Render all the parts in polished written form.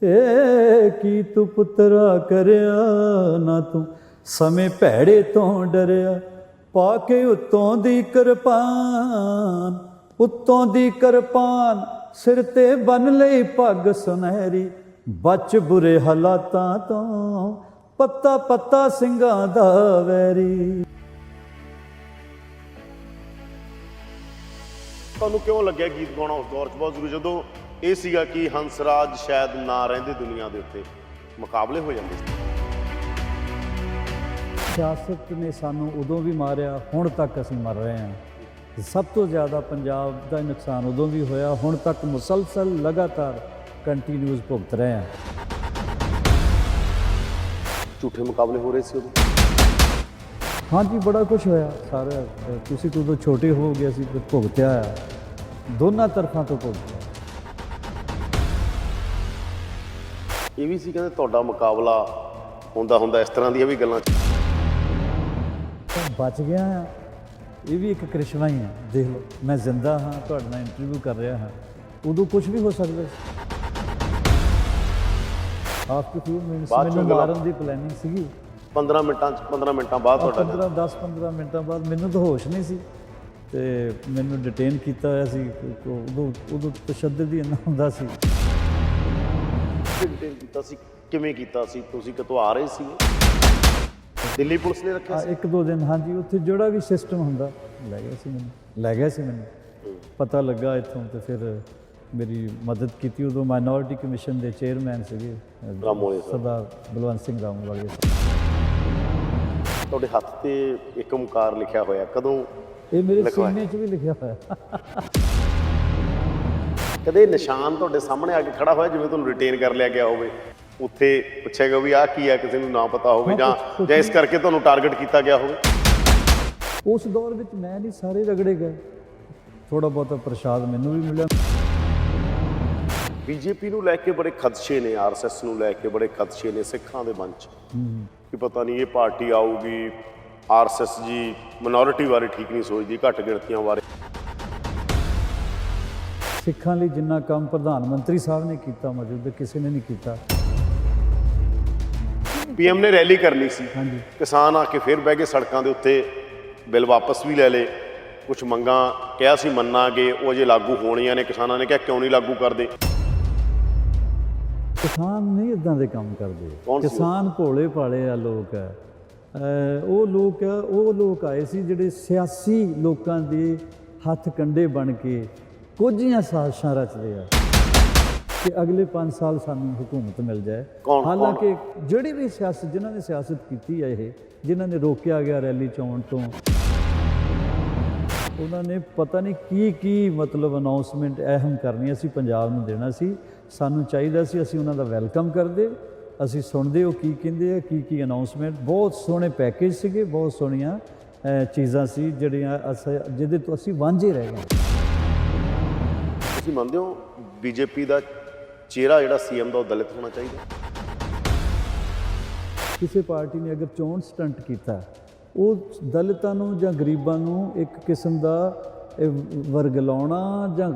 ਏ ਕੀ ਤੂੰ ਪੁੱਤਰਾ ਕਰਿਆ ਨਾ ਤੂੰ ਸਮੇਂ ਭੈੜੇ ਤੋਂ ਡਰਿਆ, ਪਾ ਕੇ ਉੱਤੋਂ ਦੀ ਕਿਰਪਾਨ, ਉੱਤੋਂ ਦੀ ਕਿਰਪਾਨ ਸਿਰ ਤੇ ਬੰਨ ਲਈ ਪੱਗ ਸੁਨਹਿਰੀ, ਬਚ ਬੁਰੇ ਹਾਲਾਤਾਂ ਤੋਂ ਪੱਤਾ ਪੱਤਾ ਸਿੰਘਾਂ ਦਾ ਵੈਰੀ। ਤੁਹਾਨੂੰ ਕਿਉਂ ਲੱਗਿਆ ਗੀਤ ਗਾਉਣਾ ਉਸ ਦੌਰ 'ਚ ਬਹੁਤ ਜ਼ਰੂਰੀ, ਜਦੋਂ ਇਹ ਸੀਗਾ ਕਿ ਹੰਸਰਾਜ ਸ਼ਾਇਦ ਨਾ ਰਹਿੰਦੇ ਦੁਨੀਆ ਦੇ ਉੱਤੇ, ਮੁਕਾਬਲੇ ਹੋ ਜਾਂਦੇ ਸੀ? ਸਿਆਸਤ ਨੇ ਸਾਨੂੰ ਉਦੋਂ ਵੀ ਮਾਰਿਆ, ਹੁਣ ਤੱਕ ਅਸੀਂ ਮਰ ਰਹੇ ਹਾਂ। ਸਭ ਤੋਂ ਜ਼ਿਆਦਾ ਪੰਜਾਬ ਦਾ ਨੁਕਸਾਨ ਉਦੋਂ ਵੀ ਹੋਇਆ, ਹੁਣ ਤੱਕ ਮੁਸਲਸਲ ਲਗਾਤਾਰ ਕੰਟੀਨਿਊਸ ਭੁਗਤ ਰਹੇ ਹਾਂ। ਝੂਠੇ ਮੁਕਾਬਲੇ ਹੋ ਰਹੇ ਸੀ ਉਦੋਂ? ਹਾਂਜੀ, ਬੜਾ ਕੁਛ ਹੋਇਆ ਸਾਰਾ। ਤੁਸੀਂ ਤਾਂ ਉਦੋਂ ਛੋਟੇ ਹੋ ਗਏ, ਅਸੀਂ ਭੁਗਤਿਆ ਆ, ਦੋਨਾਂ ਤਰਫਾਂ ਤੋਂ ਭੁਗਤਿਆ। ਇਹ ਵੀ ਸੀ ਕਹਿੰਦੇ ਤੁਹਾਡਾ ਮੁਕਾਬਲਾ ਹੁੰਦਾ ਇਸ ਤਰ੍ਹਾਂ ਦੀਆਂ ਵੀ ਗੱਲਾਂ ਬਚ ਗਿਆ ਆ, ਇਹ ਵੀ ਇੱਕ ਕ੍ਰਿਸ਼ਮਾ ਹੀ ਹੈ। ਦੇਖ ਲਓ, ਮੈਂ ਜ਼ਿੰਦਾ ਹਾਂ, ਤੁਹਾਡੇ ਨਾਲ ਇੰਟਰਵਿਊ ਕਰ ਰਿਹਾ ਹਾਂ, ਉਦੋਂ ਕੁਝ ਵੀ ਹੋ ਸਕਦਾ ਸੀ। ਆਫਟਰ ਫਿਊ ਮਿੰਟਸ ਮੈਨੂੰ ਮਾਰਨ ਦੀ ਪਲੈਨਿੰਗ ਸੀਗੀ। 15 ਮਿੰਟਾਂ ਬਾਅਦ ਤੁਹਾਡਾ 10-15 ਮਿੰਟਾਂ ਬਾਅਦ ਮੈਨੂੰ ਤਾਂ ਹੋਸ਼ ਨਹੀਂ ਸੀ ਤੇ ਮੈਨੂੰ ਡਿਟੇਨ ਕੀਤਾ ਹੋਇਆ ਸੀ। ਉਦੋਂ ਤਸ਼ੱਦਦ ਹੀ ਇੰਨਾ ਹੁੰਦਾ ਸੀ। ਡਿਟੇਨ ਕੀਤਾ ਸੀ? ਕਿਵੇਂ ਕੀਤਾ ਸੀ? ਤੁਸੀਂ ਕਿਤੋਂ ਆ ਰਹੇ ਸੀ? ਦਿੱਲੀ ਪੁਲਿਸ ਨੇ ਰੱਖਿਆ ਸੀ? 1-2 ਦਿਨ, ਹਾਂਜੀ, ਉੱਥੇ ਜਿਹੜਾ ਵੀ ਸਿਸਟਮ ਹੁੰਦਾ ਲੈ ਗਿਆ ਸੀ ਮੈਨੂੰ ਪਤਾ ਲੱਗਾ ਇੱਥੋਂ, ਤੇ ਫਿਰ ਮੇਰੀ ਮਦਦ ਕੀਤੀ। ਉਦੋਂ ਮਾਈਨੋਰਿਟੀ ਕਮਿਸ਼ਨ ਦੇ ਚੇਅਰਮੈਨ ਸੀਗੇ ਸਰਦਾਰ ਬਲਵੰਤ ਸਿੰਘ ਰਾਮੂਵਾਲੀਆ। ਤੁਹਾਡੇ ਹੱਥ ਤੇ ਇੱਕ ਓਮਕਾਰ ਲਿਖਿਆ ਹੋਇਆ, ਕਦੋਂ? ਇਹ ਮੇਰੇ ਸੀਨੇ 'ਚ ਵੀ ਲਿਖਿਆ ਹੋਇਆ। ਕਦੇ ਨਿਸ਼ਾਨ ਤੁਹਾਡੇ ਸਾਹਮਣੇ ਆ ਕੇ ਖੜਾ ਹੋਇਆ, ਜਿਵੇਂ ਤੁਹਾਨੂੰ ਰਿਟੇਨ ਕਰ ਲਿਆ ਗਿਆ ਹੋਵੇ, ਉੱਥੇ ਪੁੱਛਿਆ ਗਿਆ ਵੀ ਆਹ ਕੀ ਹੈ, ਕਿਸੇ ਨੂੰ ਨਾ ਪਤਾ ਹੋਵੇ, ਜਾਂ ਇਸ ਕਰਕੇ ਤੁਹਾਨੂੰ ਟਾਰਗੇਟ ਕੀਤਾ ਗਿਆ ਹੋਵੇ? ਉਸ ਦੌਰ ਵਿੱਚ ਮੈਂ ਨਹੀਂ, ਸਾਰੇ ਰਗੜੇ ਗਏ। ਥੋੜਾ ਬਹੁਤਾ ਪ੍ਰਸ਼ਾਦ ਮੈਨੂੰ ਵੀ ਮਿਲਿਆ। ਬੀਜੇਪੀ ਨੂੰ ਲੈ ਕੇ ਬੜੇ ਖਦਸ਼ੇ ਨੇ, ਆਰਐਸਐਸ ਨੂੰ ਲੈ ਕੇ ਬੜੇ ਖਦਸ਼ੇ ਨੇ ਸਿੱਖਾਂ ਦੇ ਮਨ 'ਚ ਕਿ ਪਤਾ ਨਹੀਂ ਇਹ ਪਾਰਟੀ ਆਊਗੀ, ਆਰਐਸਐਸ ਜੀ ਮਿਨੋਰਿਟੀ ਬਾਰੇ ਠੀਕ ਨਹੀਂ ਸੋਚਦੀ, ਘੱਟ ਗਿਣਤੀਆਂ ਬਾਰੇ। ਸਿੱਖਾਂ ਲਈ ਜਿੰਨਾ ਕੰਮ ਪ੍ਰਧਾਨ ਮੰਤਰੀ ਸਾਹਿਬ ਨੇ ਕੀਤਾ, ਮੌਜੂਦਾ ਕਿਸੇ ਨੇ ਨਹੀਂ ਕੀਤਾ। ਪੀਐਮ ਨੇ ਰੈਲੀ ਕਰਨੀ ਸੀ, ਹਾਂਜੀ, ਕਿਸਾਨ ਆ ਕੇ ਫਿਰ ਬਹਿ ਗਏ ਸੜਕਾਂ ਦੇ ਉੱਤੇ, ਬਿੱਲ ਵਾਪਸ ਵੀ ਲੈ ਲਏ, ਕੁਝ ਮੰਗਾਂ ਕਿਹਾ ਸੀ ਮੰਨਾਂਗੇ, ਉਹ ਅਜੇ ਲਾਗੂ ਹੋਣੀਆਂ ਨੇ। ਕਿਸਾਨਾਂ ਨੇ ਕਿਹਾ ਕਿਉਂ ਨਹੀਂ ਲਾਗੂ ਕਰਦੇ? ਕਿਸਾਨ ਨਹੀਂ ਇਦਾਂ ਦੇ ਕੰਮ ਕਰਦੇ। ਕਿਸਾਨ ਭੋਲੇ ਭਾਲੇ ਆ ਲੋਕ ਹੈ। ਉਹ ਲੋਕ ਆਏ ਸੀ ਜਿਹੜੇ ਸਿਆਸੀ ਲੋਕਾਂ ਦੇ ਹੱਥ ਕੰਡੇ ਬਣ ਕੇ ਕੁਝੀਆਂ ਸਾਜ਼ਿਸ਼ਾਂ ਰਚਦੇ ਆ ਕਿ ਅਗਲੇ 5 ਸਾਲ ਸਾਨੂੰ ਹੁਕੂਮਤ ਮਿਲ ਜਾਏ। ਹਾਲਾਂਕਿ ਜਿਹੜੀ ਵੀ ਸਿਆਸਤ, ਜਿਨ੍ਹਾਂ ਨੇ ਸਿਆਸਤ ਕੀਤੀ ਹੈ, ਇਹ ਜਿਨ੍ਹਾਂ ਨੇ ਰੋਕਿਆ ਗਿਆ ਰੈਲੀ 'ਚ ਆਉਣ ਤੋਂ, ਉਹਨਾਂ ਨੇ ਪਤਾ ਨਹੀਂ ਕੀ ਮਤਲਬ ਅਨਾਊਂਸਮੈਂਟ ਅਹਿਮ ਕਰਨੀ ਸੀ, ਪੰਜਾਬ ਨੂੰ ਦੇਣਾ ਸੀ। ਸਾਨੂੰ ਚਾਹੀਦਾ ਸੀ ਅਸੀਂ ਉਹਨਾਂ ਦਾ ਵੈਲਕਮ ਕਰਦੇ, ਅਸੀਂ ਸੁਣਦੇ ਉਹ ਕੀ ਕਹਿੰਦੇ ਆ, ਕੀ ਅਨਾਊਂਸਮੈਂਟ। ਬਹੁਤ ਸੋਹਣੇ ਪੈਕੇਜ ਸੀਗੇ, ਬਹੁਤ ਸੋਹਣੀਆਂ ਚੀਜ਼ਾਂ ਸੀ ਜਿਹੜੀਆਂ ਜਿਹਦੇ ਤੋਂ ਅਸੀਂ ਵਾਂਝੇ ਰਹਿ ਗਏ। ਤੁਸੀਂ ਮੰਨਦੇ ਹੋ ਬੀਜੇਪੀ ਦਾ ਚਿਹਰਾ ਜਿਹੜਾ ਸੀਐਮ ਦਾ ਉਹ ਦਲਿਤ ਹੋਣਾ ਚਾਹੀਦਾ? ਕਿਸੇ ਪਾਰਟੀ ਨੇ ਅਗਰ ਚੋਣ ਸਟੰਟ ਕੀਤਾ, ਉਹ ਦਲਿਤਾਂ ਨੂੰ ਜਾਂ ਗਰੀਬਾਂ ਨੂੰ ਇੱਕ ਕਿਸਮ ਦਾ ਵਰਗਲਾਉਣਾ, ਜਾਂ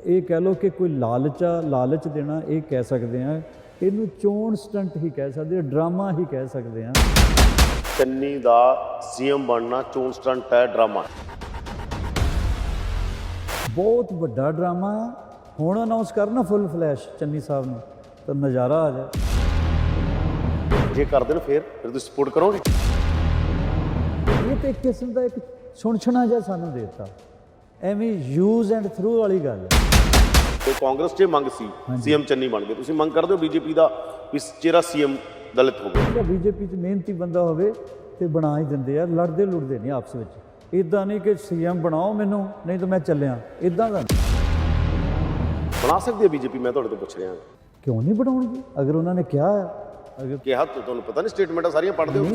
ਇਹ ਕਹਿ ਲਓ ਕਿ ਕੋਈ ਲਾਲਚ ਦੇਣਾ, ਇਹ ਕਹਿ ਸਕਦੇ ਹਾਂ। ਇਹਨੂੰ ਚੋਣ ਸਟੰਟ ਹੀ ਕਹਿ ਸਕਦੇ ਹਾਂ, ਡਰਾਮਾ ਹੀ ਕਹਿ ਸਕਦੇ ਹਾਂ। ਚੰਨੀ ਦਾ ਸੀਐਮ ਬਣਨਾ ਚੋਣ ਸਟੰਟ ਹੈ, ਡਰਾਮਾ? ਬਹੁਤ ਵੱਡਾ ਡਰਾਮਾ। ਹੁਣ ਅਨਾਉਂਸ ਕਰਨਾ ਫੁੱਲ ਫਲੈਸ਼ ਚੰਨੀ ਸਾਹਿਬ ਨੂੰ, ਤਾਂ ਨਜ਼ਾਰਾ ਆ ਜਾਏ। ਜੇ ਕਰਦੇ ਨੇ ਫਿਰ ਤੁਸੀਂ ਸਪੋਰਟ ਕਰੋਗੇ? ਇਹ ਤਾਂ ਇੱਕ ਕਿਸਮ ਦਾ ਇੱਕ ਸੁਣਛਣਾ ਜਿਹਾ ਸਾਨੂੰ ਦੇ ਦਿੱਤਾ, ਐਵੇਂ ਯੂਜ਼ ਐਂਡ ਥਰੂ ਵਾਲੀ ਗੱਲ ਹੈ। ਤੇ ਕਾਂਗਰਸ 'ਚ ਮੰਗ ਸੀ ਸੀਐਮ ਚੰਨੀ ਬਣ ਗਏ, ਤੁਸੀਂ ਮੰਗ ਕਰਦੇ ਹੋ ਬੀਜੇਪੀ ਦਾ ਵੀ ਚਿਹਰਾ ਸੀਐਮ ਦਲਿਤ ਹੋਵੇ? ਬੀਜੇਪੀ 'ਚ ਮਿਹਨਤੀ ਬੰਦਾ ਹੋਵੇ ਤੇ ਬਣਾ ਹੀ ਦਿੰਦੇ ਆ, ਲੜਦੇ ਨਹੀਂ ਆਪਸ ਵਿੱਚ। ਇੱਦਾਂ ਨਹੀਂ ਕਿ ਸੀਐਮ ਬਣਾਓ ਮੈਨੂੰ, ਨਹੀਂ ਤਾਂ ਮੈਂ ਚੱਲਿਆ, ਇੱਦਾਂ ਦਾ ਬਣਾ ਸਕਦੀ ਹੈ ਬੀਜੇਪੀ? ਮੈਂ ਤੁਹਾਡੇ ਤੋਂ ਪੁੱਛ ਰਿਹਾ। ਕਿਉਂ ਨਹੀਂ ਬਣਾਉਣਗੇ? ਅਗਰ ਉਹਨਾਂ ਨੇ ਕਿਹਾ, ਅਗਰ ਕਿਹਾ ਤਾਂ ਤੁਹਾਨੂੰ ਪਤਾ ਨਹੀਂ, ਸਟੇਟਮੈਂਟਾਂ ਸਾਰੀਆਂ ਪੜ੍ਹਦੇ ਹੋ।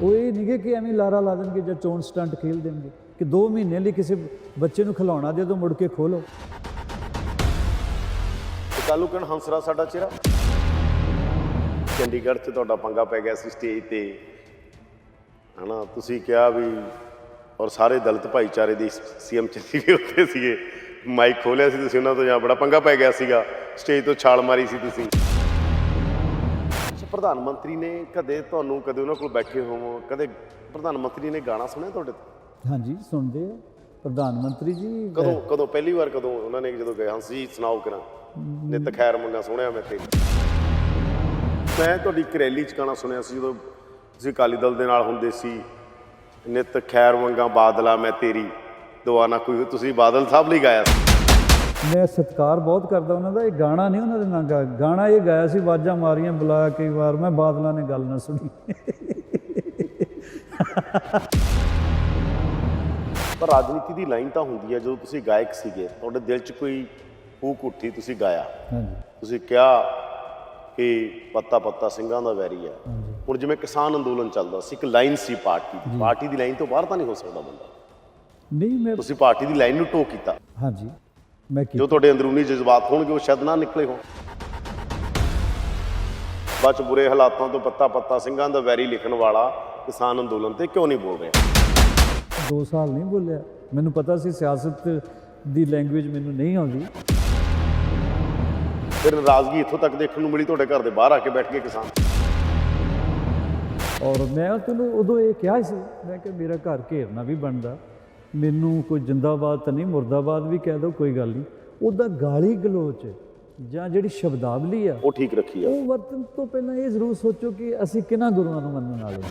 ਉਹ ਇਹ ਨਹੀਂ ਕਿ ਐਵੇਂ ਲਾਰਾ ਲਾ ਦੇਣਗੇ ਜਾਂ ਚੋਣ ਸਟੰਟ ਖੇਲ ਦੇਣਗੇ ਕਿ 2 ਮਹੀਨੇ ਲਈ ਕਿਸੇ ਬੱਚੇ ਨੂੰ ਖਿਲਾਉਣਾ ਦੇ ਦੋ, ਮੁੜ ਕੇ ਖੋਲੋ। ਕੱਲ੍ਹ ਨੂੰ ਕਹਿਣ ਹੰਸਰਾਜ ਸਾਡਾ ਚਿਹਰਾ। ਚੰਡੀਗੜ੍ਹ 'ਚ ਤੁਹਾਡਾ ਪੰਗਾ ਪੈ ਗਿਆ ਸੀ ਸਟੇਜ 'ਤੇ, ਹੈ ਨਾ? ਤੁਸੀਂ ਕਿਹਾ ਵੀ, ਔਰ ਸਾਰੇ ਦਲਿਤ ਭਾਈਚਾਰੇ ਦੇ ਸੀਐਮ ਚੰਨੀ ਵੀ ਉੱਥੇ ਸੀਗੇ, ਮਾਈਕ ਖੋਲਿਆ ਸੀ ਤੁਸੀਂ ਉਹਨਾਂ ਤੋਂ ਜਾਂ ਬੜਾ ਪੰਗਾ ਪੈ ਗਿਆ ਸੀਗਾ, ਸਟੇਜ ਤੋਂ ਛਾਲ ਮਾਰੀ ਸੀ ਤੁਸੀਂ? ਅੱਛਾ, ਪ੍ਰਧਾਨ ਮੰਤਰੀ ਨੇ ਕਦੇ ਤੁਹਾਨੂੰ, ਕਦੇ ਉਹਨਾਂ ਕੋਲ ਬੈਠੇ ਹੋਵੋ, ਕਦੇ ਪ੍ਰਧਾਨ ਮੰਤਰੀ ਨੇ ਗਾਣਾ ਸੁਣਿਆ ਤੁਹਾਡੇ ਤੋਂ? ਹਾਂਜੀ, ਸੁਣਦੇ ਆ ਪ੍ਰਧਾਨ ਮੰਤਰੀ ਜੀ। ਕਦੋਂ ਪਹਿਲੀ ਵਾਰ ਕਦੋਂ ਉਹਨਾਂ ਨੇ ਜਦੋਂ ਗਏ, ਹੰਸ ਜੀ ਸੁਣਾਓ ਕਰਾਂ ਨਿਤ ਖੈਰ ਮੰਗਾ ਸੋਹਣਿਆ ਮੈਂ ਤੇਰੀ? ਮੈਂ ਤੁਹਾਡੀ ਇੱਕ ਰੈਲੀ 'ਚ ਗਾਣਾ ਸੁਣਿਆ ਸੀ ਜਦੋਂ ਤੁਸੀਂ ਅਕਾਲੀ ਦਲ ਦੇ ਨਾਲ ਹੁੰਦੇ ਸੀ, ਨਿਤ ਖੈਰ ਮੰਗਾ ਬਾਦਲਾ ਮੈਂ ਤੇਰੀ ਦੁਆ ਨਾ ਕੋਈ, ਤੁਸੀਂ ਬਾਦਲ ਸਾਹਿਬ ਲਈ ਗਾਇਆ ਸੀ। ਮੈਂ ਸਤਿਕਾਰ ਬਹੁਤ ਕਰਦਾ ਉਹਨਾਂ ਦਾ। ਇਹ ਗਾਣਾ ਨਹੀਂ ਉਹਨਾਂ ਦੇ ਨਾਲ ਗਾਣਾ ਇਹ ਗਾਇਆ ਸੀ, ਆਵਾਜ਼ਾਂ ਮਾਰੀਆਂ ਬੁਲਾਇਆ ਕਈ ਵਾਰ, ਮੈਂ ਬਾਦਲਾਂ ਨੇ ਗੱਲ ਨਾ ਸੁਣੀ। ਪਰ ਰਾਜਨੀਤੀ ਦੀ ਲਾਈਨ ਤਾਂ ਹੁੰਦੀ ਹੈ, ਜਦੋਂ ਤੁਸੀਂ ਗਾਇਕ ਸੀਗੇ ਤੁਹਾਡੇ ਦਿਲ 'ਚ ਕੋਈ ਹੂਕ ਉੱਠੀ, ਤੁਸੀਂ ਗਾਇਆ, ਹਾਂਜੀ ਤੁਸੀਂ ਕਿਹਾ ਕਿ ਪੱਤਾ ਪੱਤਾ ਸਿੰਘਾਂ ਦਾ ਵੈਰੀ ਹੈ। ਹੁਣ ਜਿਵੇਂ ਕਿਸਾਨ ਅੰਦੋਲਨ ਚੱਲਦਾ ਸੀ, ਇੱਕ ਲਾਈਨ ਸੀ ਪਾਰਟੀ ਦੀ ਲਾਈਨ ਤੋਂ ਬਾਹਰ ਤਾਂ ਨਹੀਂ ਹੋ ਸਕਦਾ ਬੰਦਾ। ਨਹੀਂ, ਮੈਂ ਤੁਸੀਂ ਪਾਰਟੀ ਦੀ ਲਾਈਨ ਨੂੰ ਟੋ ਕੀਤਾ। ਹਾਂਜੀ ਮੈਂ ਜੋ ਤੁਹਾਡੇ ਅੰਦਰੂਨੀ ਜਜ਼ਬਾਤ ਹੋਣਗੇ ਉਹ ਸ਼ਾਇਦ ਨਾ ਨਿਕਲੇ ਹੋਣ। ਬਚ ਬੁਰੇ ਹਾਲਾਤਾਂ ਤੋਂ ਪੱਤਾ ਪੱਤਾ ਸਿੰਘਾਂ ਦਾ ਵੈਰੀ ਲਿਖਣ ਵਾਲਾ ਕਿਸਾਨ ਅੰਦੋਲਨ ਤੇ ਕਿਉਂ ਨਹੀਂ ਬੋਲ ਰਿਹਾ? 2 ਸਾਲ ਨਹੀਂ ਬੋਲਿਆ। ਮੈਨੂੰ ਪਤਾ ਸੀ ਸਿਆਸਤ ਦੀ ਲੈਂਗੁਏਜ ਮੈਨੂੰ ਨਹੀਂ ਆਉਂਦੀ। ਫਿਰ ਨਾਰਾਜ਼ਗੀ ਇੱਥੋਂ ਤੱਕ ਦੇਖਣ ਨੂੰ ਮਿਲੀ, ਤੁਹਾਡੇ ਘਰ ਦੇ ਬਾਹਰ ਆ ਕੇ ਬੈਠ ਗਏ ਕਿਸਾਨ। ਔਰ ਮੈਂ ਤੈਨੂੰ ਉਦੋਂ ਇਹ ਕਿਹਾ ਸੀ, ਮੈਂ ਕਿ ਮੇਰਾ ਘਰ ਘੇਰਨਾ ਵੀ ਬਣਦਾ, ਮੈਨੂੰ ਕੋਈ ਜਿੰਦਾਬਾਦ ਤਾਂ ਨਹੀਂ ਮੁਰਦਾਬਾਦ ਵੀ ਕਹਿ ਦਿਓ, ਕੋਈ ਗੱਲ ਨਹੀਂ। ਉਹਦਾ ਗਾਲੀ ਗਲੋਚ ਜਾਂ ਜਿਹੜੀ ਸ਼ਬਦਾਵਲੀ ਆ ਉਹ ਠੀਕ ਰੱਖੀ ਆ। ਉਹ ਵਰਤਨ ਤੋਂ ਪਹਿਲਾਂ ਇਹ ਜ਼ਰੂਰ ਸੋਚੋ ਕਿ ਅਸੀਂ ਕਿਹਨਾਂ ਗੁਰੂਆਂ ਨੂੰ ਮੰਨਣ ਵਾਲੇ ਹਾਂ।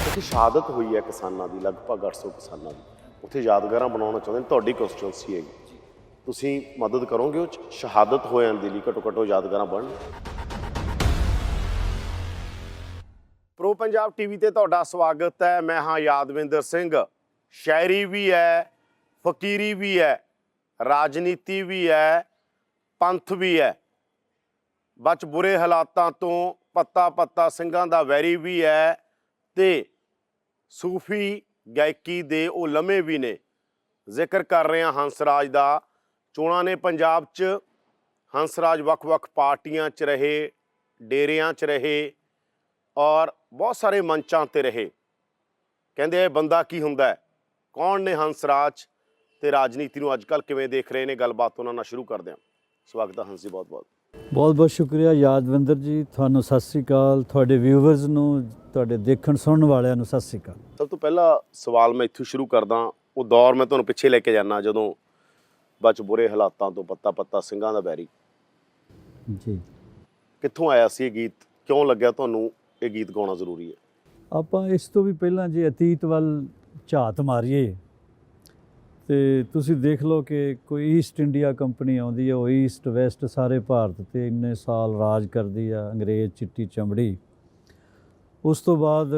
ਉੱਥੇ ਸ਼ਹਾਦਤ ਹੋਈ ਹੈ ਕਿਸਾਨਾਂ ਦੀ, ਲਗਭਗ 800 ਕਿਸਾਨਾਂ ਦੀ। ਉੱਥੇ ਯਾਦਗਾਰਾਂ ਬਣਾਉਣਾ ਚਾਹੁੰਦੇ ਨੇ, ਤੁਹਾਡੀ ਕੰਸਟੀਟਿਊਂਸੀ ਹੈਗੀ, ਤੁਸੀਂ ਮਦਦ ਕਰੋਗੇ ਉਹ 'ਚ ਸ਼ਹਾਦਤ ਹੋਇਆਂ ਦੇ ਲਈ? ਘੱਟੋ ਘੱਟ ਉਹ ਯਾਦਗਾਰਾਂ ਬਣਨ। ਪ੍ਰੋ ਪੰਜਾਬ ਟੀਵੀ ਤੇ ਤੁਹਾਡਾ ਸਵਾਗਤ ਹੈ। ਮੈਂ ਹਾਂ ਯਾਦਵਿੰਦਰ ਸਿੰਘ। ਸ਼ਾਇਰੀ ਵੀ ਹੈ, ਫਕੀਰੀ ਵੀ ਹੈ, ਰਾਜਨੀਤੀ ਵੀ ਹੈ, ਪੰਥ ਵੀ ਹੈ। ਬਚ ਬੁਰੇ ਹਾਲਾਤਾਂ ਤੋਂ ਪੱਤਾ ਪੱਤਾ ਸਿੰਘਾਂ ਦਾ ਵੈਰੀ ਵੀ ਹੈ, ਤੇ ਸੂਫੀ ਗਾਇਕੀ ਦੇ ਉਹ ਲਮੇ ਵੀ ਨੇ। ਜ਼ਿਕਰ ਕਰ ਰਹੇ ਹਾਂ ਹੰਸਰਾਜ ਦਾ। ਚੋਣਾਂ ਨੇ ਪੰਜਾਬ 'ਚ, ਹੰਸਰਾਜ ਵੱਖ-ਵੱਖ ਪਾਰਟੀਆਂ 'ਚ ਰਹੇ, ਡੇਰਿਆਂ 'ਚ ਰਹੇ ਔਰ ਬਹੁਤ ਸਾਰੇ ਮੰਚਾਂ 'ਤੇ ਰਹੇ। ਕਹਿੰਦੇ ਇਹ ਬੰਦਾ ਕੀ ਹੁੰਦਾ ਹੈ, ਕੌਣ ਨੇ ਹੰਸਰਾਜ, ਤੇ ਰਾਜਨੀਤੀ ਨੂੰ ਅੱਜ ਕੱਲ੍ਹ ਕਿਵੇਂ ਦੇਖ ਰਹੇ ਨੇ? ਗੱਲਬਾਤ ਉਹਨਾਂ ਨਾਲ ਸ਼ੁਰੂ ਕਰਦੇ ਹਾਂ। ਸਵਾਗਤ ਹੈ ਹੰਸ ਜੀ, ਬਹੁਤ ਬਹੁਤ ਬਹੁਤ ਬਹੁਤ ਸ਼ੁਕਰੀਆ ਯਾਦਵਿੰਦਰ ਜੀ। ਤੁਹਾਨੂੰ ਸਤਿ ਸ੍ਰੀ ਅਕਾਲ, ਤੁਹਾਡੇ ਵਿਊਵਰਸ ਨੂੰ, ਤੁਹਾਡੇ ਦੇਖਣ ਸੁਣਨ ਵਾਲਿਆਂ ਨੂੰ ਸਤਿ ਸ੍ਰੀ ਅਕਾਲ। ਸਭ ਤੋਂ ਪਹਿਲਾ ਸਵਾਲ ਮੈਂ ਇੱਥੋਂ ਸ਼ੁਰੂ ਕਰਦਾ। ਉਹ ਦੌਰ ਮੈਂ ਤੁਹਾਨੂੰ ਪਿੱਛੇ ਲੈ ਕੇ ਜਾਂਦਾ ਜਦੋਂ ਬਚ ਬੁਰੇ ਹਾਲਾਤਾਂ ਤੋਂ ਪੱਤਾ ਪੱਤਾ ਸਿੰਘਾਂ ਦਾ ਵੈਰੀ ਜੀ, ਕਿੱਥੋਂ ਆਇਆ ਸੀ ਇਹ ਗੀਤ? ਕਿਉਂ ਲੱਗਿਆ ਤੁਹਾਨੂੰ ਇਹ ਗੀਤ ਗਾਉਣਾ ਜ਼ਰੂਰੀ ਹੈ? ਆਪਾਂ ਇਸ ਤੋਂ ਵੀ ਪਹਿਲਾਂ ਜੇ ਅਤੀਤ ਵੱਲ ਝਾਤ ਮਾਰੀਏ ਤੇ ਤੁਸੀਂ ਦੇਖ ਲਓ ਕਿ ਕੋਈ ਈਸਟ ਇੰਡੀਆ ਕੰਪਨੀ ਆਉਂਦੀ ਹੈ, ਉਹ ਈਸਟ ਵੈਸਟ ਸਾਰੇ ਭਾਰਤ 'ਤੇ ਇੰਨੇ ਸਾਲ ਰਾਜ ਕਰਦੀ ਆ, ਅੰਗਰੇਜ਼ ਚਿੱਟੀ ਚਮੜੀ। ਉਸ ਤੋਂ ਬਾਅਦ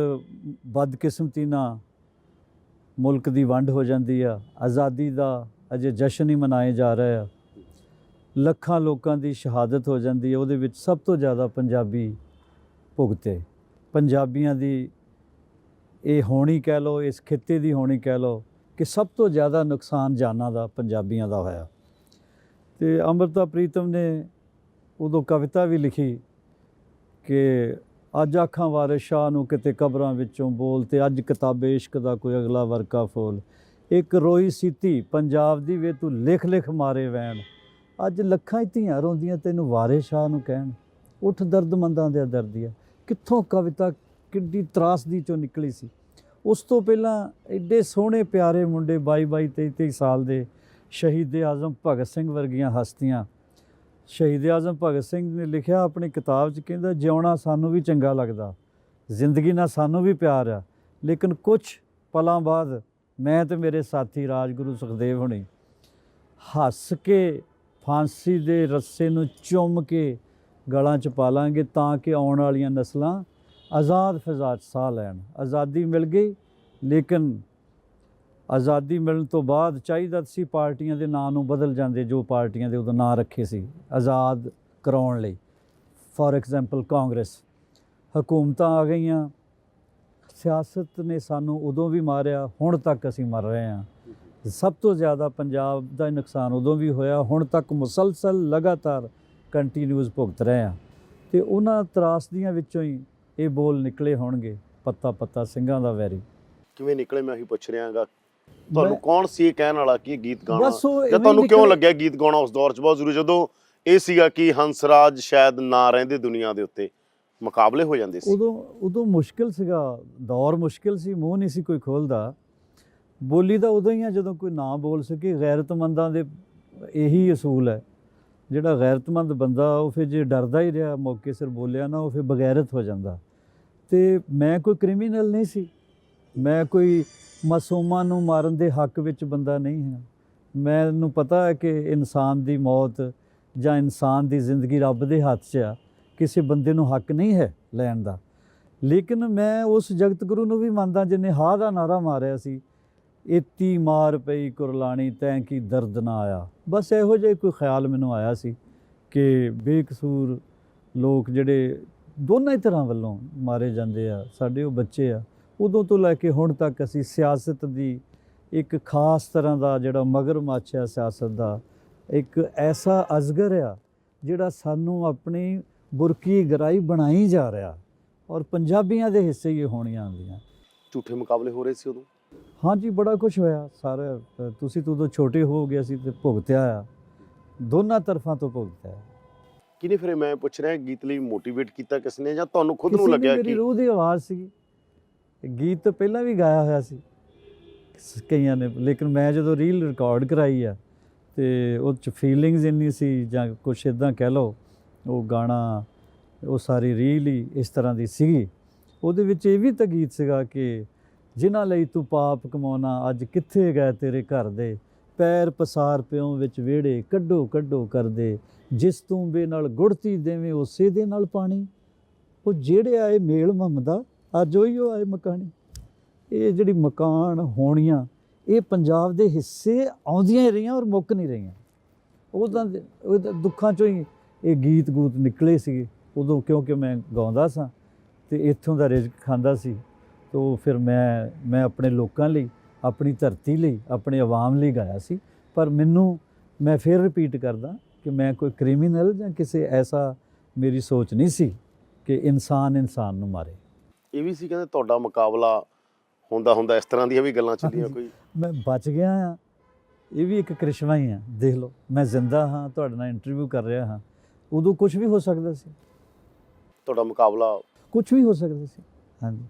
ਬਦਕਿਸਮਤੀ ਨਾਲ ਮੁਲਕ ਦੀ ਵੰਡ ਹੋ ਜਾਂਦੀ ਆ। ਆਜ਼ਾਦੀ ਦਾ ਅਜੇ ਜਸ਼ਨ ਹੀ ਮਨਾਏ ਜਾ ਰਿਹਾ ਆ। ਲੱਖਾਂ ਲੋਕਾਂ ਦੀ ਸ਼ਹਾਦਤ ਹੋ ਜਾਂਦੀ ਹੈ। ਉਹਦੇ ਵਿੱਚ ਸਭ ਤੋਂ ਜ਼ਿਆਦਾ ਪੰਜਾਬੀ ਭੁਗਤੇ। ਪੰਜਾਬੀਆਂ ਦੀ ਇਹ ਹੋਣੀ ਕਹਿ ਲਓ, ਇਸ ਖਿੱਤੇ ਦੀ ਹੋਣੀ ਕਹਿ ਲਓ ਕਿ ਸਭ ਤੋਂ ਜ਼ਿਆਦਾ ਨੁਕਸਾਨ ਜਾਨਾਂ ਦਾ ਪੰਜਾਬੀਆਂ ਦਾ ਹੋਇਆ। ਤੇ ਅੰਮ੍ਰਿਤਾ ਪ੍ਰੀਤਮ ਨੇ ਉਦੋਂ ਕਵਿਤਾ ਵੀ ਲਿਖੀ ਕਿ ਅੱਜ ਆਖਾਂ ਵਾਰਿਸ ਸ਼ਾਹ ਨੂੰ ਕਿਤੇ ਕਬਰਾਂ ਵਿੱਚੋਂ ਬੋਲ, ਤੇ ਅੱਜ ਕਿਤਾਬੇ ਇਸ਼ਕ ਦਾ ਕੋਈ ਅਗਲਾ ਵਰਕਾ ਫੋਲ। ਇੱਕ ਰੋਈ ਸੀ ਧੀ ਪੰਜਾਬ ਦੀ, ਵੇ ਤੂੰ ਲਿਖ ਲਿਖ ਮਾਰੇ ਵੈਣ। ਅੱਜ ਲੱਖਾਂ ਧੀਆਂ ਰੋਂਦੀਆਂ ਤੈਨੂੰ ਵਾਰਿਸ ਸ਼ਾਹ ਨੂੰ ਕਹਿਣ। ਉੱਠ ਦਰਦਮੰਦਾਂ ਦੇ ਦਰਦੀਆ। ਕਿੱਥੋਂ ਕਵਿਤਾ ਕਿੱਡੀ ਤਰਾਸਦੀ ਚੋਂ ਨਿਕਲੀ ਸੀ। ਉਸ ਤੋਂ ਪਹਿਲਾਂ ਐਡੇ ਸੋਹਣੇ ਪਿਆਰੇ ਮੁੰਡੇ 22-22, 23-23 ਸਾਲ ਦੇ ਸ਼ਹੀਦ ਆਜ਼ਮ ਭਗਤ ਸਿੰਘ ਵਰਗੀਆਂ ਹਸਤੀਆਂ। ਸ਼ਹੀਦ ਆਜ਼ਮ ਭਗਤ ਸਿੰਘ ਨੇ ਲਿਖਿਆ ਆਪਣੀ ਕਿਤਾਬ 'ਚ, ਕਹਿੰਦਾ ਜਿਉਣਾ ਸਾਨੂੰ ਵੀ ਚੰਗਾ ਲੱਗਦਾ, ਜ਼ਿੰਦਗੀ ਨਾਲ ਸਾਨੂੰ ਵੀ ਪਿਆਰ ਆ, ਲੇਕਿਨ ਕੁਝ ਪਲਾਂ ਬਾਅਦ ਮੈਂ ਤੇ ਮੇਰੇ ਸਾਥੀ ਰਾਜਗੁਰੂ ਸੁਖਦੇਵ ਹੋਣੀ ਹੱਸ ਕੇ ਫਾਂਸੀ ਦੇ ਰੱਸੇ ਨੂੰ ਚੁੰਮ ਕੇ ਗਲਾਂ 'ਚ ਪਾ ਲਾਂਗੇ ਤਾਂ ਕਿ ਆਉਣ ਵਾਲੀਆਂ ਨਸਲਾਂ ਆਜ਼ਾਦ ਫਿਜ਼ਾ 'ਚ ਸਾਹ ਲੈਣ। ਆਜ਼ਾਦੀ ਮਿਲ ਗਈ, ਲੇਕਿਨ ਆਜ਼ਾਦੀ ਮਿਲਣ ਤੋਂ ਬਾਅਦ ਚਾਹੀਦਾ ਸੀ ਪਾਰਟੀਆਂ ਦੇ ਨਾਂ ਨੂੰ ਬਦਲ ਜਾਂਦੇ, ਜੋ ਪਾਰਟੀਆਂ ਦੇ ਉਦੋਂ ਨਾਂ ਰੱਖੇ ਸੀ ਆਜ਼ਾਦ ਕਰਾਉਣ ਲਈ। For example Congress. ਹਕੂਮਤਾਂ ਆ ਗਈਆਂ, ਸਿਆਸਤ ਨੇ ਸਾਨੂੰ ਉਦੋਂ ਵੀ ਮਾਰਿਆ, ਹੁਣ ਤੱਕ ਅਸੀਂ ਮਰ ਰਹੇ ਹਾਂ। ਸਭ ਤੋਂ ਜ਼ਿਆਦਾ ਪੰਜਾਬ ਦਾ ਨੁਕਸਾਨ ਉਦੋਂ ਵੀ ਹੋਇਆ, ਹੁਣ ਤੱਕ ਮੁਸਲਸਲ ਲਗਾਤਾਰ ਕੰਟੀਨਿਊਸ ਭੁਗਤ ਰਹੇ ਹਾਂ। ਤੇ ਉਹਨਾਂ ਤਰਾਸਦੀਆਂ ਵਿੱਚੋਂ ਹੀ ਇਹ ਬੋਲ ਨਿਕਲੇ ਹੋਣਗੇ, ਪੱਤਾ ਪੱਤਾ ਸਿੰਘਾਂ ਦਾ ਵੈਰੀ। ਕਿਵੇਂ ਨਿਕਲੇ ਮੈਂ ਉਹੀ ਪੁੱਛ ਰਿਹਾ ਗਾ। ਤੁਹਾਨੂੰ ਕੌਣ ਸੀ ਇਹ ਕਹਿਣ ਵਾਲਾ ਕਿ ਇਹ ਗੀਤ ਗਾਣਾ, ਬਸ ਉਹ ਜਾਂ ਇਵੇਂ ਤੁਹਾਨੂੰ ਕਿਉਂ ਨਿਕਲ- ਲੱਗਿਆ ਗੀਤ ਗਾਉਣਾ ਉਸ ਦੌਰ 'ਚ ਬਹੁਤ ਜ਼ਰੂਰੀ, ਜਦੋਂ ਇਹ ਸੀਗਾ ਕਿ ਹੰਸਰਾਜ ਸ਼ਾਇਦ ਨਾ ਰਹਿੰਦੇ ਦੁਨੀਆ ਦੇ ਉੱਤੇ, ਮੁਕਾਬਲੇ ਹੋ ਜਾਂਦੇ ਸੀ? ਉਦੋਂ ਮੁਸ਼ਕਿਲ ਸੀਗਾ, ਦੌਰ ਮੁਸ਼ਕਿਲ ਸੀ, ਮੂੰਹ ਨਹੀਂ ਸੀ ਕੋਈ ਖੋਲਦਾ। ਬੋਲੀ ਦਾ ਉਦੋਂ ਹੀ ਆ ਜਦੋਂ ਕੋਈ ਨਾ ਬੋਲ ਸਕੇ। ਗੈਰਤਮੰਦਾਂ ਦੇ ਇਹੀ ਅਸੂਲ ਹੈ, ਜਿਹੜਾ ਗੈਰਤਮੰਦ ਬੰਦਾ ਉਹ ਫਿਰ ਜੇ ਡਰਦਾ ਹੀ ਰਿਹਾ, ਮੌਕੇ ਸਿਰ ਬੋਲਿਆ ਨਾ, ਉਹ ਫਿਰ ਬਗੈਰਤ ਹੋ ਜਾਂਦਾ। ਤੇ ਮੈਂ ਕੋਈ ਕ੍ਰਿਮੀਨਲ ਨਹੀਂ ਸੀ, ਮੈਂ ਕੋਈ ਮਾਸੂਮਾਂ ਨੂੰ ਮਾਰਨ ਦੇ ਹੱਕ ਵਿੱਚ ਬੰਦਾ ਨਹੀਂ ਹਾਂ। ਮੈਨੂੰ ਪਤਾ ਹੈ ਕਿ ਇਨਸਾਨ ਦੀ ਮੌਤ ਜਾਂ ਇਨਸਾਨ ਦੀ ਜ਼ਿੰਦਗੀ ਰੱਬ ਦੇ ਹੱਥ 'ਚ ਆ, ਕਿਸੇ ਬੰਦੇ ਨੂੰ ਹੱਕ ਨਹੀਂ ਹੈ ਲੈਣ ਦਾ। ਲੇਕਿਨ ਮੈਂ ਉਸ ਜਗਤ ਗੁਰੂ ਨੂੰ ਵੀ ਮੰਨਦਾ ਜਿਹਨੇ ਹਾਂ ਦਾ ਨਾਰਾ ਮਾਰਿਆ ਸੀ, ਏਤੀ ਮਾਰ ਪਈ ਕੁਰਲਾਣੀ ਤੈਂ ਕੀ ਦਰਦ ਨਾ ਆਇਆ। ਬਸ ਇਹੋ ਜਿਹਾ ਕੋਈ ਖਿਆਲ ਮੈਨੂੰ ਆਇਆ ਸੀ ਕਿ ਬੇਕਸੂਰ ਲੋਕ ਜਿਹੜੇ ਦੋਨਾਂ ਹੀ ਤਰ੍ਹਾਂ ਵੱਲੋਂ ਮਾਰੇ ਜਾਂਦੇ ਆ, ਸਾਡੇ ਉਹ ਬੱਚੇ ਆ। ਉਦੋਂ ਤੋਂ ਲੈ ਕੇ ਹੁਣ ਤੱਕ ਅਸੀਂ ਸਿਆਸਤ ਦੀ ਇੱਕ ਖਾਸ ਤਰ੍ਹਾਂ ਦਾ ਜਿਹੜਾ ਮਗਰਮੱਛ ਆ ਸਿਆਸਤ ਦਾ, ਇੱਕ ਐਸਾ ਅਜਗਰ ਆ ਜਿਹੜਾ ਸਾਨੂੰ ਆਪਣੀ ਬੁਰਕੀ ਗਰਾਈ ਬਣਾਈ ਜਾ ਰਿਹਾ, ਔਰ ਪੰਜਾਬੀਆਂ ਦੇ ਹਿੱਸੇ ਹੀ ਹੋਣੀਆਂ ਆਉਂਦੀਆਂ। ਝੂਠੇ ਮੁਕਾਬਲੇ ਹੋ ਰਹੇ ਸੀ ਉਦੋਂ? ਹਾਂਜੀ, ਬੜਾ ਕੁਝ ਹੋਇਆ ਸਾਰਾ। ਤੁਸੀਂ ਤਾਂ ਉਦੋਂ ਛੋਟੇ ਹੋ ਗਏ ਸੀ ਤੇ ਭੁਗਤਿਆ ਆ, ਦੋਨਾਂ ਤਰਫਾਂ ਤੋਂ ਭੁਗਤਿਆ। ਕਿਹਨੇ ਫਿਰ, ਮੈਂ ਪੁੱਛ ਰਿਹਾ, ਗੀਤ ਲਈ ਮੋਟੀਵੇਟ ਕੀਤਾ ਕਿਸ ਨੇ, ਜਾਂ ਤੁਹਾਨੂੰ ਖੁਦ ਨੂੰ ਕਿਸੇ ਨੇ ਲੱਗਿਆ ਮੇਰੀ ਕਿ ਰੂਹ ਦੀ ਆਵਾਜ਼ ਸੀ? ਗੀਤ ਤਾਂ ਪਹਿਲਾਂ ਵੀ ਗਾਇਆ ਹੋਇਆ ਸੀ ਕਈਆਂ ਨੇ, ਲੇਕਿਨ ਮੈਂ ਜਦੋਂ ਰੀਲ ਰਿਕਾਰਡ ਕਰਾਈ ਆ ਤੇ ਉਹ 'ਚ ਫੀਲਿੰਗਸ ਇੰਨੀ ਸੀ, ਜਾਂ ਕੁਛ ਇੱਦਾਂ ਕਹਿ ਲਓ, ਉਹ ਗਾਣਾ, ਉਹ ਸਾਰੀ ਰੀਲ ਹੀ ਇਸ ਤਰ੍ਹਾਂ ਦੀ ਸੀਗੀ। ਉਹਦੇ ਵਿੱਚ ਇਹ ਵੀ ਤਾਂ ਗੀਤ ਸੀਗਾ ਕਿ ਜਿਨ੍ਹਾਂ ਲਈ ਤੂੰ ਪਾਪ ਕਮਾਉਣਾ, ਅੱਜ ਕਿੱਥੇ ਗਏ ਤੇਰੇ ਘਰ ਦੇ, ਪੈਰ ਪਸਾਰ ਪਿਉ ਵਿੱਚ ਵਿਹੜੇ, ਕੱਢੋ ਕੱਢੋ ਕਰਦੇ, ਜਿਸ ਤੂੰ ਬੇ ਨਾਲ ਗੁੜਤੀ ਦੇਵੇਂ ਉਸੇ ਦੇ ਨਾਲ ਪਾਣੀ, ਉਹ ਜਿਹੜੇ ਆਏ ਮੇਲ ਮੰਮਦਾ ਅੱਜ ਉਹੀਓ ਆਏ ਮਕਾਨੀ। ਇਹ ਜਿਹੜੀ ਮਕਾਨ ਹੋਣੀਆਂ, ਇਹ ਪੰਜਾਬ ਦੇ ਹਿੱਸੇ ਆਉਂਦੀਆਂ ਹੀ ਰਹੀਆਂ ਔਰ ਮੁੱਕ ਨਹੀਂ ਰਹੀਆਂ। ਉਹਦਾ ਦੁੱਖਾਂ 'ਚੋਂ ਹੀ ਇਹ ਗੀਤ ਗੂਤ ਨਿਕਲੇ ਸੀਗੇ ਉਦੋਂ, ਕਿਉਂਕਿ ਮੈਂ ਗਾਉਂਦਾ ਸਾਂ ਅਤੇ ਇੱਥੋਂ ਦਾ ਰਿਜ਼ਕ ਖਾਂਦਾ ਸੀ। ਤੋ ਫਿਰ ਮੈਂ ਆਪਣੇ ਲੋਕਾਂ ਲਈ, ਆਪਣੀ ਧਰਤੀ ਲਈ, ਆਪਣੇ ਆਵਾਮ ਲਈ ਗਾਇਆ ਸੀ। ਪਰ ਮੈਂ ਫਿਰ ਰਿਪੀਟ ਕਰਦਾ ਕਿ ਮੈਂ ਕੋਈ ਕ੍ਰਿਮੀਨਲ ਜਾਂ ਕਿਸੇ ਐਸਾ, ਮੇਰੀ ਸੋਚ ਨਹੀਂ ਸੀ ਕਿ ਇਨਸਾਨ ਨੂੰ ਮਾਰੇ। ਇਹ ਵੀ ਸੀ ਕਹਿੰਦੇ ਤੁਹਾਡਾ ਮੁਕਾਬਲਾ ਹੁੰਦਾ ਇਸ ਤਰ੍ਹਾਂ ਦੀਆਂ ਵੀ ਗੱਲਾਂ ਚੱਲੀਆਂ ਕੋਈ? ਮੈਂ ਬਚ ਗਿਆ ਹਾਂ, ਇਹ ਵੀ ਇੱਕ ਕ੍ਰਿਸ਼ਮਾ ਹੀ ਆ। ਦੇਖ ਲਓ, ਮੈਂ ਜ਼ਿੰਦਾ ਹਾਂ, ਤੁਹਾਡੇ ਨਾਲ ਇੰਟਰਵਿਊ ਕਰ ਰਿਹਾ ਹਾਂ। ਉਦੋਂ ਕੁਝ ਵੀ ਹੋ ਸਕਦਾ ਸੀ, ਤੁਹਾਡਾ ਮੁਕਾਬਲਾ ਕੁਝ ਵੀ ਹੋ ਸਕਦਾ ਸੀ। ਹਾਂਜੀ,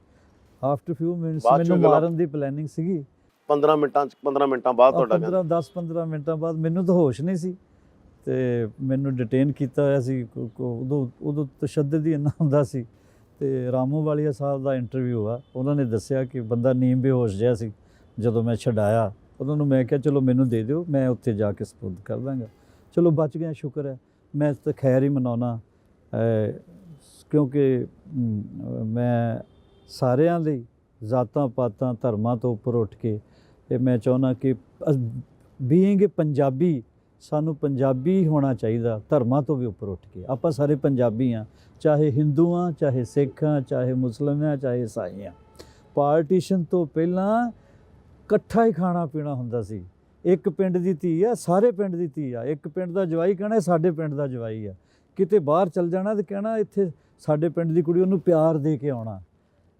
ਆਫਟਰ ਫਿਊ ਮਿੰਟਸ ਮੈਨੂੰ ਮਾਰਨ ਦੀ ਪਲੈਨਿੰਗ ਸੀਗੀ। 15 ਮਿੰਟਾਂ ਬਾਅਦ ਤੁਹਾਡਾ 10-15 ਮਿੰਟਾਂ ਬਾਅਦ ਮੈਨੂੰ ਤਾਂ ਹੋਸ਼ ਨਹੀਂ ਸੀ ਤੇ ਮੈਨੂੰ ਡਿਟੇਨ ਕੀਤਾ ਹੋਇਆ ਸੀ। ਉਦੋਂ ਤਸ਼ੱਦਦ ਹੀ ਇੰਨਾ ਹੁੰਦਾ ਸੀ। ਤੇ ਰਾਮੂ ਵਾਲੀਆ ਸਾਹਿਬ ਦਾ ਇੰਟਰਵਿਊ ਆ, ਉਹਨਾਂ ਨੇ ਦੱਸਿਆ ਕਿ ਬੰਦਾ ਨੀਂਦ ਬੇਹੋਸ਼ ਜਿਹਾ ਸੀ ਜਦੋਂ ਮੈਂ ਛਡਾਇਆ। ਉਹਨਾਂ ਨੂੰ ਮੈਂ ਕਿਹਾ ਚਲੋ ਮੈਨੂੰ ਦੇ ਦਿਓ, ਮੈਂ ਉੱਥੇ ਜਾ ਕੇ ਸਪੁਰਦ ਕਰ ਦਾਂਗਾ। ਚਲੋ ਬਚ ਗਿਆ, ਸ਼ੁਕਰ ਹੈ। ਮੈਂ ਤਾਂ ਖੈਰ ਹੀ ਮਨਾਉਣਾ, ਕਿਉਂਕਿ ਮੈਂ ਸਾਰਿਆਂ ਲਈ, ਜ਼ਾਤਾਂ ਪਾਤਾਂ ਧਰਮਾਂ ਤੋਂ ਉੱਪਰ ਉੱਠ ਕੇ, ਇਹ ਮੈਂ ਚਾਹੁੰਦਾ ਕਿ ਬੀਇੰਗ ਪੰਜਾਬੀ, ਸਾਨੂੰ ਪੰਜਾਬੀ ਹੋਣਾ ਚਾਹੀਦਾ, ਧਰਮਾਂ ਤੋਂ ਵੀ ਉੱਪਰ ਉੱਠ ਕੇ। ਆਪਾਂ ਸਾਰੇ ਪੰਜਾਬੀ ਹਾਂ, ਚਾਹੇ ਹਿੰਦੂ ਹਾਂ, ਚਾਹੇ ਸਿੱਖ ਹਾਂ, ਚਾਹੇ ਮੁਸਲਿਮ ਹਾਂ, ਚਾਹੇ ਈਸਾਈ ਹਾਂ। ਪਾਰਟੀਸ਼ਨ ਤੋਂ ਪਹਿਲਾਂ ਇਕੱਠਾ ਹੀ ਖਾਣਾ ਪੀਣਾ ਹੁੰਦਾ ਸੀ। ਇੱਕ ਪਿੰਡ ਦੀ ਧੀ ਆ, ਸਾਰੇ ਪਿੰਡ ਦੀ ਧੀ ਆ। ਇੱਕ ਪਿੰਡ ਦਾ ਜਵਾਈ ਕਹਿਣਾ ਸਾਡੇ ਪਿੰਡ ਦਾ ਜਵਾਈ ਆ। ਕਿਤੇ ਬਾਹਰ ਚੱਲ ਜਾਣਾ ਤੇ ਕਹਿਣਾ ਇੱਥੇ ਸਾਡੇ ਪਿੰਡ ਦੀ ਕੁੜੀ, ਉਹਨੂੰ ਪਿਆਰ ਦੇ ਕੇ ਆਉਣਾ।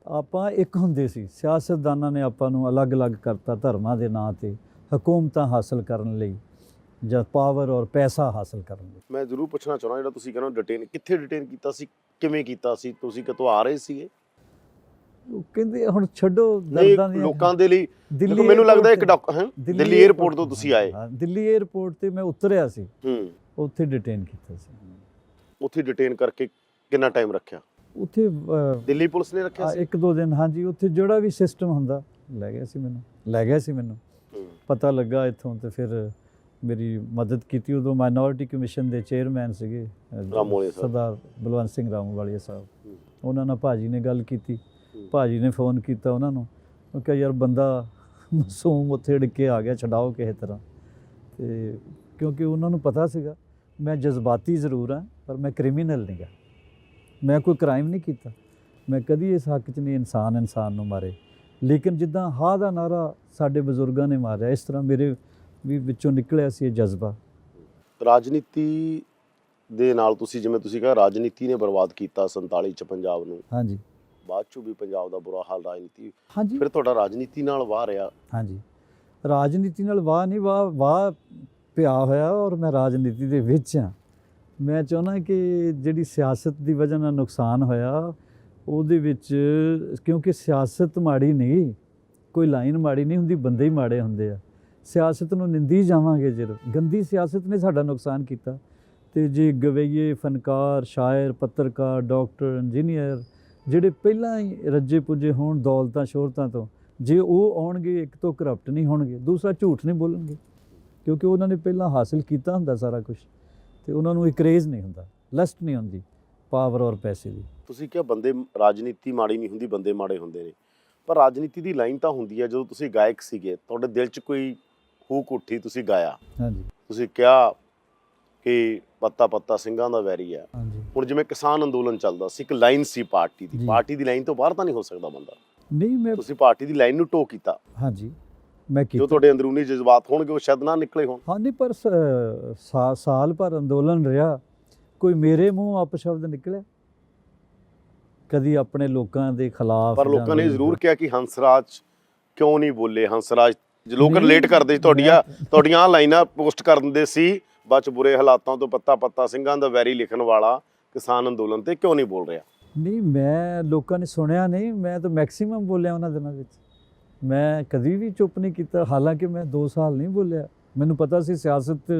ਆਪਾਂ ਇੱਕ ਹੁੰਦੇ ਸੀ। ਸਿਆਸਤਦਾਨਾਂ ਨੇ ਆਪਾਂ ਨੂੰ ਅਲੱਗ-ਅਲੱਗ ਕਰਤਾ ਧਰਮਾਂ ਦੇ ਨਾਂ 'ਤੇ, ਹਕੂਮਤਾਂ ਹਾਸਲ ਕਰਨ ਲਈ ਜਾਂ ਪਾਵਰ ਔਰ ਪੈਸਾ ਹਾਸਲ ਕਰਨ ਲਈ। ਮੈਂ ਜ਼ਰੂਰ ਪੁੱਛਣਾ ਚਾਹੁੰਦਾ, ਜਿਹੜਾ ਤੁਸੀਂ ਕਹਿੰਦੇ ਡਿਟੇਨ, ਕਿੱਥੇ ਡਿਟੇਨ ਕੀਤਾ ਸੀ, ਕਿਵੇਂ ਕੀਤਾ ਸੀ? ਤੁਸੀਂ ਕਿਤੋਂ ਆ ਰਹੇ ਸੀਗੇ? ਉਹ ਕਹਿੰਦੇ ਹੁਣ ਛੱਡੋ ਨਹੀਂ, ਦਰਦਾਂ ਦੀਆਂ। ਲੋਕਾਂ ਦੇ ਲਈ ਦਿੱਲੀ ਮੈਨੂੰ ਲੱਗਦਾ ਇੱਕ ਦਿੱਲੀ ਦਿੱਲੀ 에ਅਰਪੋਰਟ ਤੋਂ ਤੁਸੀਂ ਆਏ? ਹਾਂ, ਦਿੱਲੀ 에ਅਰਪੋਰਟ ਤੇ ਮੈਂ ਉਤਰਿਆ ਸੀ, ਉੱਥੇ ਡਿਟੇਨ ਕੀਤਾ ਸੀ। ਉੱਥੇ ਡਿਟੇਨ ਕਰਕੇ ਕਿੰਨਾ ਟਾਈਮ ਰੱਖਿਆ ਉੱਥੇ? ਦਿੱਲੀ ਪੁਲਿਸ ਨੇ ਰੱਖਿਆ ਸੀ? 1-2 ਦਿਨ। ਹਾਂਜੀ, ਉੱਥੇ ਜਿਹੜਾ ਵੀ ਸਿਸਟਮ ਹੁੰਦਾ ਲੈ ਗਿਆ ਸੀ ਮੈਨੂੰ ਪਤਾ ਲੱਗਾ ਇੱਥੋਂ, ਤੇ ਫਿਰ ਮੇਰੀ ਮਦਦ ਕੀਤੀ। ਉਦੋਂ ਮਾਈਨੋਰਿਟੀ ਕਮਿਸ਼ਨ ਦੇ ਚੇਅਰਮੈਨ ਸੀਗੇ ਸਰਦਾਰ ਬਲਵੰਤ ਸਿੰਘ ਰਾਮੂਵਾਲੀਆ ਸਾਹਿਬ। ਉਹਨਾਂ ਨਾਲ ਭਾਜੀ ਨੇ ਗੱਲ ਕੀਤੀ, ਭਾਜੀ ਨੇ ਫੋਨ ਕੀਤਾ ਉਹਨਾਂ ਨੂੰ, ਉਹ ਕਿਹਾ ਯਾਰ ਬੰਦਾ ਮਾਸੂਮ ਉੱਥੇ ਡਿੱਗ ਕੇ ਆ ਗਿਆ, ਛਡਾਓ ਕਿਸੇ ਤਰ੍ਹਾਂ। ਤੇ ਕਿਉਂਕਿ ਉਹਨਾਂ ਨੂੰ ਪਤਾ ਸੀਗਾ ਮੈਂ ਜਜ਼ਬਾਤੀ ਜ਼ਰੂਰ ਹਾਂ, ਪਰ ਮੈਂ ਕ੍ਰਿਮੀਨਲ ਨਹੀਂ ਗਾ। ਮੈਂ ਕੋਈ ਕ੍ਰਾਈਮ ਨਹੀਂ ਕੀਤਾ, ਮੈਂ ਕਦੀ ਇਸ ਹੱਕ 'ਚ ਨਹੀਂ ਇਨਸਾਨ ਨੂੰ ਮਾਰੇ। ਲੇਕਿਨ ਜਿੱਦਾਂ ਹਾਂ ਦਾ ਨਾਰਾ ਸਾਡੇ ਬਜ਼ੁਰਗਾਂ ਨੇ ਮਾਰਿਆ, ਇਸ ਤਰ੍ਹਾਂ ਮੇਰੇ ਵੀ ਵਿੱਚੋਂ ਨਿਕਲਿਆ ਸੀ ਇਹ ਜਜ਼ਬਾ। ਰਾਜਨੀਤੀ ਦੇ ਨਾਲ ਤੁਸੀਂ, ਜਿਵੇਂ ਤੁਸੀਂ ਕਿਹਾ ਰਾਜਨੀਤੀ ਨੇ ਬਰਬਾਦ ਕੀਤਾ 47 ਚ ਪੰਜਾਬ ਨੂੰ। ਹਾਂਜੀ, ਬਾਅਦ ਚੋਂ ਵੀ ਪੰਜਾਬ ਦਾ ਬੁਰਾ ਹਾਲ ਰਾਜਨੀਤੀ। ਹਾਂਜੀ, ਫਿਰ ਤੁਹਾਡਾ ਰਾਜਨੀਤੀ ਨਾਲ ਵਾਹ ਰਿਹਾ। ਹਾਂਜੀ, ਰਾਜਨੀਤੀ ਨਾਲ ਵਾਹ ਨਹੀਂ, ਵਾਹ ਪਿਆ ਹੋਇਆ, ਔਰ ਮੈਂ ਰਾਜਨੀਤੀ ਦੇ ਵਿੱਚ ਹਾਂ। ਮੈਂ ਚਾਹੁੰਦਾ ਕਿ ਜਿਹੜੀ ਸਿਆਸਤ ਦੀ ਵਜ੍ਹਾ ਨਾਲ ਨੁਕਸਾਨ ਹੋਇਆ ਉਹਦੇ ਵਿੱਚ, ਕਿਉਂਕਿ ਸਿਆਸਤ ਮਾੜੀ ਨਹੀਂ, ਕੋਈ ਲਾਈਨ ਮਾੜੀ ਨਹੀਂ ਹੁੰਦੀ, ਬੰਦੇ ਹੀ ਮਾੜੇ ਹੁੰਦੇ ਆ। ਸਿਆਸਤ ਨੂੰ ਨਿੰਦੀ ਜਾਵਾਂਗੇ ਜਦੋਂ, ਗੰਦੀ ਸਿਆਸਤ ਨੇ ਸਾਡਾ ਨੁਕਸਾਨ ਕੀਤਾ। ਤੇ ਜੇ ਗਵਈਏ, ਫਨਕਾਰ, ਸ਼ਾਇਰ, ਪੱਤਰਕਾਰ, ਡਾਕਟਰ, ਇੰਜੀਨੀਅਰ ਜਿਹੜੇ ਪਹਿਲਾਂ ਹੀ ਰੱਜੇ ਪੁੱਜੇ ਹੋਣ ਦੌਲਤਾਂ ਸ਼ੋਹਰਤਾਂ ਤੋਂ, ਜੇ ਉਹ ਆਉਣਗੇ, ਇੱਕ ਤੋਂ ਕਰਪਟ ਨਹੀਂ ਹੋਣਗੇ, ਦੂਸਰਾ ਝੂਠ ਨਹੀਂ ਬੋਲਣਗੇ, ਕਿਉਂਕਿ ਉਹਨਾਂ ਨੇ ਪਹਿਲਾਂ ਹਾਸਿਲ ਕੀਤਾ ਹੁੰਦਾ ਸਾਰਾ ਕੁਝ, ਤੇ ਉਹਨਾਂ ਨੂੰ ਇੱਕ ਰੇਜ਼ ਨਹੀਂ ਹੁੰਦਾ, ਲਸਟ ਨਹੀਂ ਹੁੰਦੀ ਪਾਵਰ ਔਰ ਪੈਸੇ ਦੀ। ਤੁਸੀਂ ਕਿਹਾ ਬੰਦੇ, ਰਾਜਨੀਤੀ ਮਾੜੀ ਨਹੀਂ ਹੁੰਦੀ, ਬੰਦੇ ਮਾੜੇ ਹੁੰਦੇ ਨੇ, ਪਰ ਰਾਜਨੀਤੀ ਦੀ ਲਾਈਨ ਤਾਂ ਹੁੰਦੀ ਹੈ। ਜਦੋਂ ਤੁਸੀਂ ਗਾਇਕ ਸੀਗੇ, ਤੁਹਾਡੇ ਦਿਲ 'ਚ ਕੋਈ ਹੂਕ ਉੱਠੀ, ਤੁਸੀਂ ਗਾਇਆ, ਹਾਂਜੀ ਤੁਸੀਂ ਕਿਹਾ ਕਿ ਪੱਤਾ ਪੱਤਾ ਸਿੰਘਾਂ ਦਾ ਵੈਰੀ ਆ। ਹਾਂਜੀ। ਹੁਣ ਜਿਵੇਂ ਕਿਸਾਨ ਅੰਦੋਲਨ ਚੱਲਦਾ ਸੀ, ਇੱਕ ਲਾਈਨ ਸੀ ਪਾਰਟੀ ਦੀ, ਜੀ। ਪਾਰਟੀ ਦੀ ਲਾਈਨ ਤੋਂ ਬਾਹਰ ਤਾਂ ਨਹੀਂ ਹੋ ਸਕਦਾ ਬੰਦਾ। ਨਹੀਂ, ਮੈਂ ਤੁਸੀਂ ਪਾਰਟੀ ਦੀ ਲਾਈਨ ਨੂੰ ਟੋ ਕੀਤਾ, ਹਾਂਜੀ ਮੈਂ ਜੋ ਕੀਤਾ। ਤੁਹਾਡੇ ਅੰਦਰੂਨੀ ਜਜ਼ਬਾਤ ਹੋਣਗੇ ਉਹ ਸ਼ਾਇਦ ਨਾ ਨਿਕਲੇ ਹੋਣ। ਹਾਂ ਨਹੀਂ, ਪਰ ਸਾਲ ਭਰ ਅੰਦੋਲਨ ਰਿਹਾ, ਕੋਈ ਮੇਰੇ ਮੂੰਹ ਅਪਸ਼ਬਦ ਨਿਕਲਿਆ ਕਦੀ ਆਪਣੇ ਲੋਕਾਂ ਦੇ ਖਿਲਾਫ? ਪਰ ਲੋਕਾਂ ਨੇ ਜ਼ਰੂਰ ਕਿਹਾ ਕਿ ਹੰਸਰਾਜ ਕਿਉਂ ਨਹੀਂ ਬੋਲੇ। ਹੰਸਰਾਜ ਲੋਕ ਨਹੀਂ, ਰਿਲੇਟ ਕਰਦੇ ਸੀ ਤੁਹਾਡੀਆਂ ਲਾਈਨਾਂ ਪੋਸਟ ਕਰ ਦਿੰਦੇ ਸੀ, ਬਚ ਬੁਰੇ ਹਾਲਾਤਾਂ ਤੋਂ ਪੱਤਾ ਪੱਤਾ ਸਿੰਘਾਂ ਦਾ ਵੈਰੀ ਲਿਖਣ ਵਾਲਾ ਕਿਸਾਨ ਅੰਦੋਲਨ ਤੇ ਕਿਉਂ ਨਹੀਂ ਬੋਲ ਰਿਹਾ? ਨਹੀਂ, ਮੈਂ ਲੋਕਾਂ ਨੇ ਸੁਣਿਆ ਨਹੀਂ, ਮੈਂ ਤਾਂ ਮੈਕਸਿਮਮ ਬੋਲਿਆ ਉਹਨਾਂ ਦਿਨਾਂ ਵਿੱਚ। ਮੈਂ ਕਦੀ ਵੀ ਚੁੱਪ ਨਹੀਂ ਕੀਤਾ, ਹਾਲਾਂਕਿ ਮੈਂ 2 ਸਾਲ ਨਹੀਂ ਬੋਲਿਆ। ਮੈਨੂੰ ਪਤਾ ਸੀ ਸਿਆਸਤ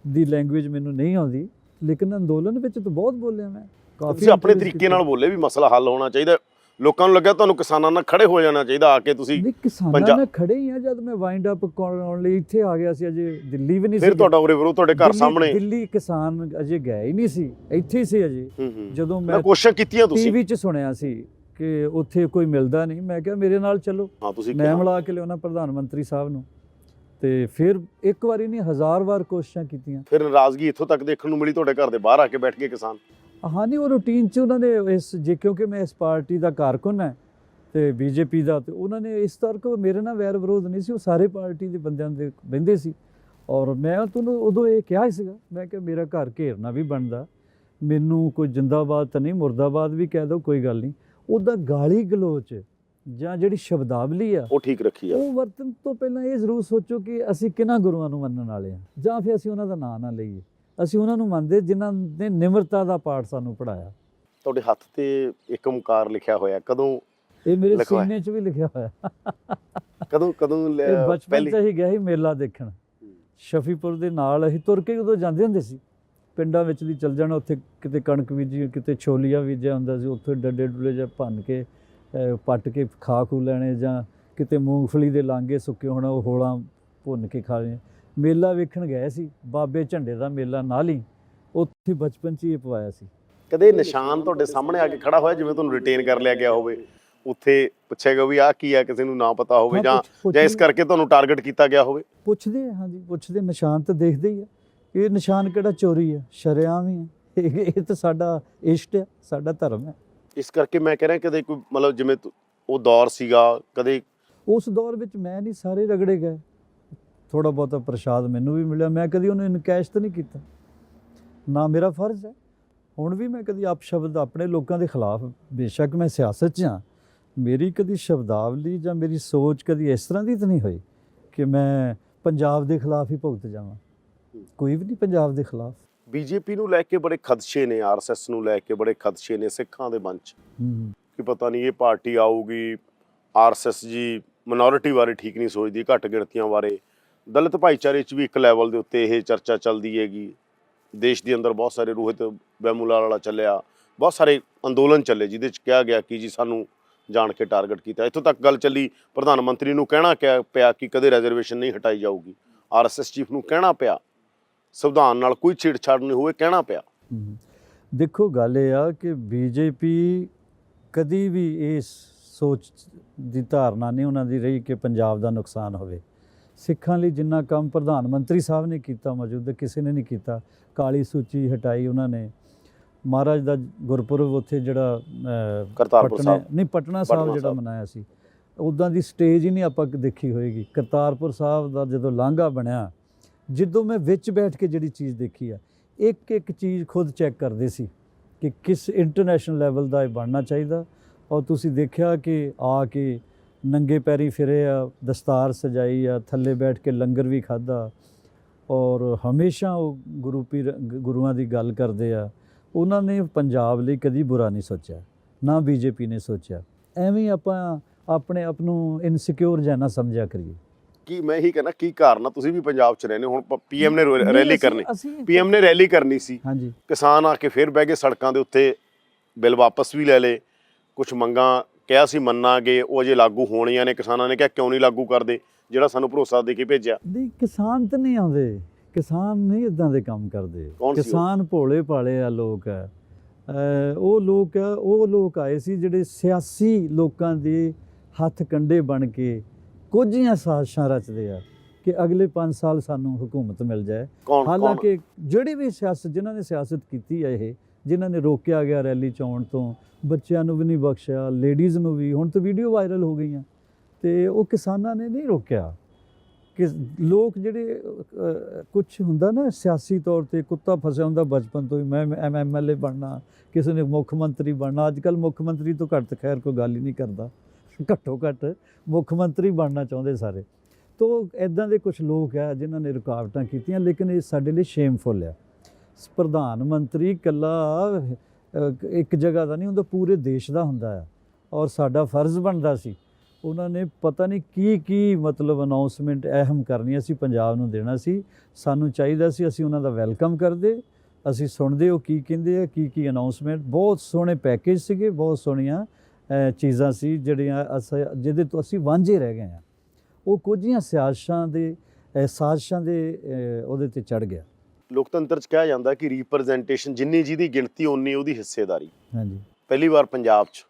ਦੀ ਲੈਂਗੁਏਜ ਮੈਨੂੰ ਨਹੀਂ ਆਉਂਦੀ, ਲੇਕਿਨ ਅੰਦੋਲਨ ਵਿੱਚ ਤਾਂ ਬਹੁਤ ਬੋਲਿਆ ਮੈਂ। ਤੁਸੀਂ ਆਪਣੇ ਤਰੀਕੇ ਨਾਲ ਬੋਲੇ ਵੀ ਮਸਲਾ ਹੱਲ ਹੋਣਾ ਚਾਹੀਦਾ। ਲੋਕਾਂ ਨੂੰ ਲੱਗਿਆ ਤੁਹਾਨੂੰ ਕਿਸਾਨਾਂ ਨਾਲ ਖੜੇ ਹੋ ਜਾਣਾ ਚਾਹੀਦਾ, ਆ ਕੇ ਤੁਸੀਂ। ਨਹੀਂ, ਕਿਸਾਨਾਂ ਨਾਲ ਖੜੇ ਹੀ ਆ। ਜਦ ਮੈਂ ਵਾਈਂਡ ਅਪ ਕਰਾਉਣ ਲਈ ਇੱਥੇ ਆ ਗਿਆ ਸੀ, ਅਜੇ ਦਿੱਲੀ ਵੀ ਨਹੀਂ ਸੀ। ਫਿਰ ਤੁਹਾਡਾ ਉਰੇ ਵਿਰੋਧ ਤੁਹਾਡੇ ਘਰ ਸਾਹਮਣੇ। ਦਿੱਲੀ ਕਿਸਾਨ ਅਜੇ ਗਏ ਹੀ ਨਹੀਂ ਸੀ, ਇੱਥੇ ਹੀ ਸੀ ਅਜੇ। ਜਦੋਂ ਮੈਂ ਕੋਸ਼ਿਸ਼ ਕੀਤੀਆਂ ਤੁਸੀਂ, ਟੀਵੀ 'ਚ ਸੁਣਿਆ ਸੀ ਕਿ ਉੱਥੇ ਕੋਈ ਮਿਲਦਾ ਨਹੀਂ, ਮੈਂ ਕਿਹਾ ਮੇਰੇ ਨਾਲ ਚੱਲੋ। ਹਾਂ, ਤੁਸੀਂ ਮੈਂ ਮਿਲਾ ਕੇ ਲਿਆਉਣਾ ਪ੍ਰਧਾਨ ਮੰਤਰੀ ਸਾਹਿਬ ਨੂੰ। ਤੇ ਫਿਰ ਇੱਕ ਵਾਰੀ ਨਹੀਂ, 1000 ਵਾਰ ਕੋਸ਼ਿਸ਼ਾਂ ਕੀਤੀਆਂ। ਫਿਰ ਨਾਰਾਜ਼ਗੀ ਇੱਥੋਂ ਤੱਕ ਦੇਖਣ ਨੂੰ ਮਿਲੀ, ਤੁਹਾਡੇ ਘਰ ਦੇ ਬਾਹਰ ਆ ਕੇ ਬੈਠ ਗਏ ਕਿਸਾਨ। ਹਾਂ ਨਹੀਂ, ਉਹ ਰੂਟੀਨ 'ਚ ਉਹਨਾਂ ਨੇ ਕਿਉਂਕਿ ਮੈਂ ਇਸ ਪਾਰਟੀ ਦਾ ਕਾਰਕੁਨ ਹੈ ਤੇ ਬੀਜੇਪੀ ਦਾ, ਤੇ ਉਹਨਾਂ ਨੇ ਇਸ ਤਰ੍ਹਾਂ ਮੇਰੇ ਨਾਲ ਵੈਰ ਵਿਰੋਧ ਨਹੀਂ ਸੀ, ਉਹ ਸਾਰੇ ਪਾਰਟੀ ਦੇ ਬੰਦਿਆਂ ਦੇ ਬਹਿੰਦੇ ਸੀ। ਔਰ ਮੈਂ ਤੁਹਾਨੂੰ ਉਦੋਂ ਇਹ ਕਿਹਾ ਸੀਗਾ, ਮੈਂ ਕਿਹਾ ਮੇਰਾ ਘਰ ਘੇਰਨਾ ਵੀ ਬਣਦਾ, ਮੈਨੂੰ ਕੋਈ ਜਿੰਦਾਬਾਦ ਤਾਂ ਨਹੀਂ, ਮੁਰਦਾਬਾਦ ਵੀ ਕਹਿ ਦਿਓ, ਕੋਈ ਗੱਲ ਨਹੀਂ। ਉਹਦਾ ਗਾਲੀ ਗਲੋਚ ਜਾਂ ਜਿਹੜੀ ਸ਼ਬਦਾਵਲੀ ਆ, ਉਹ ਠੀਕ ਰੱਖੀ ਆ। ਉਹ ਵਰਤਨ ਤੋਂ ਪਹਿਲਾਂ ਇਹ ਜ਼ਰੂਰ ਸੋਚੋ ਕਿ ਅਸੀਂ ਕਿਹਨਾਂ ਗੁਰੂਆਂ ਨੂੰ ਮੰਨਣ ਵਾਲੇ ਹਾਂ, ਜਾਂ ਫਿਰ ਅਸੀਂ ਉਹਨਾਂ ਦਾ ਨਾਂ ਨਾ ਲਈਏ। ਅਸੀਂ ਉਹਨਾਂ ਨੂੰ ਮੰਨਦੇ ਜਿਨ੍ਹਾਂ ਨੇ ਨਿਮਰਤਾ ਦਾ ਪਾਠ ਸਾਨੂੰ ਪੜ੍ਹਾਇਆ। ਤੁਹਾਡੇ ਹੱਥ ਤੇ ਇੱਕ ਓਮਕਾਰ ਲਿਖਿਆ ਹੋਇਆ, ਕਦੋਂ? ਇਹ ਮੇਰੇ ਸੀਨੇ 'ਚ ਵੀ ਲਿਖਿਆ ਹੋਇਆ। ਕਦੋਂ ਬਚਪਨ 'ਚ ਹੀ ਗਿਆ ਸੀ ਮੇਲਾ ਦੇਖਣ, ਸ਼ਫੀਪੁਰ ਦੇ ਨਾਲ ਅਸੀਂ ਤੁਰ ਕੇ ਉਦੋਂ ਜਾਂਦੇ ਹੁੰਦੇ ਸੀ, ਪਿੰਡਾਂ ਵਿੱਚ ਦੀ ਚੱਲ ਜਾਣਾ। ਉੱਥੇ ਕਿਤੇ ਕਣਕ ਬੀਜੀ, ਕਿਤੇ ਛੋਲੀਆਂ ਬੀਜਿਆ ਹੁੰਦਾ ਸੀ, ਉੱਥੇ ਡੱਡੇ ਡੁੱਲੇ ਜਿਹੇ ਭੰਨ ਕੇ ਪੱਟ ਕੇ ਖਾ ਖੂ ਲੈਣੇ, ਜਾਂ ਕਿਤੇ ਮੂੰਗਫਲੀ ਦੇ ਲਾਂਘੇ ਸੁੱਕੇ ਹੋਣਾ, ਉਹ ਹੋਲਾਂ ਭੁੰਨ ਕੇ ਖਾ ਲੈਣੇ। ਮੇਲਾ ਵੇਖਣ ਗਏ ਸੀ, ਬਾਬੇ ਝੰਡੇ ਦਾ ਮੇਲਾ ਨਾਲ ਹੀ, ਉੱਥੇ ਬਚਪਨ 'ਚ ਹੀ ਇਹ ਪਵਾਇਆ ਸੀ। ਕਦੇ ਨਿਸ਼ਾਨ ਤੁਹਾਡੇ ਸਾਹਮਣੇ ਆ ਕੇ ਖੜਾ ਹੋਇਆ, ਜਿਵੇਂ ਤੁਹਾਨੂੰ ਰਿਟੇਨ ਕਰ ਲਿਆ ਗਿਆ ਹੋਵੇ, ਉੱਥੇ ਪੁੱਛਿਆ ਗਿਆ ਵੀ ਆਹ ਕੀ ਆ, ਕਿਸੇ ਨੂੰ ਨਾ ਪਤਾ ਹੋਵੇ, ਜਾਂ ਇਸ ਕਰਕੇ ਤੁਹਾਨੂੰ ਟਾਰਗੇਟ ਕੀਤਾ ਗਿਆ ਹੋਵੇ? ਪੁੱਛਦੇ, ਹਾਂਜੀ ਪੁੱਛਦੇ। ਨਿਸ਼ਾਨ ਤਾਂ ਦੇਖਦੇ ਹੀ ਆ। ਇਹ ਨਿਸ਼ਾਨ ਕਿਹੜਾ ਚੋਰੀ ਆ, ਸ਼ਰੇਆਮ ਹੀ ਆ। ਇਹ ਤਾਂ ਸਾਡਾ ਇਸ਼ਟ ਆ, ਸਾਡਾ ਧਰਮ ਹੈ। ਇਸ ਕਰਕੇ ਮੈਂ ਕਹਿ ਰਿਹਾ, ਕਦੇ ਕੋਈ ਮਤਲਬ ਜਿਵੇਂ ਉਹ ਦੌਰ ਸੀਗਾ, ਕਦੇ ਉਸ ਦੌਰ ਵਿੱਚ ਮੈਂ ਨਹੀਂ, ਸਾਰੇ ਰਗੜੇ ਗਏ। ਥੋੜ੍ਹਾ ਬਹੁਤਾ ਪ੍ਰਸ਼ਾਦ ਮੈਨੂੰ ਵੀ ਮਿਲਿਆ, ਮੈਂ ਕਦੀ ਉਹਨੂੰ ਇਨਕੈਸ਼ ਤਾਂ ਨਹੀਂ ਕੀਤਾ, ਨਾ ਮੇਰਾ ਫਰਜ਼ ਹੈ। ਹੁਣ ਵੀ ਮੈਂ ਕਦੀ ਅਪਸ਼ਬਦ ਆਪਣੇ ਲੋਕਾਂ ਦੇ ਖਿਲਾਫ, ਬੇਸ਼ੱਕ ਮੈਂ ਸਿਆਸਤ 'ਚ ਹਾਂ, ਮੇਰੀ ਕਦੀ ਸ਼ਬਦਾਵਲੀ ਜਾਂ ਮੇਰੀ ਸੋਚ ਕਦੀ ਇਸ ਤਰ੍ਹਾਂ ਦੀ ਤਾਂ ਨਹੀਂ ਹੋਈ ਕਿ ਮੈਂ ਪੰਜਾਬ ਦੇ ਖਿਲਾਫ ਹੀ ਭੁਗਤ ਜਾਵਾਂ। ਕੋਈ ਵੀ ਨਹੀਂ ਪੰਜਾਬ ਦੇ ਖਿਲਾਫ। ਬੀਜੇਪੀ ਨੂੰ ਲੈ ਕੇ ਬੜੇ ਖਦਸ਼ੇ ਨੇ, ਆਰਐਸਐਸ ਨੂੰ ਲੈ ਕੇ ਬੜੇ ਖਦਸ਼ੇ ਨੇ ਸਿੱਖਾਂ ਦੇ ਮਨ 'ਚ, ਕਿ ਪਤਾ ਨਹੀਂ ਇਹ ਪਾਰਟੀ ਆਊਗੀ। ਆਰਐਸਐਸ ਜੀ ਮਿਨੋਰਿਟੀ ਬਾਰੇ ਠੀਕ ਨਹੀਂ ਸੋਚਦੀ, ਘੱਟ ਗਿਣਤੀਆਂ ਬਾਰੇ। ਦਲਿਤ ਭਾਈਚਾਰੇ 'ਚ ਵੀ ਇੱਕ ਲੈਵਲ ਦੇ ਉੱਤੇ ਇਹ ਚਰਚਾ ਚੱਲਦੀ ਹੈਗੀ। ਦੇਸ਼ ਦੇ ਅੰਦਰ ਬਹੁਤ ਸਾਰੇ ਰੋਹਿਤ ਵੈਮੂਲਾਲ ਵਾਲਾ ਚੱਲਿਆ, ਬਹੁਤ ਸਾਰੇ ਅੰਦੋਲਨ ਚੱਲੇ, ਜਿਹਦੇ 'ਚ ਕਿਹਾ ਗਿਆ ਕਿ ਜੀ ਸਾਨੂੰ ਜਾਣ ਕੇ ਟਾਰਗੇਟ ਕੀਤਾ। ਇੱਥੋਂ ਤੱਕ ਗੱਲ ਚੱਲੀ, ਪ੍ਰਧਾਨ ਮੰਤਰੀ ਨੂੰ ਕਹਿਣਾ ਪਿਆ ਕਿ ਕਦੇ ਰਿਜ਼ਰਵੇਸ਼ਨ ਨਹੀਂ ਹਟਾਈ ਜਾਊਗੀ। ਆਰਐਸਐਸ ਚੀਫ ਨੂੰ ਕਹਿਣਾ ਪਿਆ ਸੰਵਿਧਾਨ ਨਾਲ ਕੋਈ ਛੇੜਛਾੜ ਨਹੀਂ ਹੋਵੇ, ਕਹਿਣਾ ਪਿਆ। ਦੇਖੋ, ਗੱਲ ਇਹ ਆ ਕਿ ਬੀਜੇਪੀ ਕਦੀ ਵੀ ਇਸ ਸੋਚ ਦੀ ਧਾਰਨਾ ਨਹੀਂ ਉਹਨਾਂ ਦੀ ਰਹੀ ਕਿ ਪੰਜਾਬ ਦਾ ਨੁਕਸਾਨ ਹੋਵੇ। ਸਿੱਖਾਂ ਲਈ ਜਿੰਨਾ ਕੰਮ ਪ੍ਰਧਾਨ ਮੰਤਰੀ ਸਾਹਿਬ ਨੇ ਕੀਤਾ, ਮੌਜੂਦਾ ਕਿਸੇ ਨੇ ਨਹੀਂ ਕੀਤਾ। ਕਾਲੀ ਸੂਚੀ ਹਟਾਈ ਉਹਨਾਂ ਨੇ, ਮਹਾਰਾਜ ਦਾ ਗੁਰਪੁਰਬ ਉੱਥੇ ਜਿਹੜਾ ਪਟਨਾ ਸਾਹਿਬ ਜਿਹੜਾ ਮਨਾਇਆ ਸੀ, ਉੱਦਾਂ ਦੀ ਸਟੇਜ ਹੀ ਨਹੀਂ ਆਪਾਂ ਦੇਖੀ ਹੋਏਗੀ। ਕਰਤਾਰਪੁਰ ਸਾਹਿਬ ਦਾ ਜਦੋਂ ਲਾਂਘਾ ਬਣਿਆ, ਜਦੋਂ ਮੈਂ ਵਿੱਚ ਬੈਠ ਕੇ ਜਿਹੜੀ ਚੀਜ਼ ਦੇਖੀ ਆ, ਇੱਕ ਇੱਕ ਚੀਜ਼ ਖੁਦ ਚੈੱਕ ਕਰਦੇ ਸੀ ਕਿ ਕਿਸ ਇੰਟਰਨੈਸ਼ਨਲ ਲੈਵਲ ਦਾ ਇਹ ਬਣਨਾ ਚਾਹੀਦਾ। ਔਰ ਤੁਸੀਂ ਦੇਖਿਆ ਕਿ ਆ ਕੇ ਨੰਗੇ ਪੈਰੀ ਫਿਰੇ ਆ, ਦਸਤਾਰ ਸਜਾਈ ਆ, ਥੱਲੇ ਬੈਠ ਕੇ ਲੰਗਰ ਵੀ ਖਾਧਾ, ਔਰ ਹਮੇਸ਼ਾ ਉਹ ਗੁਰੂਆਂ ਦੀ ਗੱਲ ਕਰਦੇ ਆ। ਉਹਨਾਂ ਨੇ ਪੰਜਾਬ ਲਈ ਕਦੀ ਬੁਰਾ ਨਹੀਂ ਸੋਚਿਆ, ਨਾ ਬੀਜੇਪੀ ਨੇ ਸੋਚਿਆ। ਐਵੇਂ ਆਪਾਂ ਆਪਣੇ ਆਪ ਨੂੰ ਇਨਸਿਕਿਉਰ ਜਾਂ ਨਾ ਸਮਝਿਆ ਕਰੀਏ। ਕੀ ਮੈਂ ਇਹੀ ਕਹਿੰਦਾ, ਕੀ ਕਾਰਨ ਆ? ਤੁਸੀਂ ਵੀ ਪੰਜਾਬ 'ਚ ਰਹਿੰਦੇ ਹੋ, ਹੁਣ ਪੀਐਮ ਨੇ ਨਹੀਂ, ਰੈਲੀ ਕਰਨੀ, ਪੀਐਮ ਨੇ ਰੈਲੀ ਕਰਨੀ ਸੀ, ਹਾਂਜੀ ਕਿਸਾਨ ਆ ਕੇ ਫਿਰ ਬਹਿ ਗਏ ਸੜਕਾਂ ਦੇ ਉੱਤੇ, ਬਿੱਲ ਵਾਪਸ ਵੀ ਲੈ ਲਏ, ਕੁਝ ਮੰਗਾਂ ਕਿਹਾ ਸੀ ਮੰਨਾਂਗੇ, ਉਹ ਅਜੇ ਲਾਗੂ ਹੋਣੀਆਂ ਨੇ। ਕਿਸਾਨਾਂ ਨੇ ਕਿਹਾ ਕਿਉਂ ਨਹੀਂ ਲਾਗੂ ਕਰਦੇ ਜਿਹੜਾ ਸਾਨੂੰ ਭਰੋਸਾ ਦੇ ਕੇ ਭੇਜਿਆ। ਨਹੀਂ, ਕਿਸਾਨ ਤਾਂ ਨਹੀਂ ਆਉਂਦੇ, ਕਿਸਾਨ ਨਹੀਂ ਇਦਾਂ ਦੇ ਕੰਮ ਕਰਦੇ। ਕੌਣ ਸੀ ਉਹ? ਕਿਸਾਨ ਭੋਲੇ ਭਾਲੇ ਆ ਲੋਕ ਹੈ। ਉਹ ਲੋਕ ਆਏ ਸੀ ਜਿਹੜੇ ਸਿਆਸੀ ਲੋਕਾਂ ਦੇ ਹੱਥ ਕੰਡੇ ਬਣ ਕੇ ਕੁਝ ਹੀ ਸਾਜ਼ਿਸ਼ਾਂ ਰਚਦੇ ਆ ਕਿ ਅਗਲੇ 5 ਸਾਲ ਸਾਨੂੰ ਹਕੂਮਤ ਮਿਲ ਜਾਏ। ਹਾਲਾਂਕਿ ਜਿਹੜੇ ਵੀ ਜਿਨ੍ਹਾਂ ਨੇ ਸਿਆਸਤ ਕੀਤੀ ਹੈ, ਇਹ ਜਿਨ੍ਹਾਂ ਨੇ ਰੋਕਿਆ ਗਿਆ ਰੈਲੀ 'ਚ ਆਉਣ ਤੋਂ, ਬੱਚਿਆਂ ਨੂੰ ਵੀ ਨਹੀਂ ਬਖਸ਼ਿਆ, ਲੇਡੀਜ਼ ਨੂੰ ਵੀ। ਹੁਣ ਤਾਂ ਵੀਡੀਓ ਵਾਇਰਲ ਹੋ ਗਈਆਂ, ਤੇ ਉਹ ਕਿਸਾਨਾਂ ਨੇ ਨਹੀਂ ਰੋਕਿਆ। ਕਿ ਲੋਕ ਜਿਹੜੇ ਕੁਝ ਹੁੰਦਾ ਨਾ ਸਿਆਸੀ ਤੌਰ 'ਤੇ ਕੁੱਤਾ ਫਸਿਆ ਹੁੰਦਾ ਬਚਪਨ ਤੋਂ ਹੀ, ਮੈਂ MLA ਬਣਨਾ, ਕਿਸੇ ਨੇ ਮੁੱਖ ਮੰਤਰੀ ਬਣਨਾ। ਅੱਜ ਕੱਲ੍ਹ ਮੁੱਖ ਮੰਤਰੀ ਤੋਂ ਘੱਟ ਖੈਰ ਕੋਈ ਗੱਲ ਹੀ ਨਹੀਂ ਕਰਦਾ, ਘੱਟੋ ਘੱਟ ਮੁੱਖ ਮੰਤਰੀ ਬਣਨਾ ਚਾਹੁੰਦੇ ਸਾਰੇ। ਤੋ ਇੱਦਾਂ ਦੇ ਕੁਝ ਲੋਕ ਆ ਜਿਨ੍ਹਾਂ ਨੇ ਰੁਕਾਵਟਾਂ ਕੀਤੀਆਂ, ਲੇਕਿਨ ਇਹ ਸਾਡੇ ਲਈ ਸ਼ੇਮਫੁਲ ਆ। ਪ੍ਰਧਾਨ ਮੰਤਰੀ ਇਕੱਲਾ ਇੱਕ ਜਗ੍ਹਾ ਦਾ ਨਹੀਂ ਹੁੰਦਾ, ਪੂਰੇ ਦੇਸ਼ ਦਾ ਹੁੰਦਾ ਆ। ਔਰ ਸਾਡਾ ਫਰਜ਼ ਬਣਦਾ ਸੀ, ਉਹਨਾਂ ਨੇ ਪਤਾ ਨਹੀਂ ਕੀ ਮਤਲਬ ਅਨਾਉਂਸਮੈਂਟ ਅਹਿਮ ਕਰਨੀ ਅਸੀਂ ਪੰਜਾਬ ਨੂੰ ਦੇਣਾ ਸੀ। ਸਾਨੂੰ ਚਾਹੀਦਾ ਸੀ ਅਸੀਂ ਉਹਨਾਂ ਦਾ ਵੈਲਕਮ ਕਰਦੇ, ਅਸੀਂ ਸੁਣਦੇ ਉਹ ਕੀ ਕਹਿੰਦੇ ਆ, ਕੀ ਅਨਾਉਂਸਮੈਂਟ। ਬਹੁਤ ਸੋਹਣੇ ਪੈਕੇਜ ਸੀਗੇ, ਬਹੁਤ ਸੋਹਣੀਆਂ ਚੀਜ਼ਾਂ ਸੀ ਜਿਹੜੀਆਂ ਜਿਹਦੇ ਤੋਂ ਅਸੀਂ ਵਾਂਝੇ ਰਹਿ ਗਏ ਹਾਂ। ਉਹ ਕੁਝੀਆਂ ਸਾਜ਼ਿਸ਼ਾਂ ਦੇ ਉਹਦੇ 'ਤੇ ਚੜ੍ਹ ਗਿਆ। ਲੋਕਤੰਤਰ 'ਚ ਕਿਹਾ ਜਾਂਦਾ ਕਿ ਰੀਪ੍ਰੈਜ਼ੈਂਟੇਸ਼ਨ ਜਿੰਨੀ ਜਿਹਦੀ ਗਿਣਤੀ ਓਨੀ ਉਹਦੀ ਹਿੱਸੇਦਾਰੀ। ਹਾਂਜੀ, ਪਹਿਲੀ ਵਾਰ ਪੰਜਾਬ 'ਚ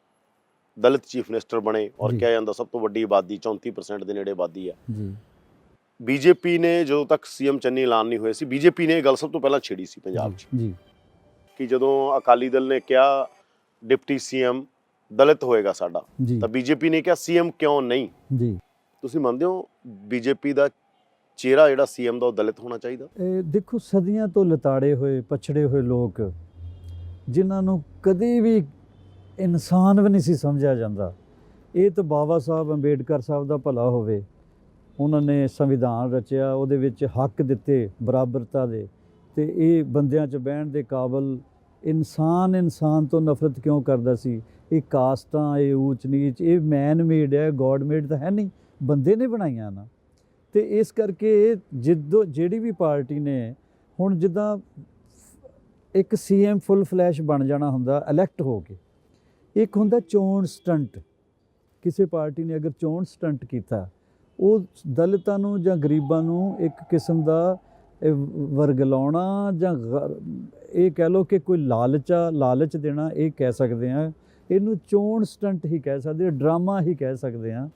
ਦਲਿਤ ਚੀਫ ਮਿਨਿਸਟਰ ਬਣੇ, ਔਰ ਜੀ। ਕਿਹਾ ਜਾਂਦਾ ਸਭ ਤੋਂ ਵੱਡੀ ਆਬਾਦੀ 34% ਦੇ ਨੇੜੇ ਆਬਾਦੀ ਆ। ਜੀ ਬੀਜੇਪੀ ਨੇ ਜਦੋਂ ਤੱਕ ਸੀਐਮ ਚੰਨੀ ਐਲਾਨ ਨਹੀਂ ਹੋਏ ਸੀ, ਬੀਜੇਪੀ ਨੇ ਇਹ ਗੱਲ ਸਭ ਤੋਂ ਪਹਿਲਾਂ ਛੇੜੀ ਸੀ ਪੰਜਾਬ 'ਚ, ਜੀ ਕਿ ਜਦੋਂ ਅਕਾਲੀ ਦਲ ਨੇ ਕਿਹਾ ਡਿਪਟੀ ਸੀਐਮ ਦਲਿਤ ਹੋਏਗਾ ਸਾਡਾ, ਜੀ ਤਾਂ ਬੀਜੇਪੀ ਨੇ ਕਿਹਾ ਸੀਐਮ ਕਿਉਂ ਨਹੀਂ। ਜੀ। ਤੁਸੀਂ ਮੰਨਦੇ ਹੋ ਬੀਜੇਪੀ ਦਾ ਚਿਹਰਾ ਜਿਹੜਾ ਸੀਐਮ ਦਾ ਉਹ ਦਲਿਤ ਹੋਣਾ ਚਾਹੀਦਾ? ਇਹ ਦੇਖੋ, ਸਦੀਆਂ ਤੋਂ ਲਤਾੜੇ ਹੋਏ ਪਛੜੇ ਹੋਏ ਲੋਕ, ਜਿਨ੍ਹਾਂ ਨੂੰ ਕਦੇ ਵੀ ਇਨਸਾਨ ਵੀ ਨਹੀਂ ਸੀ ਸਮਝਿਆ ਜਾਂਦਾ। ਇਹ ਤਾਂ ਬਾਬਾ ਸਾਹਿਬ ਅੰਬੇਡਕਰ ਸਾਹਿਬ ਦਾ ਭਲਾ ਹੋਵੇ, ਉਹਨਾਂ ਨੇ ਸੰਵਿਧਾਨ ਰਚਿਆ, ਉਹਦੇ ਵਿੱਚ ਹੱਕ ਦਿੱਤੇ ਬਰਾਬਰਤਾ ਦੇ, ਤੇ ਇਹ ਬੰਦਿਆਂ 'ਚ ਬਹਿਣ ਦੇ ਕਾਬਲ। ਇਨਸਾਨ ਤੋਂ ਨਫ਼ਰਤ ਕਿਉਂ ਕਰਦਾ ਸੀ? ਇਹ ਕਾਸਟਾਂ, ਇਹ ਊਚ ਨੀਚ, ਇਹ ਮੈਨ ਮੇਡ ਹੈ, ਗੋਡ ਮੇਡ ਤਾਂ ਹੈ ਨਹੀਂ, ਬੰਦੇ ਨੇ ਬਣਾਈਆਂ ਨਾ। ਤੇ ਇਸ ਕਰਕੇ ਜਿਹੜੀ ਵੀ ਪਾਰਟੀ ਨੇ ਹੁਣ ਜਿੱਦਾਂ ਇੱਕ ਸੀਐਮ ਫੁੱਲ ਫਲੈਸ਼ ਬਣ ਜਾਣਾ ਹੁੰਦਾ ਇਲੈਕਟ ਹੋ ਕੇ, ਇੱਕ ਹੁੰਦਾ ਚੋਣ ਸਟੰਟ। ਕਿਸੇ ਪਾਰਟੀ ਨੇ ਅਗਰ ਚੋਣ ਸਟੰਟ ਕੀਤਾ, ਉਹ ਦਲਿਤਾਂ ਨੂੰ ਜਾਂ ਗਰੀਬਾਂ ਨੂੰ ਇੱਕ ਕਿਸਮ ਦਾ ਵਰਗਲਾਉਣਾ, ਜਾਂ ਇਹ ਕਹਿ ਲਓ ਕਿ ਕੋਈ ਲਾਲਚ ਦੇਣਾ, ਇਹ ਕਹਿ ਸਕਦੇ ਹਾਂ। ਇਹਨੂੰ ਚੋਣ ਸਟੰਟ ਹੀ ਕਹਿ ਸਕਦੇ, ਡਰਾਮਾ ਹੀ ਕਹਿ ਸਕਦੇ ਹਾਂ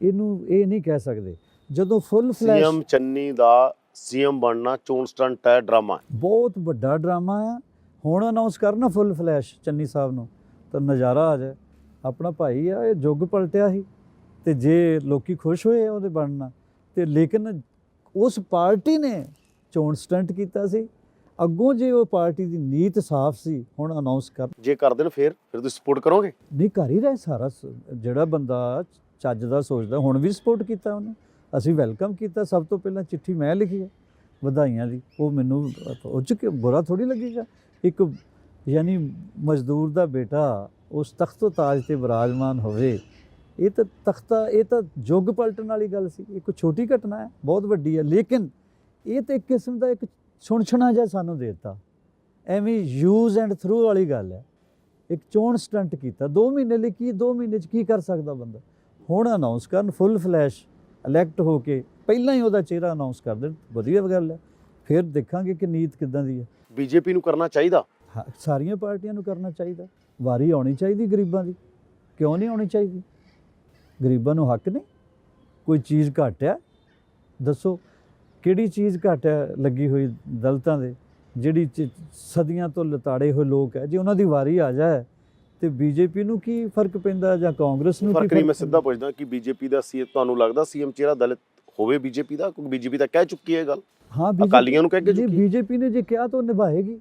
ਇਹਨੂੰ, ਇਹ ਨਹੀਂ ਕਹਿ ਸਕਦੇ। ਜਦੋਂ ਫੁੱਲ ਫਲੈਸ਼ ਸੀਐਮ ਚੰਨੀ ਦਾ ਸੀਐਮ ਬਣਨਾ ਚੋਣ ਸਟੰਟ ਹੈ, ਡਰਾਮਾ, ਬਹੁਤ ਵੱਡਾ ਡਰਾਮਾ ਆ। ਹੁਣ ਅਨਾਉਂਸ ਕਰਨਾ ਫੁੱਲ ਫਲੈਸ਼ ਚੰਨੀ ਸਾਹਿਬ ਨੂੰ, ਤਾਂ ਨਜ਼ਾਰਾ ਆ ਜਾਏ। ਆਪਣਾ ਭਾਈ ਆ, ਇਹ ਯੁੱਗ ਪਲਟਿਆ ਸੀ, ਤੇ ਜੇ ਲੋਕੀ ਖੁਸ਼ ਹੋਏ ਉਹਦੇ ਬਣਨਾ, ਤੇ ਲੇਕਿਨ ਉਸ ਪਾਰਟੀ ਨੇ ਚੋਣ ਸਟੰਟ ਕੀਤਾ ਸੀ। ਅੱਗੋਂ ਜੇ ਉਹ ਪਾਰਟੀ ਦੀ ਨੀਤ ਸਾਫ਼ ਸੀ, ਹੁਣ ਅਨਾਉਂਸ ਕਰ, ਜੇ ਕਰ ਦੇਣ ਫਿਰ ਤੁਸੀਂ ਸਪੋਰਟ ਕਰੋਗੇ? ਨਹੀਂ, ਕਰ ਹੀ ਰਹੇ ਸਾਰਾ। ਜਿਹੜਾ ਬੰਦਾ ਚੱਜ ਦਾ ਸੋਚਦਾ, ਹੁਣ ਵੀ ਸਪੋਰਟ ਕੀਤਾ ਉਹਨੇ, ਅਸੀਂ ਵੈਲਕਮ ਕੀਤਾ। ਸਭ ਤੋਂ ਪਹਿਲਾਂ ਚਿੱਠੀ ਮੈਂ ਲਿਖੀ ਹੈ ਵਧਾਈਆਂ ਦੀ, ਉਹ ਮੈਨੂੰ ਉਹ 'ਚ ਬੁਰਾ ਥੋੜ੍ਹੀ ਲੱਗੇਗਾ। ਇੱਕ ਯਾਨੀ ਮਜ਼ਦੂਰ ਦਾ ਬੇਟਾ ਉਸ ਤਖਤੋ ਤਾਜ 'ਤੇ ਵਿਰਾਜਮਾਨ ਹੋਵੇ, ਇਹ ਤਾਂ ਇਹ ਤਾਂ ਯੁੱਗ ਪਲਟਣ ਵਾਲੀ ਗੱਲ ਸੀ। ਇਹ ਕੋਈ ਛੋਟੀ ਘਟਨਾ ਹੈ, ਬਹੁਤ ਵੱਡੀ ਹੈ, ਲੇਕਿਨ ਇਹ ਤਾਂ ਇੱਕ ਕਿਸਮ ਦਾ ਇੱਕ ਸੁਣਛਣਾ ਜਿਹਾ ਸਾਨੂੰ ਦੇ ਦਿੱਤਾ। ਐਵੇਂ ਯੂਜ਼ ਐਂਡ ਥਰੂ ਵਾਲੀ ਗੱਲ ਹੈ। ਇੱਕ ਚੋਣ ਸਟੰਟ ਕੀਤਾ 2 ਮਹੀਨੇ ਲਈ, ਕੀ 2 ਮਹੀਨੇ 'ਚ ਕੀ ਕਰ ਸਕਦਾ ਬੰਦਾ? ਹੁਣ ਅਨਾਉਂਸ ਕਰਨ ਫੁੱਲ ਫਲੈਸ਼, ਇਲੈਕਟ ਹੋ ਕੇ ਪਹਿਲਾਂ ਹੀ ਉਹਦਾ ਚਿਹਰਾ ਅਨਾਉਂਸ ਕਰ ਦੇਣ, ਵਧੀਆ ਗੱਲ ਹੈ। ਫਿਰ ਦੇਖਾਂਗੇ ਕਿ ਨੀਤ ਕਿੱਦਾਂ ਦੀ ਹੈ। ਬੀਜੇਪੀ ਨੂੰ ਕਰਨਾ ਚਾਹੀਦਾ? ਹਾਂ, ਸਾਰੀਆਂ ਪਾਰਟੀਆਂ ਨੂੰ ਕਰਨਾ ਚਾਹੀਦਾ। ਵਾਰੀ ਆਉਣੀ ਚਾਹੀਦੀ ਗਰੀਬਾਂ ਦੀ, ਕਿਉਂ ਨਹੀਂ ਆਉਣੀ ਚਾਹੀਦੀ? ਗਰੀਬਾਂ ਨੂੰ ਹੱਕ ਨਹੀਂ? ਕੋਈ ਚੀਜ਼ ਘੱਟ ਹੈ? ਦੱਸੋ ਕਿਹੜੀ ਚੀਜ਼ ਘੱਟ ਹੈ ਲੱਗੀ ਹੋਈ ਦਲਿਤਾਂ ਦੇ? ਜਿਹੜੀ ਸਦੀਆਂ ਤੋਂ ਲਤਾੜੇ ਹੋਏ ਲੋਕ ਹੈ, ਜੇ ਉਹਨਾਂ ਦੀ ਵਾਰੀ ਆ ਜਾਏ ਤੇ ਬੀਜੇਪੀ ਨੂੰ ਕੀ ਫਰਕ ਪੈਂਦਾ, ਜਾਂ ਕਾਂਗਰਸ ਨੂੰ ਕੀ ਫਰਕ ਨਹੀਂ? ਮੈਂ ਸਿੱਧਾ ਪੁੱਛਦਾ ਕਿ ਬੀਜੇਪੀ ਦਾ ਤੁਹਾਨੂੰ ਲੱਗਦਾ ਸੀਐਮ ਚਿਹਰਾ ਦਲਿਤ ਹੋਵੇ ਬੀਜੇਪੀ ਦਾ? ਕਿਉਂਕਿ ਬੀਜੇਪੀ ਤਾਂ ਕਹਿ ਚੁੱਕੀ ਹੈ ਗੱਲ, ਹਾਂ, ਅਕਾਲੀਆਂ ਨੂੰ ਕਹਿ ਕੇ ਚੁੱਕੀ। ਬੀਜੇਪੀ ਨੇ ਜੇ ਕਿਹਾ ਤਾਂ ਉਹ ਨਿਭਾਏਗੀ।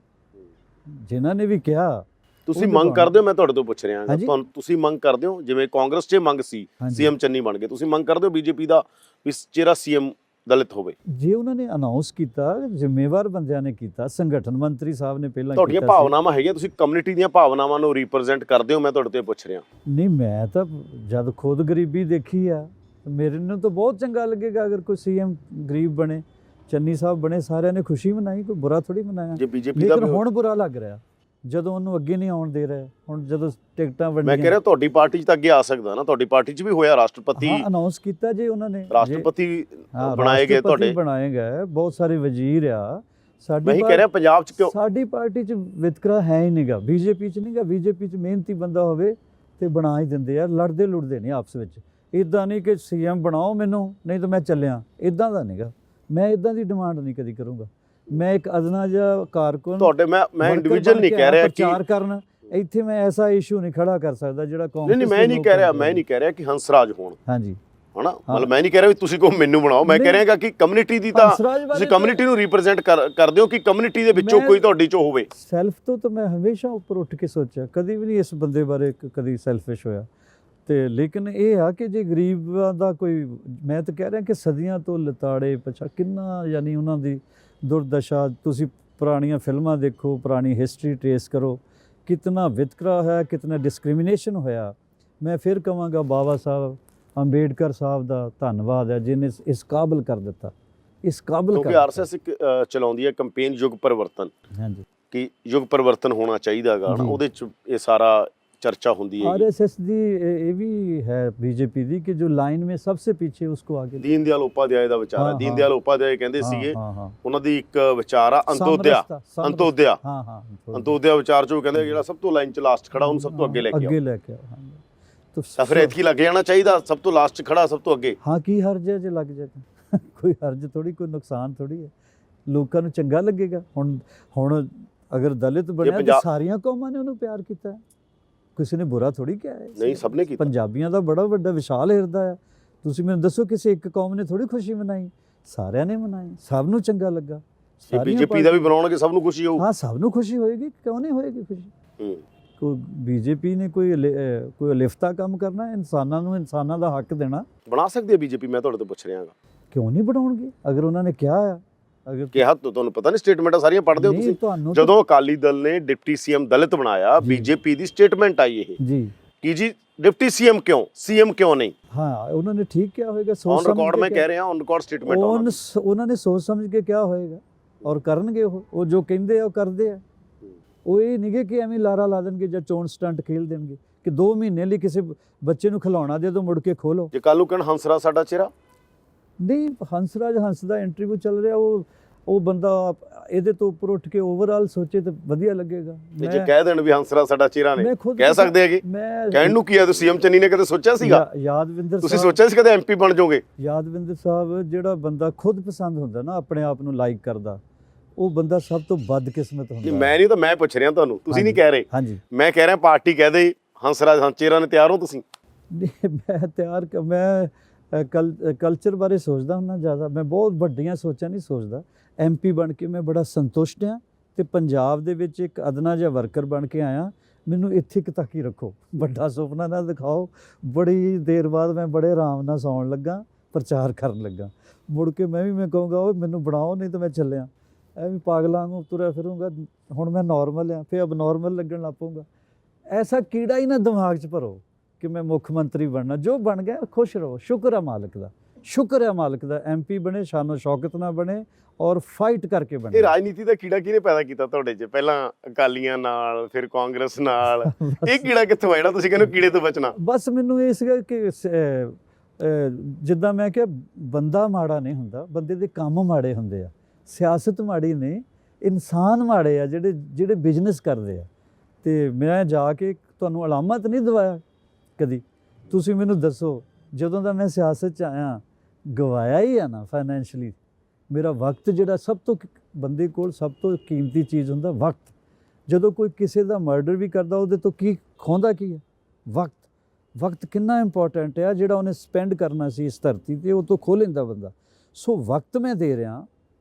ਜਿਨ੍ਹਾਂ ਨੇ ਵੀ ਕਿਹਾ ਤੁਸੀਂ ਮੰਗ ਕਰਦੇ ਹੋ, ਮੈਂ ਤੁਹਾਡੇ ਤੋਂ ਪੁੱਛ ਰਿਹਾ ਹਾਂ, ਹਾਂਜੀ। ਤੁਹਾਨੂੰ ਤੁਸੀਂ ਮੰਗ ਕਰਦੇ ਹੋ ਜਿਵੇਂ ਕਾਂਗਰਸ 'ਚ ਮੰਗ ਸੀ ਹਾਂਜੀ। ਸੀਐਮ ਚੰਨੀ ਬਣ ਗਏ, ਤੁਸੀਂ ਮੰਗ ਕਰਦੇ ਹੋ ਬੀਜੇਪੀ ਦਾ ਵੀ ਚਿਹਰਾ ਸੀਐਮ ਦਲਿਤ ਹੋਵੇ? ਜੇ ਉਹਨਾਂ ਨੇ ਅਨਾਉਂਸ ਕੀਤਾ, ਜ਼ਿੰਮੇਵਾਰ ਬੰਦਿਆਂ ਨੇ ਕੀਤਾ, ਸੰਗਠਨ ਮੰਤਰੀ ਸਾਹਿਬ ਨੇ ਪਹਿਲਾਂ ਤੁਹਾਡੀਆਂ ਕੀਤਾ ਸੀ। ਭਾਵਨਾਵਾਂ ਹੈਗੀਆਂ, ਤੁਸੀਂ ਕਮਿਊਨਿਟੀ ਦੀਆਂ ਭਾਵਨਾਵਾਂ ਨੂੰ ਰਿਪਰੈਜ਼ੈਂਟ ਕਰਦੇ ਹੋ, ਮੈਂ ਤੁਹਾਡੇ ਤੋਂ ਇਹ ਪੁੱਛ ਰਿਹਾ। ਨਹੀਂ, ਮੈਂ ਤਾਂ ਜਦ ਖੁਦ ਗਰੀਬੀ ਦੇਖੀ ਆ, ਮੇਰੇ ਨੂੰ ਤਾਂ ਬਹੁਤ ਚੰਗਾ ਲੱਗੇਗਾ ਅਗਰ ਕੋਈ ਸੀਐਮ ਗਰੀਬ ਬਣੇ, ਚੰਨੀ ਸਾਹਿਬ ਬਣੇ, ਸਾਰਿਆਂ ਨੇ ਖੁਸ਼ੀ ਮਨਾਈ, ਕੋਈ ਬੁਰਾ ਥੋੜੀ ਮਨਾਇਆ। ਜੇ ਬੀਜੇਪੀ ਦਾ ਲੇਕਿਨ ਹੁਣ ਬੁਰਾ ਲੱਗ ਰਿਹਾ ਜਦੋਂ ਉਹਨੂੰ ਅੱਗੇ ਨਹੀਂ ਆਉਣ ਦੇ ਰਹੇ। ਹੁਣ ਜਦੋਂ ਟਿਕਟਾਂ ਮੈਂ ਵੰਡੀਆਂ, ਕਹਿ ਰਿਹਾ ਤੁਹਾਡੀ ਪਾਰਟੀ 'ਚ ਤਾਂ ਅੱਗੇ ਆ ਸਕਦਾ ਨਾ, ਤੁਹਾਡੀ ਪਾਰਟੀ 'ਚ ਵੀ ਹੋਇਆ ਰਾਸ਼ਟਰਪਤੀ, ਹਾਂ ਅਨਾਉਂਸ ਕੀਤਾ ਜੇ ਉਹਨਾਂ ਨੇ, ਰਾਸ਼ਟਰਪਤੀ ਹਾਂ, ਬਣਾਏ ਗਏ ਰਾਸ਼ਟਰਪਤੀ ਤੁਹਾਡੇ। ਬਣਾਏ ਗਏ, ਬਹੁਤ ਸਾਰੇ ਵਜ਼ੀਰ ਆ। ਮੈਂ ਹੀ ਕਹਿ ਰਿਹਾ ਪੰਜਾਬ 'ਚ ਕਿਉਂ? ਸਾਡੀ ਪਾਰਟੀ 'ਚ ਵਿਤਕਰਾ ਹੈ ਹੀ ਨਹੀਂਗਾ, ਬੀਜੇਪੀ 'ਚ ਨਹੀਂਗਾ। ਬੀਜੇਪੀ 'ਚ ਮਿਹਨਤੀ ਬੰਦਾ ਹੋਵੇ ਤੇ ਬਣਾ ਹੀ ਦਿੰਦੇ ਆ, ਲੜਦੇ ਲੁੜਦੇ ਨਹੀਂ ਆਪਸ ਵਿੱਚ। ਇਦਾਂ ਨਹੀਂ ਕਿ ਸੀਐਮ ਬਣਾਓ ਮੈਨੂੰ, ਨਹੀਂ ਤਾਂ ਮੈਂ ਚੱਲਿਆ, ਇਦਾਂ ਦਾ ਨਹੀਂਗਾ। ਮੈਂ ਇਦਾਂ ਦੀ ਡਿਮਾਂਡ ਨਹੀਂ ਕਦੀ ਕਰੂੰਗਾ। ਮੈਂ ਇੱਕ ਅਦਨਾ ਜਿਹਾ ਕਾਰਕੁਨ ਤੁਹਾਡੇ ਮੈਂ worker ਇੰਡੀਵਿਜੂਅਲ ਬਣ ਨਹੀਂ ਕੇ ਕਹਿ ਰਿਹਾ ਕਿ ਪ੍ਰਚਾਰ ਕਰਨ, ਇੱਥੇ ਮੈਂ ਐਸਾ ਇਸ਼ੂ ਨਹੀਂ ਖੜਾ ਕਰ ਸਕਦਾ ਜਿਹੜਾ ਕਾਂਗਰਸ ਨਹੀਂ, ਮੈਂ ਨਹੀਂ ਕਹਿ ਰਿਹਾ, ਮੈਂ ਨਹੀਂ ਕਹਿ ਰਿਹਾ ਕਿ ਹੰਸਰਾਜ ਹੋਣ, ਹਾਂਜੀ, ਹਨਾ, ਮਤਲਬ ਮੈਂ ਨਹੀਂ ਕਹਿ ਰਿਹਾ ਵੀ ਤੁਸੀਂ ਕੋ ਮੈਨੂੰ ਬਣਾਓ, ਮੈਂ ਕਹਿ ਰਿਹਾ ਕਿ ਕਮਿਊਨਿਟੀ ਦੀ ਤਾਂ ਹੰਸਰਾਜ ਬਾਰੇ ਤੁਸੀਂ ਕਮਿਊਨਿਟੀ ਨੂੰ ਰਿਪਰੈਜ਼ੈਂਟ ਕਰਦੇ ਹੋ ਕਿ ਕਮਿਊਨਿਟੀ ਦੇ ਵਿੱਚੋਂ ਕੋਈ ਤੁਹਾਡੀ ਚੋਂ ਹੋਵੇ। ਸੈਲਫ ਤੋਂ ਤਾਂ ਮੈਂ ਹਮੇਸ਼ਾ ਉੱਪਰ ਉੱਠ ਕੇ ਸੋਚਿਆ, ਕਦੀ ਵੀ ਨਹੀਂ ਇਸ ਬੰਦੇ ਬਾਰੇ ਕਦੀ ਸੈਲਫਿਸ਼ ਹੋਇਆ। ਤੇ ਲੇਕਿਨ ਇਹ ਆ ਕਿ ਜੇ ਗਰੀਬਾਂ ਦਾ ਕੋਈ, ਮੈਂ ਤਾਂ ਕਹਿ ਰਿਹਾ ਕਿ ਸਦੀਆਂ ਤੋਂ ਲਤਾੜੇ ਪਛਾ ਕਿੰਨਾ, ਯਾਨੀ ਉਹਨਾਂ ਦੀ ਦੁਰਦਸ਼ਾ, ਤੁਸੀਂ ਪੁਰਾਣੀਆਂ ਫਿਲਮਾਂ ਦੇਖੋ, ਪੁਰਾਣੀ ਹਿਸਟਰੀ ਟ੍ਰੇਸ ਕਰੋ, ਕਿਤਨਾ ਵਿਤਕਰਾ ਹੈ, ਕਿਤਨਾ ਡਿਸਕ੍ਰਿਮੀਨੇਸ਼ਨ ਹੋਇਆ। ਮੈਂ ਫਿਰ ਕਹਾਂਗਾ ਬਾਬਾ ਸਾਹਿਬ ਅੰਬੇਡਕਰ ਸਾਹਿਬ ਦਾ ਧੰਨਵਾਦ ਹੈ ਜਿਹਨੇ ਇਸ ਕਾਬਲ ਕਰ ਦਿੱਤਾ, ਇਸ ਕਾਬਲ ਕਰ ਕਿਉਂਕਿ ਦਿੱਤਾ। ਆਰਐਸਐਸ ਇੱਕ ਚਲਾਉਂਦੀ ਹੈ ਕੈਂਪੇਨ ਯੁੱਗ ਪਰਿਵਰਤਨ, ਹਾਂਜੀ, ਕਿ ਯੁੱਗ ਪਰਿਵਰਤਨ ਹੋਣਾ ਚਾਹੀਦਾ ਹੈਗਾ ਨਾ, ਜੀ। ਉਹਦੇ 'ਚ ਇਹ ਸਾਰਾ चर्चा होती है। आरएसएस दी ये भी है बीजेपी दी कि जो लाइन में सबसे पीछे उसको आगे दीनदयाल उपाध्याय ਦਾ ਵਿਚਾਰ ਹੈ। ਹਾਂ, ਦੀਨਦਿਆਲ ਉਪਾਧਿਆਏ ਕਹਿੰਦੇ ਸੀਗੇ, ਹਾਂ ਉਹਨਾਂ ਦੀ ਇੱਕ ਵਿਚਾਰ ਆ ਅੰਤੋਦਿਆ, ਅੰਤੋਦਿਆ, ਹਾਂ ਹਾਂ ਅੰਤੋਦਿਆ ਵਿਚਾਰ 'ਚ ਉਹ ਕਹਿੰਦੇ ਜਿਹੜਾ ਸਭ ਤੋਂ ਲਾਈਨ 'ਚ ਲਾਸਟ ਖੜਾ ਉਹਨੂੰ ਸਭ ਤੋਂ ਅੱਗੇ ਲੈ ਕੇ ਆਓ। तो ਤਾਂ ਫਿਰ ਐਤਕੀ ਲੱਗ ਜਾਣਾ ਚਾਹੀਦਾ ਸਭ ਤੋਂ ਲਾਸਟ 'ਚ ਖੜਾ ਸਭ ਤੋਂ ਅੱਗੇ। ਹਾਂ, ਕੀ ਹਰਜ ਹੈ ਜੇ ਲੱਗ ਜਾਏ? ਕੋਈ ਹਰਜ ਥੋੜੀ, ਕੋਈ ਨੁਕਸਾਨ ਥੋੜੀ ਹੈ, ਲੋਕਾਂ ਨੂੰ ਚੰਗਾ ਲੱਗੇਗਾ। ਹੁਣ ਅਗਰ ਦਲਿਤ ਬਣਿਆ ਤਾਂ ਸਾਰੀਆਂ ਕੌਮਾਂ ਨੇ ਉਹਨੂੰ ਪਿਆਰ ਕੀਤਾ ਹੈ, ਕਿਸੇ ਨੇ ਬੁਰਾ ਥੋੜੀ ਕਿਹਾ ਹੈ। ਨਹੀਂ, ਸਭ ਨੇ ਕੀਤਾ। ਪੰਜਾਬੀਆਂ ਦਾ ਬੜਾ ਵੱਡਾ ਵਿਸ਼ਾਲ ਹਿਰਦਾ ਹੈ। ਤੁਸੀਂ ਮੈਨੂੰ ਦੱਸੋ ਕਿਸੇ ਇੱਕ ਕੌਮ ਨੇ ਥੋੜੀ ਖੁਸ਼ੀ ਮਨਾਈ, ਸਾਰਿਆਂ ਨੇ ਮਨਾਈ, ਸਭ ਨੂੰ ਚੰਗਾ ਲੱਗਾ। ਬੀਜੇਪੀ ਦਾ ਵੀ ਬਣਾਉਣਗੇ, ਸਭ ਨੂੰ ਖੁਸ਼ੀ ਹੋਊ। ਹਾਂ, ਸਭ ਨੂੰ ਖੁਸ਼ੀ ਹੋਏਗੀ, ਕਿਉਂ ਨਹੀਂ ਹੋਏਗੀ ਖੁਸ਼ੀ? ਕੋਈ ਬੀਜੇਪੀ ਨੇ ਕੋਈ ਲਿਫਤਾ ਕੰਮ ਕਰਨਾ, ਇਨਸਾਨਾਂ ਨੂੰ ਇਨਸਾਨਾਂ ਦਾ ਹੱਕ ਦੇਣਾ। ਬਣਾ ਸਕਦੀ ਹੈ ਬੀਜੇਪੀ? ਮੈਂ ਤੁਹਾਡੇ ਤੋਂ ਪੁੱਛ ਰਿਹਾ ਹਾਂ। ਕਿਉਂ ਨਹੀਂ ਬਣਾਉਣਗੇ? ਅਗਰ ਉਹਨਾਂ ਨੇ ਕਿਹਾ ਆ, ਅਗਰ ਕਿਹਾ ਤੁਹਾਨੂੰ ਪਤਾ ਨਹੀਂ, ਸਟੇਟਮੈਂਟਾਂ ਸਾਰੀਆਂ ਪੜ੍ਹਦੇ ਹੋ ਤੁਸੀਂ? ਜਦੋਂ ਅਕਾਲੀ ਦਲ ਨੇ ਡਿਪਟੀ ਸੀਐਮ ਦਲਿਤ ਬਣਾਇਆ, ਬੀਜੇਪੀ ਦੀ ਸਟੇਟਮੈਂਟ ਆਈ ਇਹ ਜੀ ਕਿ ਜੀ ਡਿਪਟੀ ਸੀਐਮ ਕਿਉਂ, ਸੀਐਮ ਕਿਉਂ ਨਹੀਂ? ਹਾਂ, ਉਹਨਾਂ ਨੇ ਠੀਕ ਕਿਹਾ ਹੋਏਗਾ, ਔਨ ਰਿਕਾਰਡ ਮੈਂ ਕਹਿ ਰਿਹਾ, ਔਨ ਰਿਕਾਰਡ ਸਟੇਟਮੈਂਟ ਉਹਨਾਂ ਨੇ ਸੋਚ ਸਮਝ ਕੇ ਕਿਹਾ ਹੋਏਗਾ ਔਰ ਕਰਨਗੇ। ਉਹ ਜੋ ਕਹਿੰਦੇ ਆ ਉਹ ਕਰਦੇ ਆ। ਉਹ ਇਹ ਨਹੀਂ ਕਿ ਐਵੇਂ ਲਾਰਾ ਲਾ ਦੇਣਗੇ ਜਾਂ ਚੋਣ ਸਟੰਟ ਖੇਲ ਦੇਣਗੇ ਕਿ 2 ਮਹੀਨੇ ਲਈ ਕਿਸੇ ਬੱਚੇ ਨੂੰ ਖਿਲਾਉਣਾ ਦੇ ਦੋ, ਮੁੜ ਕੇ ਖੋਲੋ। ਜੇ ਕੱਲ ਨੂੰ ਕਹਿਣ ਹੰਸਰਾਜ ਸਾਡਾ ਚਿਹਰਾ, ਨਹੀਂ, ਹੰਸ ਦਾ ਇੰਟਰਵਿਊ ਚੱਲ ਰਿਹਾ, ਉਹ ਬੰਦਾ ਇਹਦੇ ਤੋਂ ਉੱਪਰ ਉੱਠ ਕੇ ਓਵਰਆਲ ਸੋਚੇ ਤਾਂ ਵਧੀਆ ਲੱਗੇਗਾ। ਤੇ ਜੇ ਕਹਿ ਦੇਣ ਵੀ ਹੰਸਰਾਜ ਸਾਡਾ ਚਿਹਰਾ ਨੇ, ਕਹਿ ਸਕਦੇ ਹੈਗੇ। ਕਹਿਣ ਨੂੰ ਕੀ ਹੈ? ਤੁਸੀਂ ਸੀਐਮ ਚੰਨੀ ਨੇ ਕਦੇ ਸੋਚਿਆ ਸੀਗਾ? ਯਾਦਵਿੰਦਰ ਤੁਸੀਂ ਸੋਚਿਆ ਸੀ ਕਦੇ ਐਮਪੀ ਬਣ ਜਾਓਗੇ? ਯਾਦਵਿੰਦਰ ਸਾਹਿਬ, ਜਿਹੜਾ ਬੰਦਾ ਖੁਦ ਪਸੰਦ ਹੁੰਦਾ ਨਾ, ਆਪਣੇ ਆਪ ਨੂੰ ਲਾਈਕ ਕਰਦਾ, ਉਹ ਬੰਦਾ ਸਭ ਤੋਂ ਬਦਕਿਸਮਤ ਹੁੰਦਾ। ਮੈਂ ਨਹੀਂ, ਤਾਂ ਮੈਂ ਪੁੱਛ ਰਿਹਾ ਤੁਹਾਨੂੰ, ਤੁਸੀਂ ਨਹੀਂ ਕਹਿ ਰਹੇ। ਹਾਂਜੀ, ਮੈਂ ਕਹਿ ਰਿਹਾ ਪਾਰਟੀ ਕਹਿ ਦੇ ਹੰਸਰਾਜ ਚਿਹਰਾ ਨੇ, ਤਿਆਰ ਹੋ ਤੁਸੀਂ? ਮੈਂ ਤਿਆਰ, ਮੈਂ ਕਲਚਰ ਬਾਰੇ ਸੋਚਦਾ ਹੁੰਦਾ ਜ਼ਿਆਦਾ। ਮੈਂ ਬਹੁਤ ਵੱਡੀਆਂ ਸੋਚਾਂ ਨਹੀਂ ਸੋਚਦਾ। ਐਮਪੀ ਬਣ ਕੇ ਮੈਂ ਬੜਾ ਸੰਤੁਸ਼ਟ ਹਾਂ ਤੇ ਪੰਜਾਬ ਦੇ ਵਿੱਚ ਇੱਕ ਅਦਨਾ ਜਿਹਾ ਵਰਕਰ ਬਣ ਕੇ ਆਇਆ। ਮੈਨੂੰ ਇੱਥੇ ਤੱਕ ਹੀ ਰੱਖੋ, ਵੱਡਾ ਸੁਪਨਾ ਨਾ ਦਿਖਾਓ। ਬੜੀ ਦੇਰ ਬਾਅਦ ਮੈਂ ਬੜੇ ਆਰਾਮ ਨਾਲ ਸੌਣ ਲੱਗਾ, ਪ੍ਰਚਾਰ ਕਰਨ ਲੱਗਾ। ਮੁੜ ਕੇ ਮੈਂ ਕਹੂੰਗਾ ਉਹ ਮੈਨੂੰ ਬਣਾਓ, ਨਹੀਂ ਤਾਂ ਮੈਂ ਚੱਲਿਆ। ਐਵੇਂ ਪਾਗਲਾਂ ਵਾਂਗੂ ਤੁਰਿਆ ਫਿਰੂੰਗਾ। ਹੁਣ ਮੈਂ ਨਾਰਮਲ ਹਾਂ, ਫਿਰ ਅਬਨੋਰਮਲ ਲੱਗਣ ਲੱਗ ਪਊਂਗਾ। ਐਸਾ ਕੀੜਾ ਹੀ ਨਾ ਦਿਮਾਗ 'ਚ ਭਰੋ ਕਿ ਮੈਂ ਮੁੱਖ ਮੰਤਰੀ ਬਣਨਾ। ਜੋ ਬਣ ਗਿਆ ਖੁਸ਼ ਰਹੋ, ਸ਼ੁਕਰ ਹੈ ਮਾਲਕ ਦਾ, ਸ਼ੁਕਰ ਹੈ ਮਾਲਕ ਦਾ। ਐਮਪੀ ਬਣੇ, ਸ਼ਾਨੋ ਸ਼ੌਕਤ ਨਾਲ ਬਣੇ ਔਰ ਫਾਈਟ ਕਰਕੇ ਬਣੇ। ਇਹ ਰਾਜਨੀਤੀ ਦਾ ਕੀੜਾ ਕਿਹਨੇ ਪੈਦਾ ਕੀਤਾ ਤੁਹਾਡੇ 'ਚ? ਪਹਿਲਾਂ ਅਕਾਲੀਆਂ ਨਾਲ, ਫਿਰ ਕਾਂਗਰਸ ਨਾਲ। ਇਹ ਕੀੜਾ ਕਿੱਥੋਂ ਆਇਆ ਜਿਹੜਾ ਤੁਸੀਂ ਕਹਿੰਦੇ ਕੀੜੇ ਤੋਂ ਬਚਣਾ? ਬਸ ਮੈਨੂੰ ਇਹ ਸੀਗਾ ਕਿ ਜਿੱਦਾਂ ਮੈਂ ਕਿਹਾ, ਬੰਦਾ ਮਾੜਾ ਨਹੀਂ ਹੁੰਦਾ, ਬੰਦੇ ਦੇ ਕੰਮ ਮਾੜੇ ਹੁੰਦੇ ਆ। ਸਿਆਸਤ ਮਾੜੀ ਨਹੀਂ, ਇਨਸਾਨ ਮਾੜੇ ਆ ਜਿਹੜੇ ਬਿਜ਼ਨਸ ਕਰਦੇ ਆ। ਤੇ ਮੈਂ ਜਾ ਕੇ ਤੁਹਾਨੂੰ ਅਲਾਮਤ ਨਹੀਂ ਦਵਾਇਆ ਕਦੀ। ਤੁਸੀਂ ਮੈਨੂੰ ਦੱਸੋ, ਜਦੋਂ ਦਾ ਮੈਂ ਸਿਆਸਤ 'ਚ ਆਇਆ, ਗਵਾਇਆ ਹੀ ਆ ਨਾ ਫਾਈਨੈਂਸ਼ਲੀ। ਮੇਰਾ ਵਕਤ ਜਿਹੜਾ ਸਭ ਤੋਂ, ਬੰਦੇ ਕੋਲ ਸਭ ਤੋਂ ਕੀਮਤੀ ਚੀਜ਼ ਹੁੰਦਾ ਵਕਤ। ਜਦੋਂ ਕੋਈ ਕਿਸੇ ਦਾ ਮਰਡਰ ਵੀ ਕਰਦਾ, ਉਹਦੇ ਤੋਂ ਕੀ ਖੋਂਦਾ ਕੀ ਹੈ? ਵਕਤ ਕਿੰਨਾ ਇੰਪੋਰਟੈਂਟ ਹੈ। ਜਿਹੜਾ ਉਹਨੇ ਸਪੈਂਡ ਕਰਨਾ ਸੀ ਇਸ ਧਰਤੀ 'ਤੇ, ਉਹ ਤੋਂ ਖੋਹ ਲੈਂਦਾ ਬੰਦਾ। ਸੋ ਵਕਤ ਮੈਂ ਦੇ ਰਿਹਾ।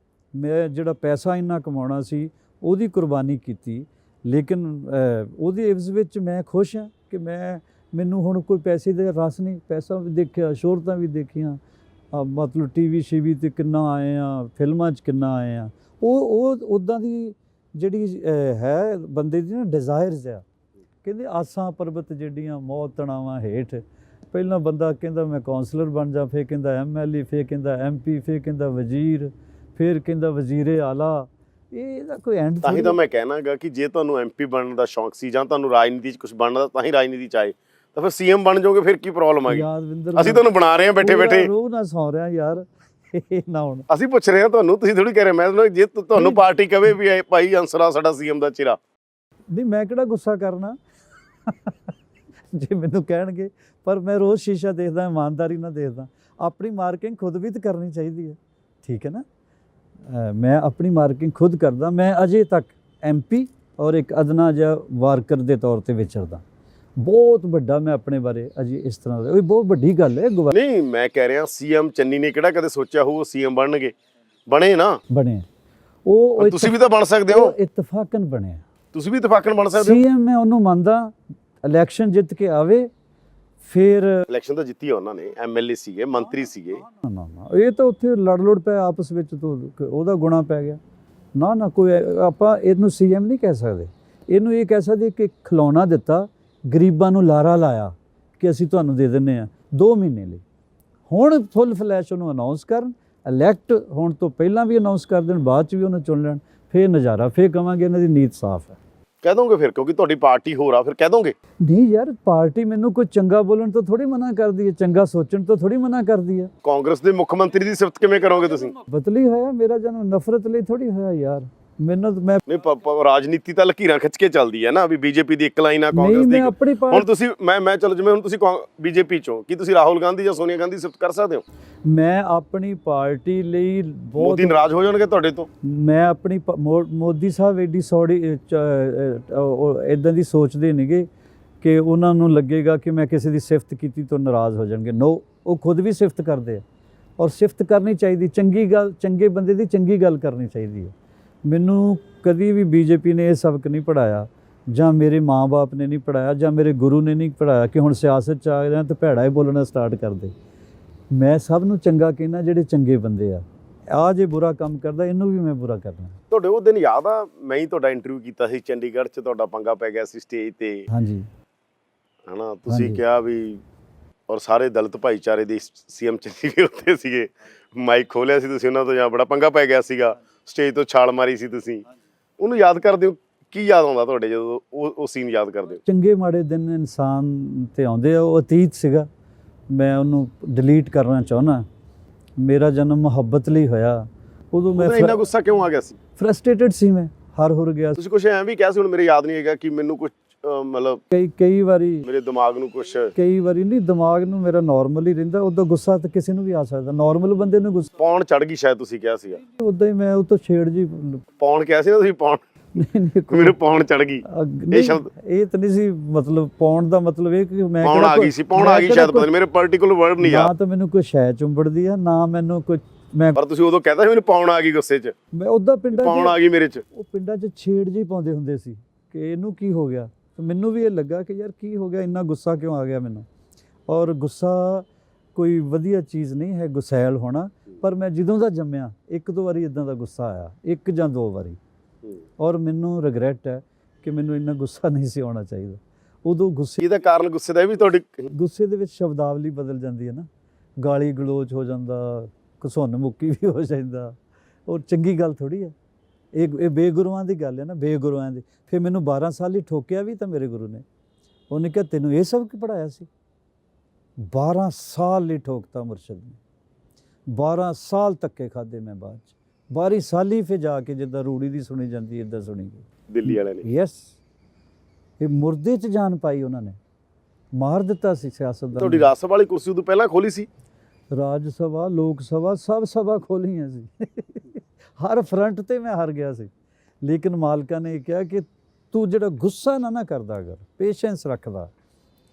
ਮੈਂ ਜਿਹੜਾ ਪੈਸਾ ਇੰਨਾ ਕਮਾਉਣਾ ਸੀ, ਉਹਦੀ ਕੁਰਬਾਨੀ ਕੀਤੀ। ਲੇਕਿਨ ਉਹਦੀ ਇਵਜ਼ ਵਿੱਚ ਮੈਂ ਖੁਸ਼ ਹਾਂ ਕਿ ਮੈਨੂੰ ਹੁਣ ਕੋਈ ਪੈਸੇ ਦਾ ਰਸ ਨਹੀਂ। ਪੈਸਾ ਵੀ ਦੇਖਿਆ, ਸ਼ੋਹਰਤਾਂ ਵੀ ਦੇਖੀਆਂ, ਮਤਲਬ ਟੀਵੀ ਸ਼ੀਵੀ 'ਤੇ ਕਿੰਨਾ ਆਏ ਆ, ਫਿਲਮਾਂ 'ਚ ਕਿੰਨਾ ਆਏ ਆ। ਉਹ ਉੱਦਾਂ ਦੀ ਜਿਹੜੀ ਹੈ ਬੰਦੇ ਦੀ ਨਾ ਡਿਜ਼ਾਇਰਸ ਆ। ਕਹਿੰਦੇ ਆਸਾਂ ਪਰਬਤ ਜਿਹੜੀਆਂ ਮੌਤ ਤਣਾਵਾਂ ਹੇਠ। ਪਹਿਲਾਂ ਬੰਦਾ ਕਹਿੰਦਾ ਮੈਂ ਕੌਂਸਲਰ ਬਣ ਜਾ, ਫਿਰ ਕਹਿੰਦਾ MLA, ਫਿਰ ਕਹਿੰਦਾ MP, ਫਿਰ ਕਹਿੰਦਾ ਵਜ਼ੀਰ, ਫਿਰ ਕਹਿੰਦਾ ਵਜ਼ੀਰੇ ਆਲਾ। ਇਹਦਾ ਕੋਈ ਐਂਡ ਤਾਂ ਹੀ ਤਾਂ ਮੈਂ ਕਹਿਣਾਗਾ ਕਿ ਜੇ ਤੁਹਾਨੂੰ MP ਬਣਨ ਦਾ ਸ਼ੌਂਕ ਸੀ ਜਾਂ ਤੁਹਾਨੂੰ ਰਾਜਨੀਤੀ 'ਚ ਕੁਝ ਬਣਨ ਦਾ, ਤਾਂ ਹੀ ਰਾਜਨੀਤੀ 'ਚ ਆਏ, ਤਾਂ ਫਿਰ CM ਬਣ ਜਾਓਗੇ, ਫਿਰ ਕੀ ਪ੍ਰੋਬਲਮ ਆ ਗਈ? ਯਾਦਵਿੰਦਰ, ਅਸੀਂ ਤੁਹਾਨੂੰ ਬਣਾ ਰਹੇ ਹਾਂ ਬੈਠੇ ਬੈਠੇ, ਰੋਹ ਨਾ ਸੌ ਰਿਹਾ ਯਾਰ। ਇਹ ਨਾ ਹੁਣ ਅਸੀਂ ਪੁੱਛ ਰਹੇ ਹਾਂ ਤੁਹਾਨੂੰ, ਤੁਸੀਂ ਥੋੜੀ ਕਹਿ ਰਹੇ। ਮੈਂ ਤੁਹਾਨੂੰ, ਜੇ ਤੁਹਾਨੂੰ ਪਾਰਟੀ ਕਵੇ ਵੀ ਭਾਈ ਅੰਸਰਾ ਸਾਡਾ CM ਦਾ ਚਿਹਰਾ, ਨਹੀਂ ਮੈਂ ਕਿਹੜਾ ਗੁੱਸਾ ਕਰਨਾ ਜੇ ਮੈਨੂੰ ਕਹਿਣਗੇ। ਪਰ ਮੈਂ ਰੋਜ਼ ਸ਼ੀਸ਼ਾ ਦੇਖਦਾ, ਇਮਾਨਦਾਰੀ ਨਾਲ ਦੇਖਦਾ। ਆਪਣੀ ਮਾਰਕਿੰਗ ਖੁਦ ਵੀ ਤਾਂ ਕਰਨੀ ਚਾਹੀਦੀ ਹੈ, ਠੀਕ ਹੈ ਨਾ। ਮੈਂ ਆਪਣੀ ਮਾਰਕਿੰਗ ਖੁਦ ਕਰਦਾ। ਮੈਂ ਅਜੇ ਤੱਕ MP ਔਰ ਇੱਕ ਅਦਨਾ ਜਿਹਾ ਵਾਰਕਰ ਦੇ ਤੌਰ ਤੇ ਵਿਚਰਦਾ। ਬਹੁਤ ਵੱਡਾ ਮੈਂ ਆਪਣੇ ਬਾਰੇ ਅਜੇ ਇਸ ਤਰ੍ਹਾਂ ਦਾ, ਉਹ ਬਹੁਤ ਵੱਡੀ ਗੱਲ ਹੈ। ਨਹੀਂ ਮੈਂ ਕਹਿ ਰਿਹਾ CM ਚੰਨੀ ਨੇ ਕਿਹੜਾ ਕਦੇ ਸੋਚਿਆ ਹੋਊ CM ਬਣਨਗੇ? ਬਣੇ ਨਾ, ਬਣੇ। ਉਹ ਤੁਸੀਂ ਵੀ ਤਾਂ ਬਣ ਸਕਦੇ ਹੋ, ਇਤਫਾਕਨ ਬਣਿਆ। ਤੁਸੀਂ ਵੀ ਇਤਫਾਕਨ ਬਣ ਸਕਦੇ ਹੋ। CM ਮੈਂ ਉਹਨੂੰ ਮੰਨਦਾ, ਇਲੈਕਸ਼ਨ ਜਿੱਤ ਕੇ ਆਵੇ। ਫਿਰ ਇਲੈਕਸ਼ਨ ਤਾਂ ਜਿੱਤੀ ਆ ਉਹਨਾਂ ਨੇ, MLA ਸੀਗੇ, ਮੰਤਰੀ ਸੀਗੇ। ਨਾ ਇਹ ਤਾਂ ਉੱਥੇ ਲੜ ਪਏ ਆਪਸ ਵਿੱਚ, ਤੋਂ ਉਹਦਾ ਗੁਣਾ ਪੈ ਗਿਆ। ਨਾ ਕੋਈ ਆਪਾਂ ਇਹਨੂੰ CM ਨਹੀਂ ਕਹਿ ਸਕਦੇ। ਇਹਨੂੰ ਇਹ ਕਹਿ ਸਕਦੇ ਕਿ ਖਿਲੌਣਾ ਦਿੱਤਾ, ਗਰੀਬਾਂ ਨੂੰ ਲਾਰਾ ਲਾਇਆ ਕਿ ਅਸੀਂ ਤੁਹਾਨੂੰ ਦੇ ਦਿੰਦੇ ਹਾਂ 2 ਮਹੀਨੇ ਲਈ। ਹੁਣ ਫੁੱਲ ਫਲੈਸ਼ ਉਹਨੂੰ ਅਨਾਉਂਸ ਕਰਨ, ਇਲੈਕਟ ਹੋਣ ਤੋਂ ਪਹਿਲਾਂ ਵੀ ਅਨਾਉਂਸ ਕਰ ਦੇਣ, ਬਾਅਦ 'ਚ ਵੀ ਉਹਨੂੰ ਚੁਣ ਲੈਣ। ਫਿਰ ਨਜ਼ਾਰਾ, ਫਿਰ ਕਵਾਂਗੇ ਇਹਨਾਂ ਦੀ ਨੀਤ ਸਾਫ਼ ਹੈ। ਕਹਿ ਦੋਗੇ ਫਿਰ, ਕਿਉਂਕਿ ਤੁਹਾਡੀ ਪਾਰਟੀ ਹੋਰ ਆ, ਫਿਰ ਕਹਿ ਦੋਗੇ? ਨਹੀਂ ਯਾਰ, ਪਾਰਟੀ ਮੈਨੂੰ ਕੋਈ ਚੰਗਾ ਬੋਲਣ ਤੋਂ ਥੋੜੀ ਮਨਾ ਕਰਦੀ ਹੈ, ਚੰਗਾ ਸੋਚਣ ਤੋਂ ਥੋੜੀ ਮਨਾ ਕਰਦੀ ਹੈ। ਕਾਂਗਰਸ ਦੇ ਮੁੱਖ ਮੰਤਰੀ ਦੀ ਸਿਫਤ ਕਿਵੇਂ ਕਰੋਗੇ ਤੁਸੀਂ? ਬਦਲੀ ਹੋਇਆ, ਮੇਰਾ ਜਨਮ ਨਫ਼ਰਤ ਲਈ ਥੋੜੀ ਹੋਇਆ ਯਾਰ। ਮੈਨੂੰ ਮੈਂ ਨਹੀਂ, ਰਾਜਨੀਤੀ ਤਾਂ ਲਕੀਰਾਂ ਖਿੱਚ ਕੇ ਚੱਲਦੀ ਹੈ ਨਾ, ਵੀ BJP ਦੀ ਇੱਕ ਲਾਈਨ ਆ, ਕਾਂਗਰਸ ਦੀ ਮੈਂ ਇੱਕ। ਆਪਣੀ ਹੁਣ ਤੁਸੀਂ ਮੈਂ ਚਲੋ, ਜਿਵੇਂ ਹੁਣ ਤੁਸੀਂ BJP ਚੋਂ, ਕੀ ਤੁਸੀਂ ਰਾਹੁਲ ਗਾਂਧੀ ਜਾਂ ਸੋਨੀਆ ਗਾਂਧੀ ਦੀ ਸਿਫਤ ਕਰ ਸਕਦੇ ਹੋ? ਮੈਂ ਆਪਣੀ ਪਾਰਟੀ ਲਈ ਬਹੁਤ, ਮੋਦੀ ਨਾਰਾਜ਼ ਹੋ ਜਾਣਗੇ ਤੁਹਾਡੇ ਤੋਂ। ਮੈਂ ਆਪਣੀ ਮੋਦੀ ਸਾਹਿਬ ਐਡੀ ਸੌੜੀ ਇਦਾਂ ਦੀ ਸੋਚਦੇ ਨਹੀਂਗੇ ਕਿ ਉਹਨਾਂ ਨੂੰ ਲੱਗੇਗਾ ਕਿ ਮੈਂ ਕਿਸੇ ਦੀ ਸਿਫਤ ਕੀਤੀ ਤਾਂ ਨਾਰਾਜ਼ ਹੋ ਜਾਣਗੇ। ਨੋ, ਉਹ ਖੁਦ ਵੀ ਸਿਫਤ ਕਰਦੇ ਆ, ਔਰ ਸਿਫਤ ਕਰਨੀ ਚਾਹੀਦੀ। ਚੰਗੀ ਗੱਲ, ਚੰਗੇ ਬੰਦੇ ਦੀ ਚੰਗੀ ਗੱਲ ਕਰਨੀ ਚਾਹੀਦੀ ਹੈ। ਮੈਨੂੰ ਕਦੀ ਵੀ BJP ਨੇ ਇਹ ਸਬਕ ਨਹੀਂ ਪੜ੍ਹਾਇਆ, ਜਾਂ ਮੇਰੇ ਮਾਂ-ਬਾਪ ਨੇ ਨਹੀਂ ਪੜ੍ਹਾਇਆ, ਜਾਂ ਮੇਰੇ ਗੁਰੂ ਨੇ ਨਹੀਂ ਪੜ੍ਹਾਇਆ ਕਿ ਹੁਣ ਸਿਆਸਤ 'ਚ ਆ ਗਿਆ ਤਾਂ ਭੈੜਾ ਹੀ ਬੋਲਣਾ ਸਟਾਰਟ ਕਰ ਦੇ। ਮੈਂ ਸਭ ਨੂੰ ਚੰਗਾ ਕਹਿਣਾ, ਜਿਹੜੇ ਚੰਗੇ ਬੰਦੇ ਆ ਜੇ ਬੁਰਾ ਕੰਮ ਕਰਦਾ, ਇਹਨੂੰ ਵੀ ਮੈਂ ਬੁਰਾ ਕਰਨਾ। ਤੁਹਾਡੇ ਉਹ ਦਿਨ ਯਾਦ ਆ, ਮੈਂ ਹੀ ਤੁਹਾਡਾ ਇੰਟਰਵਿਊ ਕੀਤਾ ਸੀ ਚੰਡੀਗੜ੍ਹ 'ਚ, ਤੁਹਾਡਾ ਪੰਗਾ ਪੈ ਗਿਆ ਸੀ ਸਟੇਜ ਤੇ। ਹਾਂਜੀ, ਹਨਾ, ਤੁਸੀਂ ਕਿਹਾ ਵੀ, ਔਰ ਸਾਰੇ ਦਲਿਤ ਭਾਈਚਾਰੇ ਦੇ CM ਚੰਨੀ ਵੀ ਉੱਥੇ ਸੀਗੇ, ਮਾਈਕ ਖੋਲਿਆ ਸੀ ਤੁਸੀਂ ਉਹਨਾਂ ਤੋਂ, ਜਾਂ ਬੜਾ ਪੰਗਾ ਪੈ ਗਿਆ ਸੀਗਾ, ਸਟੇਜ ਤੋਂ ਛਾਲ ਮਾਰੀ ਸੀ ਤੁਸੀਂ। ਉਹਨੂੰ ਯਾਦ ਕਰਦੇ ਹੋ? ਕੀ ਯਾਦ ਆਉਂਦਾ ਤੁਹਾਡੇ ਜਦੋਂ ਉਹ ਸੀਨ ਯਾਦ ਕਰਦੇ ਹੋ? ਚੰਗੇ ਮਾੜੇ ਦਿਨ ਇਨਸਾਨ ਤੇ ਆਉਂਦੇ ਆ, ਉਹ ਅਤੀਤ ਸੀਗਾ, ਮੈਂ ਉਹਨੂੰ ਡਿਲੀਟ ਕਰਨਾ ਚਾਹੁੰਦਾ। ਮੇਰਾ ਜਨਮ ਮੁਹੱਬਤ ਲਈ ਹੋਇਆ। ਉਦੋਂ ਮੈਂ ਇੰਨਾ ਗੁੱਸਾ ਕਿਉਂ ਆ ਗਿਆ ਸੀ? ਫਰਸਟ੍ਰੇਟਡ ਸੀ ਮੈਂ, ਹੋ ਗਿਆ। ਤੁਸੀਂ ਕੁਛ ਐਂ ਵੀ ਕਿਹਾ ਸੀ, ਹੁਣ ਮੇਰੇ ਯਾਦ ਨਹੀਂ ਹੈਗਾ, ਕਿ ਮੈਨੂੰ ਕੁਛ ਮਤਲਬ ਕਈ ਵਾਰੀ ਮੇਰੇ ਦਿਮਾਗ ਨੂੰ ਕੁਛ, ਕਈ ਵਾਰੀ ਨਹੀਂ, ਦਿਮਾਗ ਨੂੰ ਮੇਰਾ ਨਾਰਮਲ ਹੀ ਰਹਿੰਦਾ। ਉਦੋਂ ਗੁੱਸਾ ਤਾਂ ਕਿਸੇ ਨੂੰ ਵੀ ਆ ਸਕਦਾ, ਨਾਰਮਲ ਬੰਦੇ ਨੂੰ ਗੁੱਸਾ। ਪੌਣ ਚੜ ਗਈ ਸ਼ਾਇਦ ਤੁਸੀਂ ਕਿਹਾ ਸੀਗਾ। ਉਦਾਂ ਹੀ ਮੈਂ ਉਹ ਤੋਂ ਛੇੜ ਜੀ, ਪੌਣ ਕਿਹਾ ਸੀ ਨਾ ਤੁਸੀਂ, ਪੌਣ। ਨਹੀਂ, ਮੈਨੂੰ ਪੌਣ ਚੜ ਗਈ, ਇਹ ਸ਼ਬਦ। ਇਹ ਤਾਂ ਨਹੀਂ ਸੀ ਮਤਲਬ, ਪੌਣ ਦਾ ਮਤਲਬ ਇਹ ਕਿ ਮੈਂ ਪੌਣ ਆ ਗਈ ਸੀ, ਪੌਣ ਆ ਗਈ ਸ਼ਾਇਦ, ਪਤਾ ਨਹੀਂ, ਮੇਰੇ ਪਾਰਟੀਕੂਲਰ ਵਰਡ ਨਹੀਂ ਯਾਦ। ਨਾ ਤਾਂ ਮੈਨੂੰ ਕੋਈ ਸ਼ੈ ਚੁੰਬੜਦੀ ਆ, ਨਾ ਮੈਨੂੰ ਕੋਈ, ਮੈਂ ਪਰ ਤੁਸੀਂ ਉਦੋਂ ਕਹਿੰਦਾ ਸੀ ਮੈਨੂੰ ਪੌਣ ਆ ਗਈ ਗੁੱਸੇ 'ਚ। ਮੈਂ ਉਦਾਂ ਪਿੰਡਾਂ 'ਚ, ਪੌਣ ਆ ਗਈ ਮੇਰੇ 'ਚ। ਉਹ ਪਿੰਡਾਂ 'ਚ ਛੇੜ ਜੀ ਪਾਉਂਦੇ ਹੁੰਦੇ ਸੀ ਕਿ ਇਹਨੂੰ ਕੀ ਹੋ ਗਿਆ। ਮੈਨੂੰ ਵੀ ਇਹ ਲੱਗਾ ਕਿ ਯਾਰ ਕੀ ਹੋ ਗਿਆ, ਇੰਨਾ ਗੁੱਸਾ ਕਿਉਂ ਆ ਗਿਆ ਮੈਨੂੰ। ਔਰ ਗੁੱਸਾ ਕੋਈ ਵਧੀਆ ਚੀਜ਼ ਨਹੀਂ ਹੈ, ਗੁੱਸੈਲ ਹੋਣਾ। ਪਰ ਮੈਂ ਜਦੋਂ ਦਾ ਜੰਮਿਆ, 1-2 ਵਾਰੀ ਇਦਾਂ ਦਾ ਗੁੱਸਾ ਆਇਆ, 1 ਜਾਂ 2 ਵਾਰੀ। ਔਰ ਮੈਨੂੰ ਰਿਗਰੈਟ ਹੈ ਕਿ ਮੈਨੂੰ ਇੰਨਾ ਗੁੱਸਾ ਨਹੀਂ ਸੀ ਆਉਣਾ ਚਾਹੀਦਾ ਉਦੋਂ। ਗੁੱਸੇ, ਇਹਦਾ ਕਾਰਨ ਗੁੱਸੇ ਦਾ ਵੀ ਤੁਹਾਡੀ, ਗੁੱਸੇ ਦੇ ਵਿੱਚ ਸ਼ਬਦਾਵਲੀ ਬਦਲ ਜਾਂਦੀ ਹੈ ਨਾ, ਗਾਲੀ ਗਲੋਚ ਹੋ ਜਾਂਦਾ, ਘਸੁੰਨ ਮੁੱਕੀ ਵੀ ਹੋ ਜਾਂਦਾ। ਉਹ ਚੰਗੀ ਗੱਲ ਥੋੜੀ ਹੈ। ਇਹ ਬੇਗੁਰੂਆਂ ਦੀ ਗੱਲ ਹੈ ਨਾ, ਬੇਗੁਰੂਆਂ ਦੀ। ਫਿਰ ਮੈਨੂੰ 12 ਸਾਲ ਹੀ ਠੋਕਿਆ ਵੀ ਤਾਂ ਮੇਰੇ ਗੁਰੂ ਨੇ। ਉਹਨੇ ਕਿਹਾ ਤੈਨੂੰ ਇਹ ਸਬਕ ਪੜ੍ਹਾਇਆ ਸੀ? 12 ਸਾਲ ਲਈ ਠੋਕਤਾ ਮੁਰਸ਼ਿਦ ਨੇ, 12 ਸਾਲ ਧੱਕੇ ਖਾਦੇ ਮੈਂ ਬਾਅਦ 'ਚ। 12 ਸਾਲੀ ਫਿਰ ਜਾ ਕੇ ਜਿੱਦਾਂ ਰੂੜੀ ਦੀ ਸੁਣੀ ਜਾਂਦੀ, ਇੱਦਾਂ ਸੁਣੀ ਗਈ ਦਿੱਲੀ ਵਾਲਿਆਂ ਨੇ। ਯੈਸ, ਇਹ ਮੁਰਦੇ 'ਚ ਜਾਨ ਪਾਈ ਉਹਨਾਂ ਨੇ, ਮਾਰ ਦਿੱਤਾ ਸੀ ਸਿਆਸਤਦਾਨ। ਤੁਹਾਡੀ ਰਾਜ ਸਭਾ ਵਾਲੀ ਕੁਰਸੀ ਉਦੋਂ ਪਹਿਲਾਂ ਖੋਲੀ ਸੀ? ਰਾਜ ਸਭਾ, ਲੋਕ ਸਭਾ, ਸਭ ਸਭਾ ਖੋਲੀਆਂ ਸੀ। ਹਰ ਫਰੰਟ ਤੇ ਮੈਂ ਹਾਰ ਗਿਆ ਸੀ। ਲੇਕਿਨ ਮਾਲਕਾਂ ਨੇ ਕਿਹਾ ਕਿ ਤੂੰ ਜਿਹੜਾ ਗੁੱਸਾ ਨਾ ਕਰਦਾ, ਅਗਰ ਪੇਸ਼ੈਂਸ ਰੱਖਦਾ,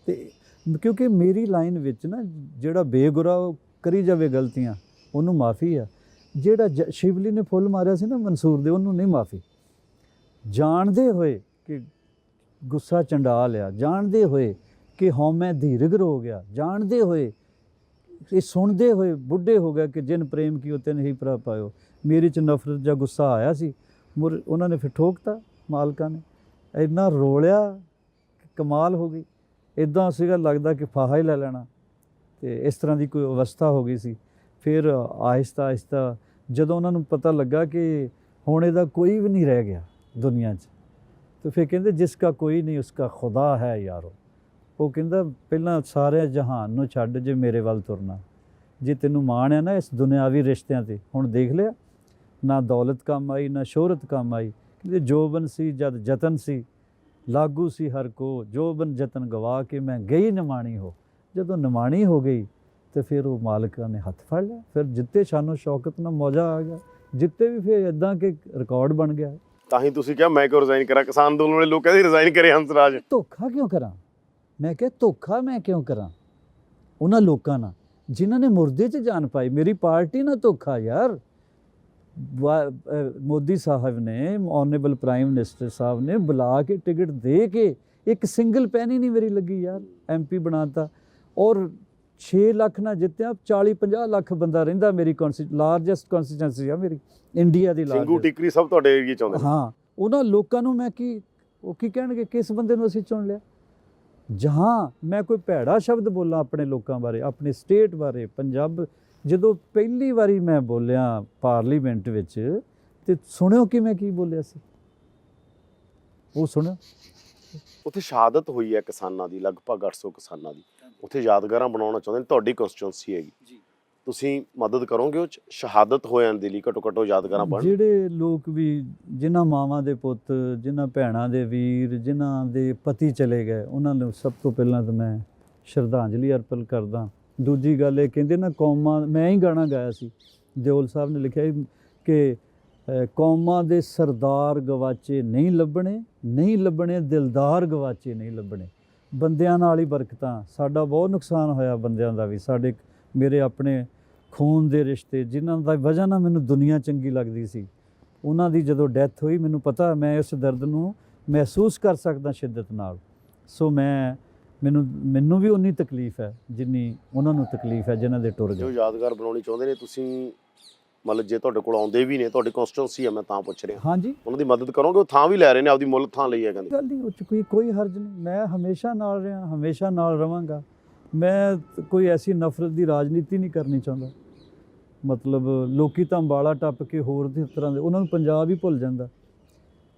ਤੇ ਕਿਉਂਕਿ ਮੇਰੀ ਲਾਈਨ ਵਿੱਚ ਨਾ ਜਿਹੜਾ ਬੇਗੁਰਾ ਕਰੀ ਜਾਵੇ ਗਲਤੀਆਂ, ਉਹਨੂੰ ਮਾਫੀ ਆ। ਜਿਹੜਾ ਸ਼ਿਵਲੀ ਨੇ ਫੁੱਲ ਮਾਰਿਆ ਸੀ ਨਾ ਮਨਸੂਰ ਦੇ, ਉਹਨੂੰ ਨਹੀਂ ਮਾਫੀ। ਜਾਣਦੇ ਹੋਏ ਕਿ ਗੁੱਸਾ ਚੰਡਾਲ ਆ, ਜਾਣਦੇ ਹੋਏ ਕਿ ਹਉਮੈ ਧੀਰਗ ਰੋਗ ਆ, ਜਾਣਦੇ ਹੋਏ ਇਹ ਸੁਣਦੇ ਹੋਏ ਬੁੱਢੇ ਹੋ ਗਏ ਕਿ ਜਿਨ ਪ੍ਰੇਮ ਕੀਓ ਤਿਨ ਹੀ ਪ੍ਰਭ ਪਾਇਓ। ਮੇਰੇ 'ਚ ਨਫ਼ਰਤ ਜਾਂ ਗੁੱਸਾ ਆਇਆ ਸੀ, ਉਹਨਾਂ ਨੇ ਫਿਰ ਠੋਕਤਾ ਮਾਲਕਾਂ ਨੇ, ਇੰਨਾ ਰੋਲਿਆ ਕਿ ਕਮਾਲ ਹੋ ਗਈ। ਇੱਦਾਂ ਸੀਗਾ ਲੱਗਦਾ ਕਿ ਫਾਹਾ ਹੀ ਲੈ ਲੈਣਾ, ਅਤੇ ਇਸ ਤਰ੍ਹਾਂ ਦੀ ਕੋਈ ਅਵਸਥਾ ਹੋ ਗਈ ਸੀ। ਫਿਰ ਆਹਿਸਤਾ ਆਹਿਸਤਾ ਜਦੋਂ ਉਹਨਾਂ ਨੂੰ ਪਤਾ ਲੱਗਾ ਕਿ ਹੁਣ ਇਹਦਾ ਕੋਈ ਵੀ ਨਹੀਂ ਰਹਿ ਗਿਆ ਦੁਨੀਆ 'ਚ, ਤਾਂ ਫਿਰ ਕਹਿੰਦੇ ਜਿਸ ਕਾ ਕੋਈ ਨਹੀਂ ਉਸ ਕਾ ਖੁਦਾ ਹੈ ਯਾਰੋ। ਉਹ ਕਹਿੰਦਾ ਪਹਿਲਾਂ ਸਾਰੇ ਜਹਾਨ ਨੂੰ ਛੱਡ ਜੇ ਮੇਰੇ ਵੱਲ ਤੁਰਨਾ, ਜੇ ਤੈਨੂੰ ਮਾਣ ਹੈ ਨਾ ਇਸ ਦੁਨਿਆਵੀ ਰਿਸ਼ਤਿਆਂ 'ਤੇ, ਹੁਣ ਦੇਖ ਲਿਆ ਨਾ ਦੌਲਤ ਕੰਮ ਆਈ ਨਾ ਸ਼ੋਹਰਤ ਕੰਮ ਆਈ। ਕਹਿੰਦੇ ਜੋਬਨ ਸੀ ਜਦ ਜਤਨ ਸੀ ਲਾਗੂ ਸੀ ਹਰ ਕੋ, ਜੋਬਨ ਜਤਨ ਗਵਾ ਕੇ ਮੈਂ ਗਈ ਨਿਮਾਣੀ ਹੋ। ਜਦੋਂ ਨਿਮਾਣੀ ਹੋ ਗਈ ਤੇ ਫਿਰ ਉਹ ਮਾਲਕਾਂ ਨੇ ਹੱਥ ਫੜ ਲਿਆ, ਫਿਰ ਜਿੱਤੇ ਸ਼ਾਨੋ ਸ਼ੌਕਤ ਨਾਲ ਮੌਜਾ ਆ ਗਿਆ, ਜਿੱਤੇ ਵੀ ਫਿਰ ਇੱਦਾਂ ਕਿ ਰਿਕਾਰਡ ਬਣ ਗਿਆ। ਤਾਂ ਹੀ ਤੁਸੀਂ ਕਿਹਾ ਮੈਂ ਕਿਉਂ ਰਿਜ਼ਾਈਨ ਕਰਾਂ, ਕਿਸਾਨ ਅੰਦੋਲਨ ਵਾਲੇ ਲੋਕ ਕਹਿੰਦੇ ਰਿਜ਼ਾਈਨ ਕਰੇ ਹੰਸਰਾਜ। ਧੋਖਾ ਕਿਉਂ ਕਰਾਂ, ਮੈਂ ਕਿਹਾ ਧੋਖਾ ਮੈਂ ਕਿਉਂ ਕਰਾਂ ਉਹਨਾਂ ਲੋਕਾਂ ਨਾਲ ਜਿਨ੍ਹਾਂ ਨੇ ਮੁਰਦੇ 'ਚ ਜਾਨ ਪਾਈ। ਮੇਰੀ ਪਾਰਟੀ ਨਾਲ ਧੋਖਾ ਯਾਰ। ਮੋਦੀ ਸਾਹਿਬ ਨੇ, ਆਨਰੇਬਲ ਪ੍ਰਾਈਮ ਮਿਨਿਸਟਰ ਸਾਹਿਬ ਨੇ ਬੁਲਾ ਕੇ ਟਿਕਟ ਦੇ ਕੇ ਇੱਕ ਸਿੰਗਲ ਪੈਨੀ ਨਹੀਂ ਮੇਰੀ ਲੱਗੀ ਯਾਰ, MP ਬਣਾਤਾ। ਔਰ 6 ਲੱਖ ਨਾਲ ਜਿੱਤਿਆ, 40-50 ਲੱਖ ਬੰਦਾ ਰਹਿੰਦਾ ਮੇਰੀ ਲਾਰਜੈਸਟ ਕੌਂਸਟੀਟੂਐਂਸੀ ਆ ਮੇਰੀ ਇੰਡੀਆ ਦੀ। ਸਿੰਘੂ ਟਿਕਰੀ ਸਭ ਤੁਹਾਡੇ ਏਰੀਏ 'ਚ ਆਉਂਦੇ ਨੇ। ਹਾਂ, ਉਹਨਾਂ ਲੋਕਾਂ ਨੂੰ ਮੈਂ ਉਹ ਕੀ ਕਹਿਣਗੇ, ਕਿਸ ਬੰਦੇ ਨੂੰ ਅਸੀਂ ਚੁਣ ਲਿਆ। ਜਹਾਂ ਮੈਂ ਕੋਈ ਭੈੜਾ ਸ਼ਬਦ ਬੋਲਾਂ ਆਪਣੇ ਲੋਕਾਂ ਬਾਰੇ, ਆਪਣੇ ਸਟੇਟ ਬਾਰੇ, ਪੰਜਾਬ, ਜਦੋਂ ਪਹਿਲੀ ਵਾਰੀ ਮੈਂ ਬੋਲਿਆ ਪਾਰਲੀਮੈਂਟ ਵਿੱਚ, ਤੇ ਸੁਣਿਓ ਕਿ ਮੈਂ ਕੀ ਬੋਲਿਆ ਸੀ, ਉਹ ਸੁਣਿਓ। ਉੱਥੇ ਸ਼ਹਾਦਤ ਹੋਈ ਹੈ ਕਿਸਾਨਾਂ ਦੀ, ਲਗਭਗ 800 ਕਿਸਾਨਾਂ ਦੀ। ਉੱਥੇ ਯਾਦਗਾਰਾਂ ਬਣਾਉਣਾ ਚਾਹੁੰਦੇ ਨੇ, ਤੁਹਾਡੀ ਕਨਸਟੀਟੂਐਂਸੀ ਹੈਗੀ, ਤੁਸੀਂ ਮਦਦ ਕਰੋਗੇ ਉਹ 'ਚ ਸ਼ਹਾਦਤ ਹੋਇਆਂ ਦੇ ਲਈ? ਘੱਟੋ ਘੱਟ ਉਹ ਯਾਦਗਾਰਾਂ ਬਣ। ਜਿਹੜੇ ਲੋਕ ਵੀ, ਜਿਨ੍ਹਾਂ ਮਾਵਾਂ ਦੇ ਪੁੱਤ, ਜਿਨ੍ਹਾਂ ਭੈਣਾਂ ਦੇ ਵੀਰ, ਜਿਨ੍ਹਾਂ ਦੇ ਪਤੀ ਚਲੇ ਗਏ, ਉਹਨਾਂ ਨੂੰ ਸਭ ਤੋਂ ਪਹਿਲਾਂ ਤਾਂ ਮੈਂ ਸ਼ਰਧਾਂਜਲੀ ਅਰਪਣ ਕਰਦਾ। ਦੂਜੀ ਗੱਲ ਇਹ ਕਹਿੰਦੇ ਨਾ ਕੌਮਾਂ, ਮੈਂ ਹੀ ਗਾਣਾ ਗਾਇਆ ਸੀ, ਦਿਓਲ ਸਾਹਿਬ ਨੇ ਲਿਖਿਆ ਕਿ ਕੌਮਾਂ ਦੇ ਸਰਦਾਰ ਗਵਾਚੇ ਨਹੀਂ ਲੱਭਣੇ, ਨਹੀਂ ਲੱਭਣੇ ਦਿਲਦਾਰ ਗਵਾਚੇ ਨਹੀਂ ਲੱਭਣੇ। ਬੰਦਿਆਂ ਨਾਲ ਹੀ ਬਰਕਤਾਂ, ਸਾਡਾ ਬਹੁਤ ਨੁਕਸਾਨ ਹੋਇਆ ਬੰਦਿਆਂ ਦਾ ਵੀ। ਸਾਡੇ ਮੇਰੇ ਆਪਣੇ ਖੂਨ ਦੇ ਰਿਸ਼ਤੇ, ਜਿਨ੍ਹਾਂ ਦਾ ਵਜ੍ਹਾ ਨਾਲ ਮੈਨੂੰ ਦੁਨੀਆ ਚੰਗੀ ਲੱਗਦੀ ਸੀ, ਉਹਨਾਂ ਦੀ ਜਦੋਂ ਡੈਥ ਹੋਈ, ਮੈਨੂੰ ਪਤਾ ਮੈਂ ਇਸ ਦਰਦ ਨੂੰ ਮਹਿਸੂਸ ਕਰ ਸਕਦਾ ਸ਼ਿੱਦਤ ਨਾਲ। ਸੋ ਮੈਨੂੰ ਵੀ ਉਨੀ ਤਕਲੀਫ ਹੈ ਜਿੰਨੀ ਉਹਨਾਂ ਨੂੰ ਤਕਲੀਫ ਹੈ ਜਿਨ੍ਹਾਂ ਦੇ ਟੁਰ ਜੋ ਗਏ। ਯਾਦਗਾਰ ਬਣਾਉਣੀ ਚਾਹੁੰਦੇ ਨੇ ਤੁਸੀਂ, ਮਤਲਬ ਜੇ ਤੁਹਾਡੇ ਕੋਲ ਆਉਂਦੇ ਵੀ ਨੇ, ਤੁਹਾਡੀ ਕਨਸਟੀਟੂਐਂਸੀ ਹੈ, ਮੈਂ ਤਾਂ ਪੁੱਛ ਰਿਹਾ। ਹਾਂਜੀ, ਉਹਨਾਂ ਦੀ ਮਦਦ ਕਰੋਗੇ? ਉਹ ਥਾਂ ਵੀ ਲੈ ਰਹੇ ਨੇ, ਆਪਦੀ ਮੁੱਲ ਥਾਂ ਲਈ ਹੈ ਕਹਿੰਦੇ। ਗੱਲ ਨਹੀਂ, ਉਹ 'ਚ ਕੋਈ ਹਰਜ ਨਹੀਂ। ਮੈਂ ਹਮੇਸ਼ਾ ਨਾਲ ਰਿਹਾ, ਹਮੇਸ਼ਾ ਨਾਲ ਰਵਾਂਗਾ। ਮੈਂ ਕੋਈ ਐਸੀ ਨਫ਼ਰਤ ਦੀ ਰਾਜਨੀਤੀ ਨਹੀਂ ਕਰਨੀ ਚਾਹੁੰਦਾ। ਮਤਲਬ ਲੋਕੀ ਤਾਂ ਅੰਬਾਲਾ ਟੱਪ ਕੇ ਹੋਰ ਦੀ ਤਰ੍ਹਾਂ ਦੇ, ਉਹਨਾਂ ਨੂੰ ਪੰਜਾਬ ਹੀ ਭੁੱਲ ਜਾਂਦਾ।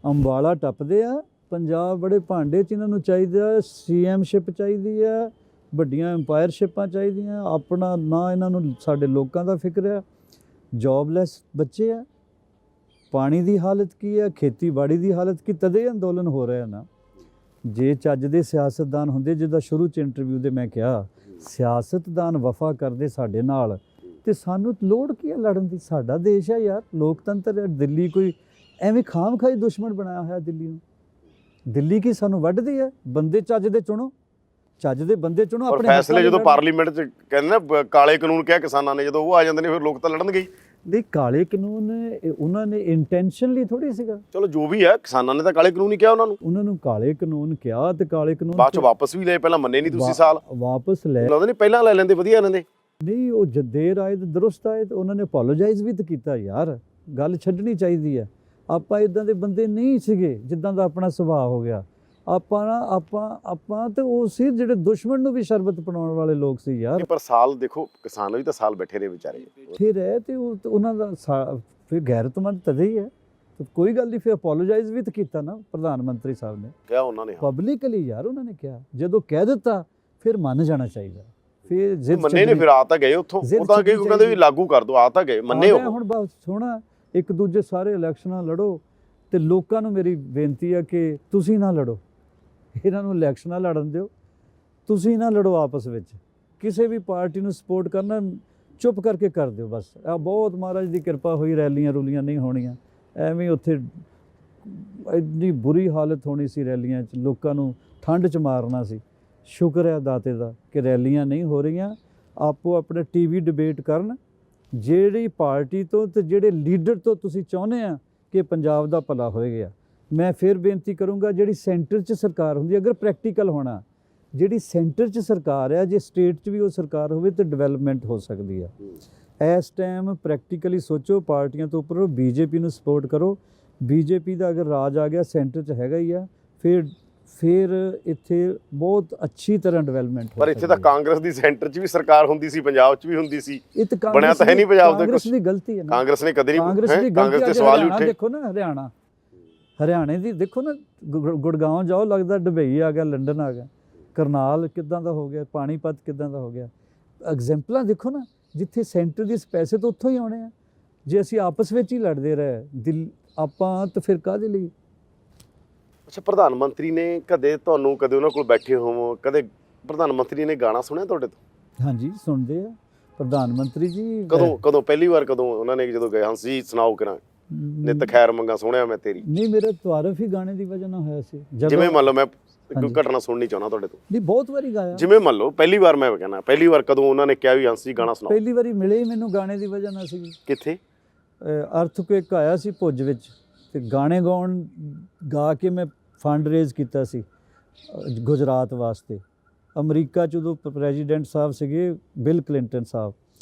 ਅੰਬਾਲਾ ਟੱਪਦੇ ਆ, ਪੰਜਾਬ ਬੜੇ ਭਾਂਡੇ 'ਚ ਇਹਨਾਂ ਨੂੰ ਚਾਹੀਦਾ, CMਸ਼ਿਪ ਚਾਹੀਦੀ ਹੈ, ਵੱਡੀਆਂ ਐਮਪਾਇਰਸ਼ਿਪਾਂ ਚਾਹੀਦੀਆਂ। ਆਪਣਾ ਨਾ ਇਹਨਾਂ ਨੂੰ ਸਾਡੇ ਲੋਕਾਂ ਦਾ ਫਿਕਰ ਹੈ। ਜੋਬਲੈਸ ਬੱਚੇ ਆ, ਪਾਣੀ ਦੀ ਹਾਲਤ ਕੀ ਹੈ, ਖੇਤੀਬਾੜੀ ਦੀ ਹਾਲਤ ਕੀ, ਤਦੇ ਅੰਦੋਲਨ ਹੋ ਰਿਹਾ ਨਾ। ਜੇ ਚੱਜ ਦੇ ਸਿਆਸਤਦਾਨ ਹੁੰਦੇ, ਜਿੱਦਾਂ ਸ਼ੁਰੂ 'ਚ ਇੰਟਰਵਿਊ ਦੇ ਮੈਂ ਕਿਹਾ, ਸਿਆਸਤਦਾਨ ਵਫਾ ਕਰਦੇ ਸਾਡੇ ਨਾਲ, ਤੇ ਸਾਨੂੰ ਲੋੜ ਕੀ ਹੈ ਲੜਨ ਦੀ? ਸਾਡਾ ਦੇਸ਼ ਹੈ ਯਾਰ, ਲੋਕਤੰਤਰ ਹੈ। ਦਿੱਲੀ ਕੋਈ ਐਵੇਂ ਖਾਮਖਾਈ ਦੁਸ਼ਮਣ ਬਣਾਇਆ ਹੋਇਆ ਦਿੱਲੀ ਨੂੰ। ਦਿੱਲੀ ਕੀ ਸਾਨੂੰ ਵੱਢਦੀ ਹੈ? ਬੰਦੇ ਚੱਜ ਦੇ ਚੁਣੋ, ਚੱਜ ਦੇ ਬੰਦੇ ਚੁਣੋ। ਆਪਣੇ ਫੈਸਲੇ ਜਦੋਂ ਪਾਰਲੀਮੈਂਟ 'ਚ ਕਹਿੰਦੇ ਨਾ ਕਾਲੇ ਕਾਨੂੰਨ ਕਿਹਾ ਕਿਸਾਨਾਂ ਨੇ, ਜਦੋਂ ਉਹ ਆ ਜਾਂਦੇ ਨੇ ਫਿਰ ਲੋਕ ਤਾਂ ਲੜਨਗੇ ਹੀ। ਨਹੀਂ, ਕਾਲੇ ਕਾਨੂੰਨ ਉਹਨਾਂ ਨੇ ਇੰਟੈਂਸ਼ਨਲੀ ਥੋੜੀ ਸੀਗਾ। ਚਲੋ ਜੋ ਵੀ ਹੈ, ਕਿਸਾਨਾਂ ਨੇ ਤਾਂ ਕਾਲੇ ਕਾਨੂੰਨ ਹੀ ਕਿਹਾ ਉਹਨਾਂ ਨੂੰ ਕਾਲੇ ਕਾਨੂੰਨ ਕਿਹਾ, ਤੇ ਕਾਲੇ ਕਾਨੂੰਨ ਬਾਅਦ 'ਚ ਵਾਪਸ ਵੀ ਲਏ। ਪਹਿਲਾਂ ਮੰਨੇ ਨਹੀਂ ਤੁਸੀਂ, ਸਾਲ ਵਾਪਸ ਲੈ ਲੱਗਦਾ ਨਹੀਂ, ਪਹਿਲਾਂ ਲੈ ਲੈਂਦੇ ਵਧੀਆ ਰਹਿੰਦੇ। ਨਹੀਂ, ਉਹ ਦੇਰ ਆਏ ਤੇ ਦਰੁਸਤ ਆਏ, ਤੇ ਉਹਨਾਂ ਨੇ ਅਪੋਲੋਜਾਈਜ਼ ਵੀ ਤਾਂ ਕੀਤਾ ਯਾਰ। ਗੱਲ ਛੱਡਣੀ ਚਾਹੀਦੀ ਹੈ। ਆਪਾਂ ਇਦਾਂ ਦੇ ਬੰਦੇ ਨਹੀਂ ਸੀਗੇ ਜਿੱਦਾਂ ਦਾ ਆਪਣਾ ਸੁਭਾਅ ਹੋ ਗਿਆ। ਆਪਾਂ ਤੇ ਉਹ ਸੀ ਜਿਹੜੇ ਦੁਸ਼ਮਣ ਨੂੰ ਵੀ ਸ਼ਰਬਤ ਪਿਲਾਉਣ ਵਾਲੇ ਲੋਕ ਸੀ ਯਾਰ। ਪਰ ਸਾਲ ਦੇਖੋ, ਕਿਸਾਨ ਵੀ ਤਾਂ ਸਾਲ ਬੈਠੇ ਰਹੇ ਵਿਚਾਰੇ। ਫਿਰ ਹੈ ਤੇ ਉਹਨਾਂ ਦਾ ਫਿਰ ਗੈਰਤਮੰਦ ਤਦੇ ਹੀ ਹੈ। ਤੇ ਕੋਈ ਗੱਲ ਨਹੀਂ, ਫਿਰ ਅਪੋਲੋਜਾਈਜ਼ ਵੀ ਤਾਂ ਕੀਤਾ ਨਾ ਪ੍ਰਧਾਨ ਮੰਤਰੀ ਸਾਹਿਬ ਨੇ, ਕਿਹਾ ਉਹਨਾਂ ਨੇ ਪਬਲਿਕਲੀ ਯਾਰ। ਉਹਨਾਂ ਨੇ ਕਿਹਾ, ਜਦੋਂ ਕਹਿ ਦਿੱਤਾ ਫਿਰ ਮੰਨ ਜਾਣਾ ਚਾਹੀਦਾ। ਫਿਰ ਜ਼ਿੱਦ ਮੰਨੇ ਨੇ, ਫਿਰ ਆ ਤਾਂ ਗਏ ਉੱਥੋਂ। ਉਹ ਤਾਂ ਅੱਗੇ ਕਹਿੰਦੇ ਵੀ ਲਾਗੂ ਕਰ ਦਿਓ, ਆ ਤਾਂ ਗਏ, ਮੰਨੇ ਉਹ। ਹੁਣ ਬਸ ਸੋਹਣਾ, ਇੱਕ ਦੂਜੇ ਸਾਰੇ ਇਲੈਕਸ਼ਨਾਂ ਲੜੋ। ਤੇ ਲੋਕਾਂ ਨੂੰ ਮੇਰੀ ਬੇਨਤੀ ਹੈ ਕਿ ਤੁਸੀਂ ਨਾ ਲੜੋ, ਇਹਨਾਂ ਨੂੰ ਇਲੈਕਸ਼ਨਾਂ ਲੜਨ ਦਿਓ। ਤੁਸੀਂ ਨਾ ਲੜੋ ਆਪਸ ਵਿੱਚ। ਕਿਸੇ ਵੀ ਪਾਰਟੀ ਨੂੰ ਸਪੋਰਟ ਕਰਨਾ ਚੁੱਪ ਕਰਕੇ ਕਰ ਦਿਓ ਬਸ। ਆ ਬਹੁਤ ਮਹਾਰਾਜ ਦੀ ਕਿਰਪਾ ਹੋਈ, ਰੈਲੀਆਂ ਰੂਲੀਆਂ ਨਹੀਂ ਹੋਣੀਆਂ। ਐਵੇਂ ਉੱਥੇ ਇੰਨੀ ਬੁਰੀ ਹਾਲਤ ਹੋਣੀ ਸੀ ਰੈਲੀਆਂ 'ਚ, ਲੋਕਾਂ ਨੂੰ ਠੰਡ 'ਚ ਮਾਰਨਾ ਸੀ। ਸ਼ੁਕਰ ਹੈ ਦਾਤੇ ਦਾ ਕਿ ਰੈਲੀਆਂ ਨਹੀਂ ਹੋ ਰਹੀਆਂ। ਆਪੋ ਆਪਣੇ TV ਡਿਬੇਟ ਕਰਨ, ਜਿਹੜੀ ਪਾਰਟੀ ਤੋਂ ਤੇ ਜਿਹੜੇ ਲੀਡਰ ਤੋਂ ਤੁਸੀਂ ਚਾਹੁੰਦੇ ਆ ਕਿ ਪੰਜਾਬ ਦਾ ਭਲਾ ਹੋਏਗਾ, ਮੈਂ ਫਿਰ ਬੇਨਤੀ ਕਰੂੰਗਾ, ਜਿਹੜੀ ਸੈਂਟਰ 'ਚ ਸਰਕਾਰ ਹੁੰਦੀ, ਅਗਰ ਪ੍ਰੈਕਟੀਕਲ ਹੋਣਾ, ਜਿਹੜੀ ਸੈਂਟਰ 'ਚ ਸਰਕਾਰ ਹੈ, ਜੇ ਸਟੇਟ 'ਚ ਵੀ ਉਹ ਸਰਕਾਰ ਹੋਵੇ ਤਾਂ ਡਿਵੈਲਪਮੈਂਟ ਹੋ ਸਕਦੀ ਆ। ਇਸ ਟਾਈਮ ਪ੍ਰੈਕਟੀਕਲੀ ਸੋਚੋ, ਪਾਰਟੀਆਂ ਤੋਂ ਉੱਪਰ ਬੀਜੇਪੀ ਨੂੰ ਸਪੋਰਟ ਕਰੋ। ਬੀਜੇਪੀ ਦਾ ਅਗਰ ਰਾਜ ਆ ਗਿਆ, ਸੈਂਟਰ 'ਚ ਹੈਗਾ ਹੀ ਆ, ਫਿਰ ਇੱਥੇ ਬਹੁਤ ਅੱਛੀ ਤਰ੍ਹਾਂ ਡਿਵੈਲਪਮੈਂਟ ਹੋ ਪਰ ਇੱਥੇ ਤਾਂ ਕਾਂਗਰਸ ਦੀ ਸੈਂਟਰ 'ਚ ਵੀ ਸਰਕਾਰ ਹੁੰਦੀ ਸੀ, ਪੰਜਾਬ 'ਚ ਵੀ ਹੁੰਦੀ ਸੀ, ਬਣਿਆ ਬਣਿਆ ਤਾਂ ਹੈ ਨਹੀਂ ਪੰਜਾਬ ਦੇ ਕਾਂਗਰਸ ਕੁਛ। ਦੀ ਗਲਤੀ ਹੈ ਨਾ, ਕਾਂਗਰਸ ਨੇ ਕਦੇ ਨਹੀਂ, ਕਾਂਗਰਸ ਤੇ ਸਵਾਲ ਹੀ ਉੱਠੇ। ਦੇਖੋ ਨਾ ਹਰਿਆਣੇ ਦੀ ਦੇਖੋ ਨਾ, ਗੁੜਗਾਉਂ ਜਾਓ, ਲੱਗਦਾ ਦੁਬਈ ਆ ਗਿਆ, ਲੰਡਨ ਆ ਗਿਆ। ਕਰਨਾਲ ਕਿੱਦਾਂ ਦਾ ਹੋ ਗਿਆ, ਪਾਣੀਪਤ ਕਿੱਦਾਂ ਦਾ ਹੋ ਗਿਆ। ਐਗਜ਼ੈਂਪਲਾਂ ਦੇਖੋ ਨਾ, ਜਿੱਥੇ ਸੈਂਟਰ ਦੇ ਪੈਸੇ ਤਾਂ ਉੱਥੋਂ ਹੀ ਆਉਣੇ ਆ। ਜੇ ਅਸੀਂ ਆਪਸ ਵਿੱਚ ਹੀ ਲੜਦੇ ਰਹੇ ਆਪਾਂ, ਤਾਂ ਫਿਰ ਕਾਹਦੇ ਲਈ। ਅੱਛਾ, ਪ੍ਰਧਾਨ ਮੰਤਰੀ ਨੇ ਕਦੇ ਉਹਨਾਂ ਕੋਲ ਬੈਠੇ ਹੋਵੋ, ਕਦੇ ਪ੍ਰਧਾਨ ਮੰਤਰੀ ਨੇ ਗਾਣਾ ਸੁਣਿਆ ਤੁਹਾਡੇ ਤੋਂ? ਹਾਂਜੀ, ਸੁਣਦੇ ਆ ਪ੍ਰਧਾਨ ਮੰਤਰੀ ਜੀ। ਕਦੋਂ ਪਹਿਲੀ ਵਾਰ ਕਦੋਂ ਉਹਨਾਂ ਨੇ ਜਦੋਂ ਗਏ, ਹੰਸੀ ਸੁਣਾਓ ਕਰਾਂ ਨਿਤ ਖੈਰ ਮੰਗਾ ਸੋਹਣਿਆ ਮੈਂ ਤੇਰੀ? ਨਹੀਂ, ਮੇਰਾ ਤਾਰਫ ਹੀ ਗਾਣੇ ਦੀ ਵਜ੍ਹਾ ਨਾਲ ਹੋਇਆ ਸੀ। ਜਿਵੇਂ ਮੰਨ ਲਓ, ਮੈਂ ਇੱਕ ਘਟਨਾ ਸੁਣਨੀ ਚਾਹੁੰਦਾ ਤੁਹਾਡੇ ਤੋਂ। ਨਹੀਂ, ਬਹੁਤ ਵਾਰੀ ਗਾਇਆ। ਜਿਵੇਂ ਮੰਨ ਲਓ ਪਹਿਲੀ ਵਾਰ, ਮੈਂ ਕਹਿੰਦਾ ਪਹਿਲੀ ਵਾਰ ਕਦੋਂ ਉਹਨਾਂ ਨੇ ਕਿਹਾ ਵੀ ਹੰਸੀ ਗਾਣਾ ਸੁਣਾਓ? ਪਹਿਲੀ ਵਾਰੀ ਮਿਲੇ ਹੀ ਮੈਨੂੰ ਗਾਣੇ ਦੀ ਵਜ੍ਹਾ ਨਾਲ ਸੀ। ਕਿੱਥੇ? ਅਰਥਕੁਏਕ ਆਇਆ ਸੀ ਭੁੱਜ ਵਿੱਚ, ਤੇ ਗਾਣੇ ਗਾ ਕੇ ਮੈਂ ਫੰਡ ਰੇਜ਼ ਕੀਤਾ ਸੀ ਗੁਜਰਾਤ ਵਾਸਤੇ। ਅਮਰੀਕਾ 'ਚ ਉਦੋਂ ਪ੍ਰੈਜ਼ੀਡੈਂਟ ਸਾਹਿਬ ਸੀਗੇ ਬਿਲ ਕਲਿੰਟਨ ਸਾਹਿਬ,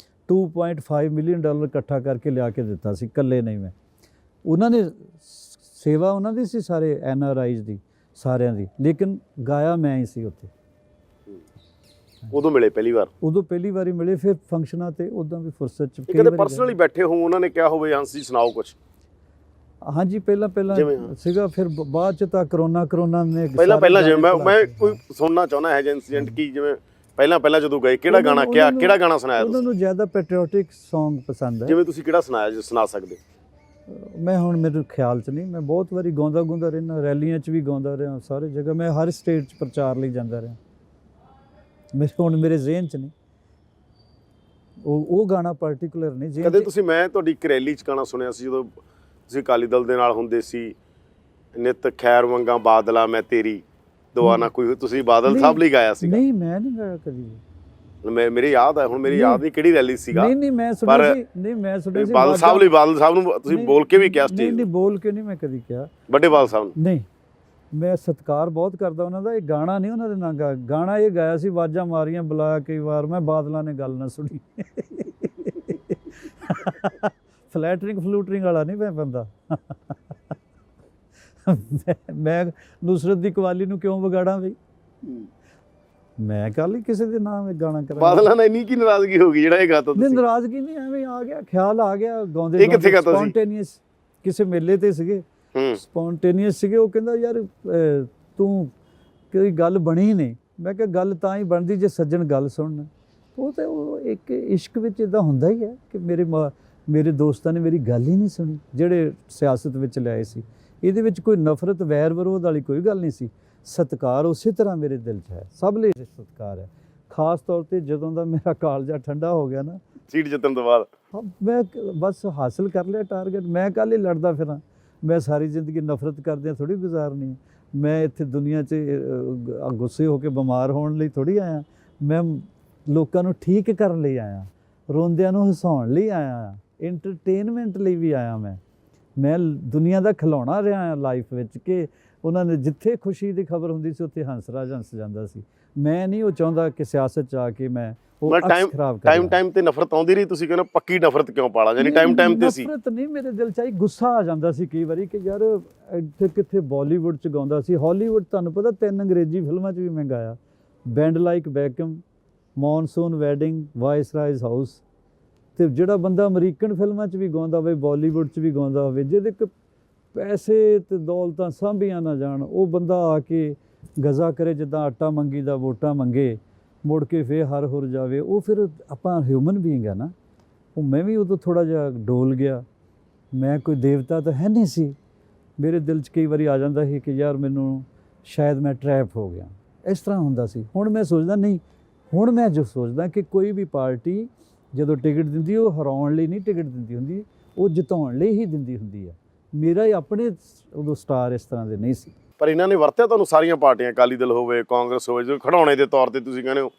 $2.5 ਮਿਲੀਅਨ ਇਕੱਠਾ ਕਰਕੇ ਲਿਆ ਕੇ ਦਿੱਤਾ ਸੀ, ਇਕੱਲੇ ਨਹੀਂ ਮੈਂ। ਉਹਨਾਂ ਨੇ ਸੇਵਾ ਉਹਨਾਂ ਦੀ ਸੀ, ਸਾਰੇ NRIs ਦੀ, ਸਾਰਿਆਂ ਦੀ, ਲੇਕਿਨ ਗਾਇਆ ਮੈਂ ਹੀ ਸੀ ਉੱਥੇ। ਉਦੋਂ ਮਿਲੇ ਪਹਿਲੀ ਵਾਰ? ਉਦੋਂ ਪਹਿਲੀ ਵਾਰੀ ਮਿਲੇ, ਫਿਰ ਫੰਕਸ਼ਨਾਂ ਤੇ ਉਦਾਂ ਵੀ ਫੁਰਸਤ 'ਚ ਕਦੇ ਪਰਸਨਲੀ ਬੈਠੇ ਹੋ, ਉਹਨਾਂ ਨੇ ਕਿਹਾ ਹੋਵੇ ਹੰਸੀ ਸੁਣਾਓ ਕੁਛ? ਹਾਂਜੀ, ਪਹਿਲਾਂ ਸੀਗਾ, ਫਿਰ ਬਾਅਦ 'ਚ ਤਾਂ ਕਰੋਨਾ ਨੇ ਪਹਿਲਾਂ ਜਿਵੇਂ ਮੈਂ ਕੋਈ ਸੁਣਨਾ ਚਾਹੁੰਦਾ ਹੈ ਇਨਸੀਡੈਂਟ, ਕੀ ਜਿਵੇਂ ਪਹਿਲਾਂ ਜਦੋਂ ਗਏ ਕਿਹੜਾ ਗਾਣਾ ਸੁਣਾਇਆ ਉਹਨਾਂ ਨੂੰ? ਜ਼ਿਆਦਾ ਪੈਟਰੀਓਟਿਕ Song ਪਸੰਦ ਹੈ। ਜਿਵੇਂ ਤੁਸੀਂ ਕਿਹੜਾ ਸੁਣਾਇਆ, ਜੇ ਸੁਣਾ ਸਕਦੇ? ਮੈਂ ਹੁਣ ਮੇਰੇ ਖਿਆਲ 'ਚ ਨਹੀਂ, ਮੈਂ ਬਹੁਤ ਵਾਰੀ ਗਾਉਂਦਾ ਰਹਿਣਾ, ਰੈਲੀਆਂ 'ਚ ਵੀ ਗਾਉਂਦਾ ਰਿਹਾ, ਸਾਰੇ ਜਗ੍ਹਾ ਮੈਂ ਹਰ ਸਟੇਟ 'ਚ ਪ੍ਰਚਾਰ ਲਈ ਜਾਂਦਾ ਰਿਹਾ। ਮੇਰੇ ਜ਼ਿਹਨ 'ਚ ਨਹੀਂ ਉਹ ਗਾਣਾ ਪਾਰਟੀਕੂਲਰ ਨਹੀਂ। ਕਦੇ ਮੈਂ ਤੁਹਾਡੀ ਇੱਕ ਰੈਲੀ 'ਚ ਗਾਣਾ ਸੁਣਿਆ ਸੀ, ਜਦੋਂ ਤੁਸੀਂ ਅਕਾਲੀ ਦਲ ਦੇ ਨਾਲ ਹੁੰਦੇ ਸੀ, ਨਿਤ ਖੈਰ ਮੰਗਾ ਬਾਦਲਾ ਮੈਂ ਤੇਰੀ ਦੁਆ ਨਾ ਕੋਈ, ਤੁਸੀਂ ਬਾਦਲ ਸਾਹਿਬ ਲਈ ਗਾਇਆ ਸੀ? ਨਹੀਂ, ਮੈਂ ਨਹੀਂ ਗਾਇਆ ਕਦੀ। ਮੇਰੇ ਯਾਦ ਹੈ, ਹੁਣ ਮੇਰੀ ਯਾਦ ਨਹੀਂ ਕਿਹੜੀ ਰੈਲੀ ਸੀਗਾ। ਨਹੀਂ, ਮੈਂ ਸੁਣਿਆ ਸੀ ਬਾਦਲ ਸਾਹਿਬ ਨੂੰ ਤੁਸੀਂ ਬੋਲ ਕੇ ਵੀ ਕਿਹਾ ਸਟੇਜ? ਨਹੀਂ, ਬੋਲ ਕੇ ਨਹੀਂ ਮੈਂ ਕਦੀ ਕਿਹਾ। ਵੱਡੇ ਬਾਦਲ ਸਾਹਿਬ ਨੂੰ? ਨਹੀਂ, ਮੈਂ ਸਤਿਕਾਰ ਬਹੁਤ ਕਰਦਾ ਉਹਨਾਂ ਦਾ। ਇਹ ਗਾਣਾ ਨਹੀਂ ਉਹਨਾਂ ਦੇ ਨਾਲ ਗਾਣਾ ਇਹ ਗਾਇਆ ਸੀ, ਆਵਾਜ਼ਾਂ ਮਾਰੀਆਂ ਬੁਲਾਇਆ ਕਈ ਵਾਰ, ਮੈਂ ਬਾਦਲਾਂ ਨੇ ਗੱਲ ਨਾ ਸੁਣੀ। ਫਲੂਟਰਿੰਗ ਵਾਲਾ ਨਹੀਂ ਮੈਂ ਬੰਦਾ। ਮੈਂ ਨੁਸਰਤ ਦੀ ਕਵਾਲੀ ਨੂੰ ਕਿਉਂ ਵਿਗਾੜਾਂ ਬਈ? ਮੈਂ ਕੱਲ ਹੀ ਕਿਸੇ ਦੇ ਨਾਮ ਇੱਕ ਗਾਣਾ ਕਰਾਂ। ਬਾਦਲਾਂ ਨਾਲ ਇੰਨੀ ਕੀ ਨਾਰਾਜ਼ਗੀ ਹੋ ਗਈ ਜਿਹੜਾ ਇਹ ਗਾਤਾ ਤੁਸੀਂ? ਨਹੀਂ, ਨਾਰਾਜ਼ਗੀ ਨਹੀਂ, ਐਵੇਂ ਆ ਗਿਆ, ਖਿਆਲ ਆ ਗਿਆ ਗਾਉਂਦੇ। ਸਪੌਂਟੇਨੀਅਸ ਕਿਸੇ ਮੇਲੇ ਤੇ ਸੀਗੇ, ਸਪੌਂਟੇਨੀਅਸ ਸੀਗੇ। ਉਹ ਕਹਿੰਦਾ ਯਾਰ ਤੂੰ ਕੋਈ ਗੱਲ ਬਣੀ ਨਹੀਂ। ਮੈਂ ਕਿਹਾ ਗੱਲ ਤਾਂ ਹੀ ਬਣਦੀ ਜੇ ਸੱਜਣ ਗੱਲ ਸੁਣਨ। ਉਹ ਤਾਂ ਉਹ ਇੱਕ ਇਸ਼ਕ ਵਿੱਚ ਇੱਦਾਂ ਹੁੰਦਾ ਹੀ ਹੈ ਕਿ ਮੇਰੇ ਦੋਸਤਾਂ ਨੇ ਮੇਰੀ ਗੱਲ ਹੀ ਨਹੀਂ ਸੁਣੀ, ਜਿਹੜੇ ਸਿਆਸਤ ਵਿੱਚ ਲਿਆਏ ਸੀ। ਇਹਦੇ ਵਿੱਚ ਕੋਈ ਨਫ਼ਰਤ ਵੈਰ ਵਿਰੋਧ ਵਾਲੀ ਕੋਈ ਗੱਲ ਨਹੀਂ ਸੀ। ਸਤਿਕਾਰ ਉਸੇ ਤਰ੍ਹਾਂ ਮੇਰੇ ਦਿਲ 'ਚ ਹੈ, ਸਭ ਲਈ ਸਤਿਕਾਰ ਹੈ। ਖਾਸ ਤੌਰ 'ਤੇ ਜਦੋਂ ਦਾ ਮੇਰਾ ਕਾਲਜਾ ਠੰਡਾ ਹੋ ਗਿਆ ਨਾ, ਸੀਟ ਜਿੱਤਣ ਤੋਂ ਬਾਅਦ, ਮੈਂ ਬਸ ਹਾਸਿਲ ਕਰ ਲਿਆ ਟਾਰਗੇਟ। ਮੈਂ ਕੱਲ੍ਹ ਹੀ ਲੜਦਾ ਫਿਰਾਂ। ਮੈਂ ਸਾਰੀ ਜ਼ਿੰਦਗੀ ਨਫ਼ਰਤ ਕਰਦਿਆਂ ਥੋੜ੍ਹੀ ਗੁਜ਼ਾਰਨੀ ਹੈ। ਮੈਂ ਇੱਥੇ ਦੁਨੀਆ 'ਚ ਗੁੱਸੇ ਹੋ ਕੇ ਬਿਮਾਰ ਹੋਣ ਲਈ ਥੋੜ੍ਹੀ ਆਇਆ। ਮੈਂ ਲੋਕਾਂ ਨੂੰ ਠੀਕ ਕਰਨ ਲਈ ਆਇਆ, ਰੋਂਦਿਆਂ ਨੂੰ ਹਸਾਉਣ ਲਈ ਆਇਆ, ਇੰਟਰਟੇਨਮੈਂਟ ਲਈ ਵੀ ਆਇਆ। ਮੈਂ ਦੁਨੀਆ ਦਾ ਖਿਡੌਣਾ ਰਿਹਾ ਹਾਂ ਲਾਈਫ ਵਿੱਚ, ਕਿ ਉਹਨਾਂ ਨੇ ਜਿੱਥੇ ਖੁਸ਼ੀ ਦੀ ਖਬਰ ਹੁੰਦੀ ਸੀ ਉੱਥੇ ਹੰਸਰਾਜ ਹੰਸ ਜਾਂਦਾ ਸੀ। ਮੈਂ ਨਹੀਂ ਉਹ ਚਾਹੁੰਦਾ ਕਿ ਸਿਆਸਤ 'ਚ ਆ ਕੇ ਮੈਂ ਟਾਈਮ ਤੇ ਨਫ਼ਰਤ ਆਉਂਦੀ ਰਹੀ। ਤੁਸੀਂ ਕਹਿੰਦੇ ਪੱਕੀ ਨਫ਼ਰਤ ਕਿਉਂ ਪਾਲਾ? ਯਾਨੀ ਟਾਈਮ ਤੇ ਸੀ ਨਫ਼ਰਤ ਨਹੀਂ, ਮੇਰੇ ਦਿਲ 'ਚ ਆਈ, ਗੁੱਸਾ ਆ ਜਾਂਦਾ ਸੀ ਕਈ ਵਾਰੀ ਕਿ ਯਾਰ ਇੱਥੇ ਕਿੱਥੇ ਬਾਲੀਵੁੱਡ 'ਚ ਗਾਉਂਦਾ ਸੀ। ਹਾਲੀਵੁੱਡ ਤੁਹਾਨੂੰ ਪਤਾ 3 ਅੰਗਰੇਜ਼ੀ ਫਿਲਮਾਂ 'ਚ ਵੀ ਮੈਂ ਗਾਇਆ, band like Beckham, monsoon wedding, viceroy's house. ਅਤੇ ਜਿਹੜਾ ਬੰਦਾ ਅਮਰੀਕਨ ਫਿਲਮਾਂ 'ਚ ਵੀ ਗਾਉਂਦਾ ਹੋਵੇ, ਬਾਲੀਵੁੱਡ 'ਚ ਵੀ ਗਾਉਂਦਾ ਹੋਵੇ, ਜਿਹਦੇ ਕੋਲ ਪੈਸੇ ਅਤੇ ਦੌਲਤਾਂ ਸਾਂਭੀਆਂ ਨਾ ਜਾਣ, ਉਹ ਬੰਦਾ ਆ ਕੇ ਗਜ਼ਾ ਕਰੇ ਜਿੱਦਾਂ ਆਟਾ ਮੰਗੀ ਦਾ ਵੋਟਾਂ ਮੰਗੇ, ਮੁੜ ਕੇ ਫੇਰ ਹਰ ਹੁਰ ਜਾਵੇ। ਉਹ ਫਿਰ ਆਪਾਂ ਹਿਊਮਨ ਬੀਇੰਗ ਆ ਨਾ। ਉਹ ਮੈਂ ਵੀ ਉਦੋਂ ਥੋੜ੍ਹਾ ਜਿਹਾ ਡੋਲ ਗਿਆ। ਮੈਂ ਕੋਈ ਦੇਵਤਾ ਤਾਂ ਹੈ ਨਹੀਂ ਸੀ। ਮੇਰੇ ਦਿਲ 'ਚ ਕਈ ਵਾਰੀ ਆ ਜਾਂਦਾ ਸੀ ਕਿ ਯਾਰ ਮੈਨੂੰ ਸ਼ਾਇਦ ਮੈਂ ਟਰੈਪ ਹੋ ਗਿਆ, ਇਸ ਤਰ੍ਹਾਂ ਹੁੰਦਾ ਸੀ। ਹੁਣ ਮੈਂ ਸੋਚਦਾ ਨਹੀਂ, ਹੁਣ ਮੈਂ ਜੋ ਸੋਚਦਾ ਕਿ ਕੋਈ ਵੀ ਪਾਰਟੀ ਜਦੋਂ ਟਿਕਟ ਦਿੰਦੀ, ਉਹ ਹਰਾਉਣ ਲਈ ਨਹੀਂ ਟਿਕਟ ਦਿੰਦੀ ਹੁੰਦੀ, ਉਹ ਜਿਤਾਉਣ ਲਈ ਹੀ ਦਿੰਦੀ ਹੁੰਦੀ ਹੈ। ਮੇਰਾ ਹੀ ਆਪਣੇ ਉਦੋਂ ਸਟਾਰ ਇਸ ਤਰ੍ਹਾਂ ਦੇ ਨਹੀਂ ਸੀ। ਪਰ ਇਹਨਾਂ ਨੇ ਵਰਤਿਆ ਤੁਹਾਨੂੰ ਸਾਰੀਆਂ ਪਾਰਟੀਆਂ, ਅਕਾਲੀ ਦਲ ਹੋਵੇ, ਕਾਂਗਰਸ ਹੋਵੇ, ਜੋ ਖਿਡੌਣੇ ਦੇ ਤੌਰ ਤੇ ਤੁਸੀਂ ਕਹਿੰਦੇ ਹੋ?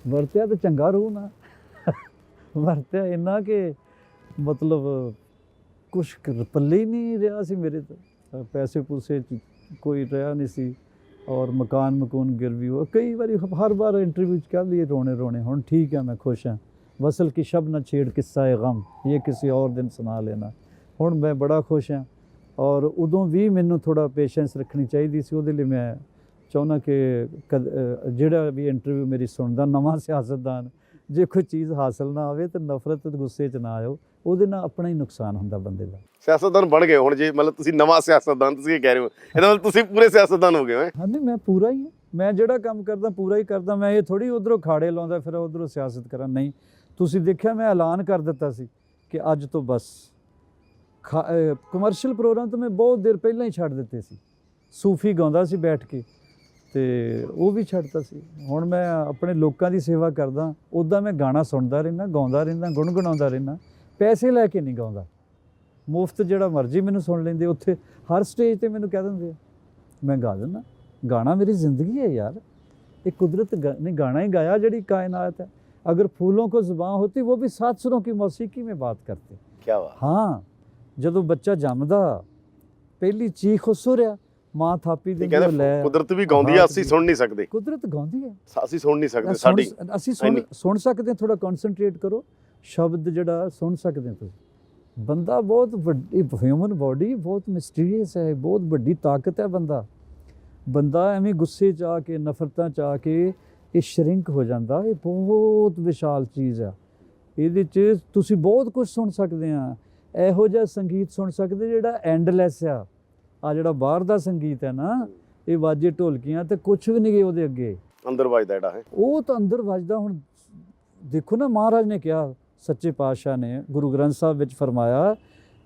ਵਰਤਿਆ ਤਾਂ ਚੰਗਾ ਰਹੂ ਨਾ। ਵਰਤਿਆ ਇੰਨਾ ਕਿ ਮਤਲਬ ਕੁਛ ਪੱਲੇ ਹੀ ਨਹੀਂ ਰਿਹਾ ਸੀ ਮੇਰੇ ਤੋਂ। ਪੈਸੇ ਪੂਸੇ 'ਚ ਕੋਈ ਰਿਹਾ ਨਹੀਂ ਸੀ ਔਰ ਮਕਾਨ गिरवी हुआ कई बार हर बार इंटरव्यू कह लिए रोने रोने हुण ठीक है मैं खुश हाँ वसल की शब न छेड़ किस्सा है गम ये किसी और दिन सुना लेना हुण मैं बड़ा खुश हाँ और उदों भी मैनू थोड़ा पेशेंस रखनी चाहिए सी उहदे लई मैं चाहुंदा कि जिहड़ा भी इंटरव्यू मेरी सुनदा नवां सियासतदान जे कोई चीज़ हासिल ना आवे तो नफरत ते गुस्से च ना आयो ਉਹਦੇ ਨਾਲ ਆਪਣਾ ਹੀ ਨੁਕਸਾਨ ਹੁੰਦਾ ਬੰਦੇ ਦਾ। ਸਿਆਸਤਦਾਨ ਬਣ ਗਏ ਹੁਣ ਜੇ ਮਤਲਬ ਤੁਸੀਂ ਨਵਾਂ ਸਿਆਸਤਦਾਨ ਤੁਸੀਂ ਕੀ ਕਹਿ ਰਹੇ ਹੋ ਇਹਦਾ ਮਤਲਬ ਤੁਸੀਂ ਪੂਰੇ ਸਿਆਸਤਦਾਨ ਹੋ ਗਏ ਹੋ। ਹਾਂਜੀ ਮੈਂ ਪੂਰਾ ਹੀ ਹਾਂ ਮੈਂ ਜਿਹੜਾ ਕੰਮ ਕਰਦਾ ਪੂਰਾ ਹੀ ਕਰਦਾ ਮੈਂ ਇਹ ਥੋੜੀ ਉਧਰੋਂ ਖਾੜੇ ਲਾਉਂਦਾ ਫਿਰ ਉਧਰੋਂ ਸਿਆਸਤ ਕਰਾਂ ਨਹੀਂ ਤੁਸੀਂ ਦੇਖਿਆ ਮੈਂ ਐਲਾਨ ਕਰ ਦਿੱਤਾ ਸੀ ਕਿ ਅੱਜ ਤੋਂ ਬਸ ਕਮਰਸ਼ੀਅਲ ਪ੍ਰੋਗਰਾਮ ਤਾਂ ਮੈਂ ਬਹੁਤ ਦੇਰ ਪਹਿਲਾਂ ਹੀ ਛੱਡ ਦਿੱਤੇ ਸੀ ਸੂਫੀ ਗਾਉਂਦਾ ਸੀ ਬੈਠ ਕੇ ਤੇ ਉਹ ਵੀ ਛੱਡਤਾ ਸੀ ਹੁਣ ਮੈਂ ਆਪਣੇ ਲੋਕਾਂ ਦੀ ਸੇਵਾ ਕਰਦਾ ਉੱਦਾਂ ਮੈਂ ਗਾਣਾ ਸੁਣਦਾ ਰਹਿੰਦਾ ਗਾਉਂਦਾ ਰਹਿੰਦਾ ਗੁਣਗੁਣਾਉਂਦਾ ਰਹਿੰਦਾ ਪੈਸੇ ਲੈ ਕੇ ਨਹੀਂ ਗਾਉਂਦਾ ਮੁਫਤ ਜਿਹੜਾ ਮਰਜ਼ੀ ਮੈਨੂੰ ਸੁਣ ਲੈਂਦੇ ਉੱਥੇ ਹਰ ਸਟੇਜ ਤੇ ਮੈਨੂੰ ਕਹਿ ਦਿੰਦੇ ਮੈਂ ਗਾ ਦਿੰਦਾ गाना मेरी ज़िंदगी है यार एक कुदरत ने गाना ही गाया जड़ी कायनात है अगर फूलों को ज़ुबान होती वो भी 7 सुरों की मौसीकी में बात करते क्या बात हाँ जदों बच्चा जमदा पहली चीख सुर आ माँ थापी दी लै कुदरत भी गाउंदी है ਅਸੀਂ ਸੁਣ ਨਹੀਂ ਸਕਦੇ कुदरत गाउंदी है ਅਸੀਂ ਸੁਣ ਨਹੀਂ ਸਕਦੇ ਸਾਡੀ ਅਸੀਂ ਸੁਣ ਸਕਦੇ ਥੋੜਾ ਕਨਸੈਂਟਰੇਟ ਕਰੋ ਸ਼ਬਦ ਜਿਹੜਾ ਸੁਣ ਸਕਦੇ ਤੁਸੀਂ ਬੰਦਾ ਬਹੁਤ ਵੱਡੀ ਹਿਊਮਨ ਬਾਡੀ ਬਹੁਤ ਮਿਸਟਰੀਅਸ ਹੈ ਬਹੁਤ ਵੱਡੀ ਤਾਕਤ ਹੈ ਬੰਦਾ ਐਵੇਂ ਗੁੱਸੇ 'ਚ ਆ ਕੇ ਨਫ਼ਰਤਾਂ 'ਚ ਆ ਕੇ ਇਹ ਸ਼ਰਿੰਕ ਹੋ ਜਾਂਦਾ ਇਹ ਬਹੁਤ ਵਿਸ਼ਾਲ ਚੀਜ਼ ਆ ਇਹਦੇ 'ਚ ਤੁਸੀਂ ਬਹੁਤ ਕੁਝ ਸੁਣ ਸਕਦੇ ਆ ਇਹੋ ਜਿਹਾ ਸੰਗੀਤ ਸੁਣ ਸਕਦੇ ਜਿਹੜਾ ਐਂਡਲੈਸ ਆ ਜਿਹੜਾ ਬਾਹਰ ਦਾ ਸੰਗੀਤ ਹੈ ਨਾ ਇਹ ਵਾਜੇ ਢੋਲਕੀਆਂ ਤੇ ਕੁਝ ਵੀ ਨਹੀਂ ਗਏ ਉਹਦੇ ਅੱਗੇ ਅੰਦਰ ਵੱਜਦਾ ਜਿਹੜਾ ਹੈ ਉਹ ਤਾਂ ਅੰਦਰ ਵੱਜਦਾ ਹੁਣ ਦੇਖੋ ਨਾ ਮਹਾਰਾਜ ਨੇ ਕਿਹਾ ਸੱਚੇ ਪਾਤਸ਼ਾਹ ਨੇ ਗੁਰੂ ਗ੍ਰੰਥ ਸਾਹਿਬ ਵਿੱਚ ਫਰਮਾਇਆ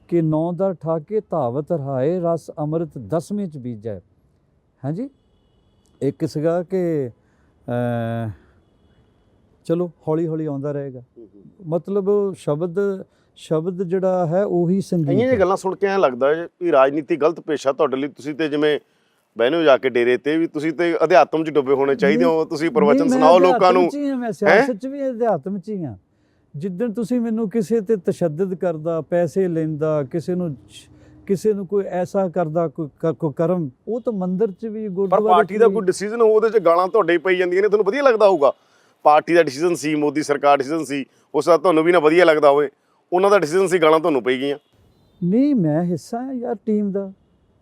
ਕਿ 9 ਦਰ ਠਾਕੇ ਧਾਵਤ ਰਹਾਏ ਰਸ ਅੰਮ੍ਰਿਤ 10ਵੇਂ 'ਚ ਬੀਜੈ ਹਾਂਜੀ ਇੱਕ ਸੀਗਾ ਕਿ ਚਲੋ ਹੌਲੀ ਹੌਲੀ ਆਉਂਦਾ ਰਹੇਗਾ ਮਤਲਬ ਸ਼ਬਦ ਜਿਹੜਾ ਹੈ ਉਹੀ ਸੰਗੀਤ ਇਹ ਗੱਲਾਂ ਸੁਣ ਕੇ ਐਂ ਲੱਗਦਾ ਵੀ ਰਾਜਨੀਤੀ ਗਲਤ ਪੇਸ਼ਾ ਤੁਹਾਡੇ ਲਈ ਤੁਸੀਂ ਤੇ ਜਿਵੇਂ ਬਹਿਨੇ ਹੋ ਜਾ ਕੇ ਡੇਰੇ ਤੇ ਵੀ ਤੁਸੀਂ ਤੇ ਅਧਿਆਤਮ 'ਚ ਡੁੱਬੇ ਹੋਣੇ ਚਾਹੀਦੇ ਹੋ ਤੁਸੀਂ ਪ੍ਰਵਚਨ ਸੁਣਾਓ ਲੋਕਾਂ ਨੂੰ ਮੈਂ ਸਿਆਸਤ 'ਚ ਵੀ ਅਧਿਆਤਮ 'ਚ ਹੀ ਹਾਂ ਜਿੱਦਣ ਤੁਸੀਂ ਮੈਨੂੰ ਕਿਸੇ ਤੇ ਤਸ਼ੱਦਦ ਕਰਦਾ ਪੈਸੇ ਲੈਂਦਾ ਕਿਸੇ ਨੂੰ ਕੋਈ ਐਸਾ ਕਰਦਾ ਕੋਈ ਕਰਮ ਉਹ ਤਾਂ ਮੰਦਿਰ 'ਚ ਵੀ ਗੁਰਦੁਆਰੇ ਪਰ ਪਾਰਟੀ ਦਾ ਕੋਈ ਡਿਸੀਜਨ ਉਹਦੇ 'ਚ ਗਾਲਾਂ ਤੁਹਾਡੇ ਹੀ ਪਈ ਜਾਂਦੀਆਂ ਨੇ ਤੁਹਾਨੂੰ ਵਧੀਆ ਲੱਗਦਾ ਹੋਊਗਾ ਪਾਰਟੀ ਦਾ ਡਿਸੀਜਨ ਸੀ ਮੋਦੀ ਸਰਕਾਰ ਡਿਸੀਜਨ ਸੀ ਉਸ ਦਾ ਤੁਹਾਨੂੰ ਵੀ ਨਾ ਵਧੀਆ ਲੱਗਦਾ ਹੋਵੇ ਉਹਨਾਂ ਦਾ ਡਿਸੀਜਨ ਸੀ ਗਾਲਾਂ ਤੁਹਾਨੂੰ ਪਈ ਗਈਆਂ ਨਹੀਂ ਮੈਂ ਹਿੱਸਾ ਹਾਂ ਯਾਰ ਟੀਮ ਦਾ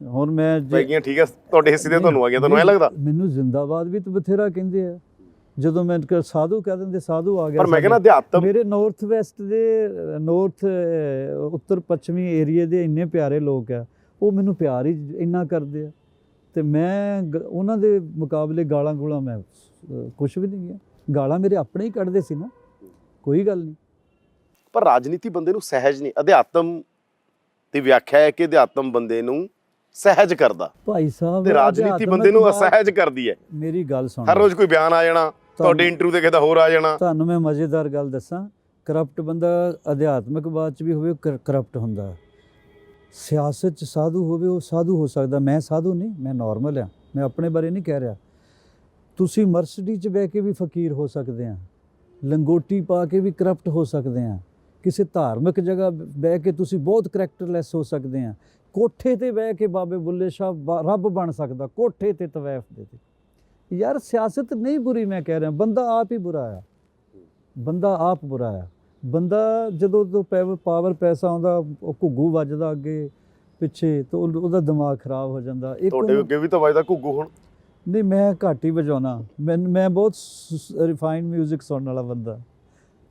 ਹੁਣ ਮੈਂ ਪਈ ਗਈਆਂ ਠੀਕ ਹੈ ਤੁਹਾਡੇ ਹਿੱਸੇ ਦੇ ਤੁਹਾਨੂੰ ਆ ਗਿਆ ਤੁਹਾਨੂੰ ਐ ਲੱਗਦਾ ਮੈਨੂੰ ਜ਼ਿੰਦਾਬਾਦ ਵੀ ਤਾਂ ਬਥੇਰਾ ਕਹਿੰਦੇ ਆ ਜਦੋਂ ਮੈਂ ਸਾਧੂ ਕਹਿ ਦਿੰਦੇ ਸਾਧੂ ਆ ਗਿਆ ਪਰ ਮੈਂ ਕਹਿੰਦਾ ਅਧਿਆਤਮ ਮੇਰੇ ਨਾਰਥ ਵੈਸਟ ਦੇ ਨਾਰਥ ਉੱਤਰ ਪੱਛਮੀ ਏਰੀਏ ਦੇ ਇੰਨੇ ਪਿਆਰੇ ਲੋਕ ਆ ਉਹ ਮੈਨੂੰ ਪਿਆਰ ਹੀ ਇੰਨਾ ਕਰਦੇ ਆ ਤੇ ਮੈਂ ਉਹਨਾਂ ਦੇ ਮੁਕਾਬਲੇ ਗਾਲਾਂ ਗੂਲਾਂ ਮੈਂ ਕੁਛ ਵੀ ਨਹੀਂ ਗਿਆ ਗਾਲਾਂ ਮੇਰੇ ਆਪਣੇ ਹੀ ਕੱਢਦੇ ਸੀ ਨਾ ਕੋਈ ਗੱਲ ਨਹੀਂ ਪਰ ਰਾਜਨੀਤੀ ਬੰਦੇ ਨੂੰ ਸਹਿਜ ਨਹੀਂ ਅਧਿਆਤਮ ਦੀ ਵਿਆਖਿਆ ਹੈ ਕਿ ਅਧਿਆਤਮ ਬੰਦੇ ਨੂੰ ਸਹਿਜ ਕਰਦਾ ਭਾਈ ਸਾਹਿਬ ਤੇ ਰਾਜਨੀਤੀ ਬੰਦੇ ਨੂੰ ਅਸਹਿਜ ਕਰਦੀ ਹੈ ਮੇਰੀ ਗੱਲ ਸੁਣ ਹਰ ਰੋਜ਼ ਕੋਈ ਬਿਆਨ ਆ ਜਾਣਾ ਤੁਹਾਡੇ ਇੰਟਰਵਿਊ ਤੇ ਕਿਤੇ ਹੋਰ ਆ ਜਾਣਾ ਤੁਹਾਨੂੰ ਮੈਂ ਮਜ਼ੇਦਾਰ ਗੱਲ ਦੱਸਾਂ ਕਰਪਟ ਬੰਦਾ ਅਧਿਆਤਮਿਕਵਾਦ 'ਚ ਵੀ ਹੋਵੇ ਕਰਪਟ ਹੁੰਦਾ ਸਿਆਸਤ 'ਚ ਸਾਧੂ ਹੋਵੇ ਉਹ ਸਾਧੂ ਹੋ ਸਕਦਾ ਮੈਂ ਸਾਧੂ ਨਹੀਂ ਮੈਂ ਨਾਰਮਲ ਆ ਮੈਂ ਆਪਣੇ ਬਾਰੇ ਨਹੀਂ ਕਹਿ ਰਿਹਾ ਤੁਸੀਂ ਮਰਸਡੀ 'ਚ ਬਹਿ ਕੇ ਵੀ ਫਕੀਰ ਹੋ ਸਕਦੇ ਆ ਲੰਗੋਟੀ ਪਾ ਕੇ ਵੀ ਕਰਪਟ ਹੋ ਸਕਦੇ ਆ ਕਿਸੇ ਧਾਰਮਿਕ ਜਗ੍ਹਾ ਬਹਿ ਕੇ ਤੁਸੀਂ ਬਹੁਤ ਕਰੈਕਟਰਲੈਸ ਹੋ ਸਕਦੇ ਆ ਕੋਠੇ ਤੇ ਬਹਿ ਕੇ ਬਾਬੇ ਬੁੱਲੇ ਸ਼ਾਹ ਰੱਬ ਬਣ ਸਕਦਾ ਕੋਠੇ ਤੇ ਤਵੈਫ ਦੇ ਤੇ ਯਾਰ ਸਿਆਸਤ ਨਹੀਂ ਬੁਰੀ ਮੈਂ ਕਹਿ ਰਿਹਾ ਬੰਦਾ ਆਪ ਹੀ ਬੁਰਾ ਆ ਬੰਦਾ ਆਪ ਬੁਰਾ ਆ ਬੰਦਾ ਜਦੋਂ ਤੋਂ ਪਾਵਰ ਪੈਸਾ ਆਉਂਦਾ ਉਹ ਘੁੱਗੂ ਵੱਜਦਾ ਅੱਗੇ ਪਿੱਛੇ ਤਾਂ ਉਹਦਾ ਦਿਮਾਗ ਖਰਾਬ ਹੋ ਜਾਂਦਾ ਤੁਹਾਡੇ ਅੱਗੇ ਵੀ ਤਾਂ ਵੱਜਦਾ ਘੁੱਗੂ ਹੁਣ ਨਹੀਂ ਮੈਂ ਘੱਟ ਹੀ ਵਜਾਉਣਾ ਮੈਂ ਬਹੁਤ ਰਿਫਾਈਨਡ ਮਿਊਜ਼ਿਕ ਸੁਣਨ ਵਾਲਾ ਬੰਦਾ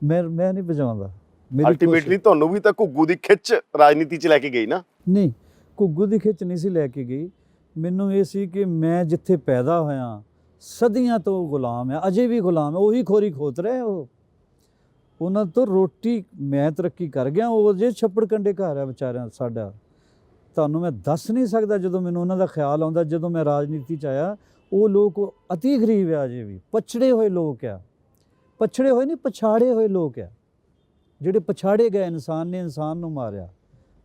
ਮੈਂ ਨਹੀਂ ਵਜਾਉਂਦਾ ਅਲਟੀਮੇਟਲੀ ਤੁਹਾਨੂੰ ਵੀ ਤਾਂ ਘੁੱਗੂ ਦੀ ਖਿੱਚ ਰਾਜਨੀਤੀ 'ਚ ਲੈ ਕੇ ਗਈ ਨਾ ਨਹੀਂ ਘੁੱਗੂ ਦੀ ਖਿੱਚ ਨਹੀਂ ਸੀ ਲੈ ਕੇ ਗਈ ਮੈਨੂੰ ਇਹ ਸੀ ਕਿ ਮੈਂ ਜਿੱਥੇ ਪੈਦਾ ਹੋਇਆ ਸਦੀਆਂ ਤੋਂ ਗੁਲਾਮ ਹੈ ਅਜੇ ਵੀ ਗੁਲਾਮ ਹੈ ਉਹੀ ਖੋਰੀ ਖੋਤ ਰਹੇ ਉਹਨਾਂ ਤੋਂ ਰੋਟੀ ਮੈਂ ਤਰੱਕੀ ਕਰ ਗਿਆ ਉਹ ਜੇ ਛੱਪੜ ਕੰਡੇ ਘਰ ਹੈ ਵਿਚਾਰਿਆਂ ਸਾਡਾ ਤੁਹਾਨੂੰ ਮੈਂ ਦੱਸ ਨਹੀਂ ਸਕਦਾ ਜਦੋਂ ਮੈਨੂੰ ਉਹਨਾਂ ਦਾ ਖਿਆਲ ਆਉਂਦਾ ਜਦੋਂ ਮੈਂ ਰਾਜਨੀਤੀ 'ਚ ਆਇਆ ਉਹ ਲੋਕ ਅਤੀ ਗਰੀਬ ਆ ਅਜੇ ਵੀ ਪਛੜੇ ਹੋਏ ਲੋਕ ਆ ਪਛੜੇ ਹੋਏ ਨਹੀਂ ਪਛਾੜੇ ਹੋਏ ਲੋਕ ਆ ਜਿਹੜੇ ਪਛਾੜੇ ਗਏ ਇਨਸਾਨ ਨੇ ਇਨਸਾਨ ਨੂੰ ਮਾਰਿਆ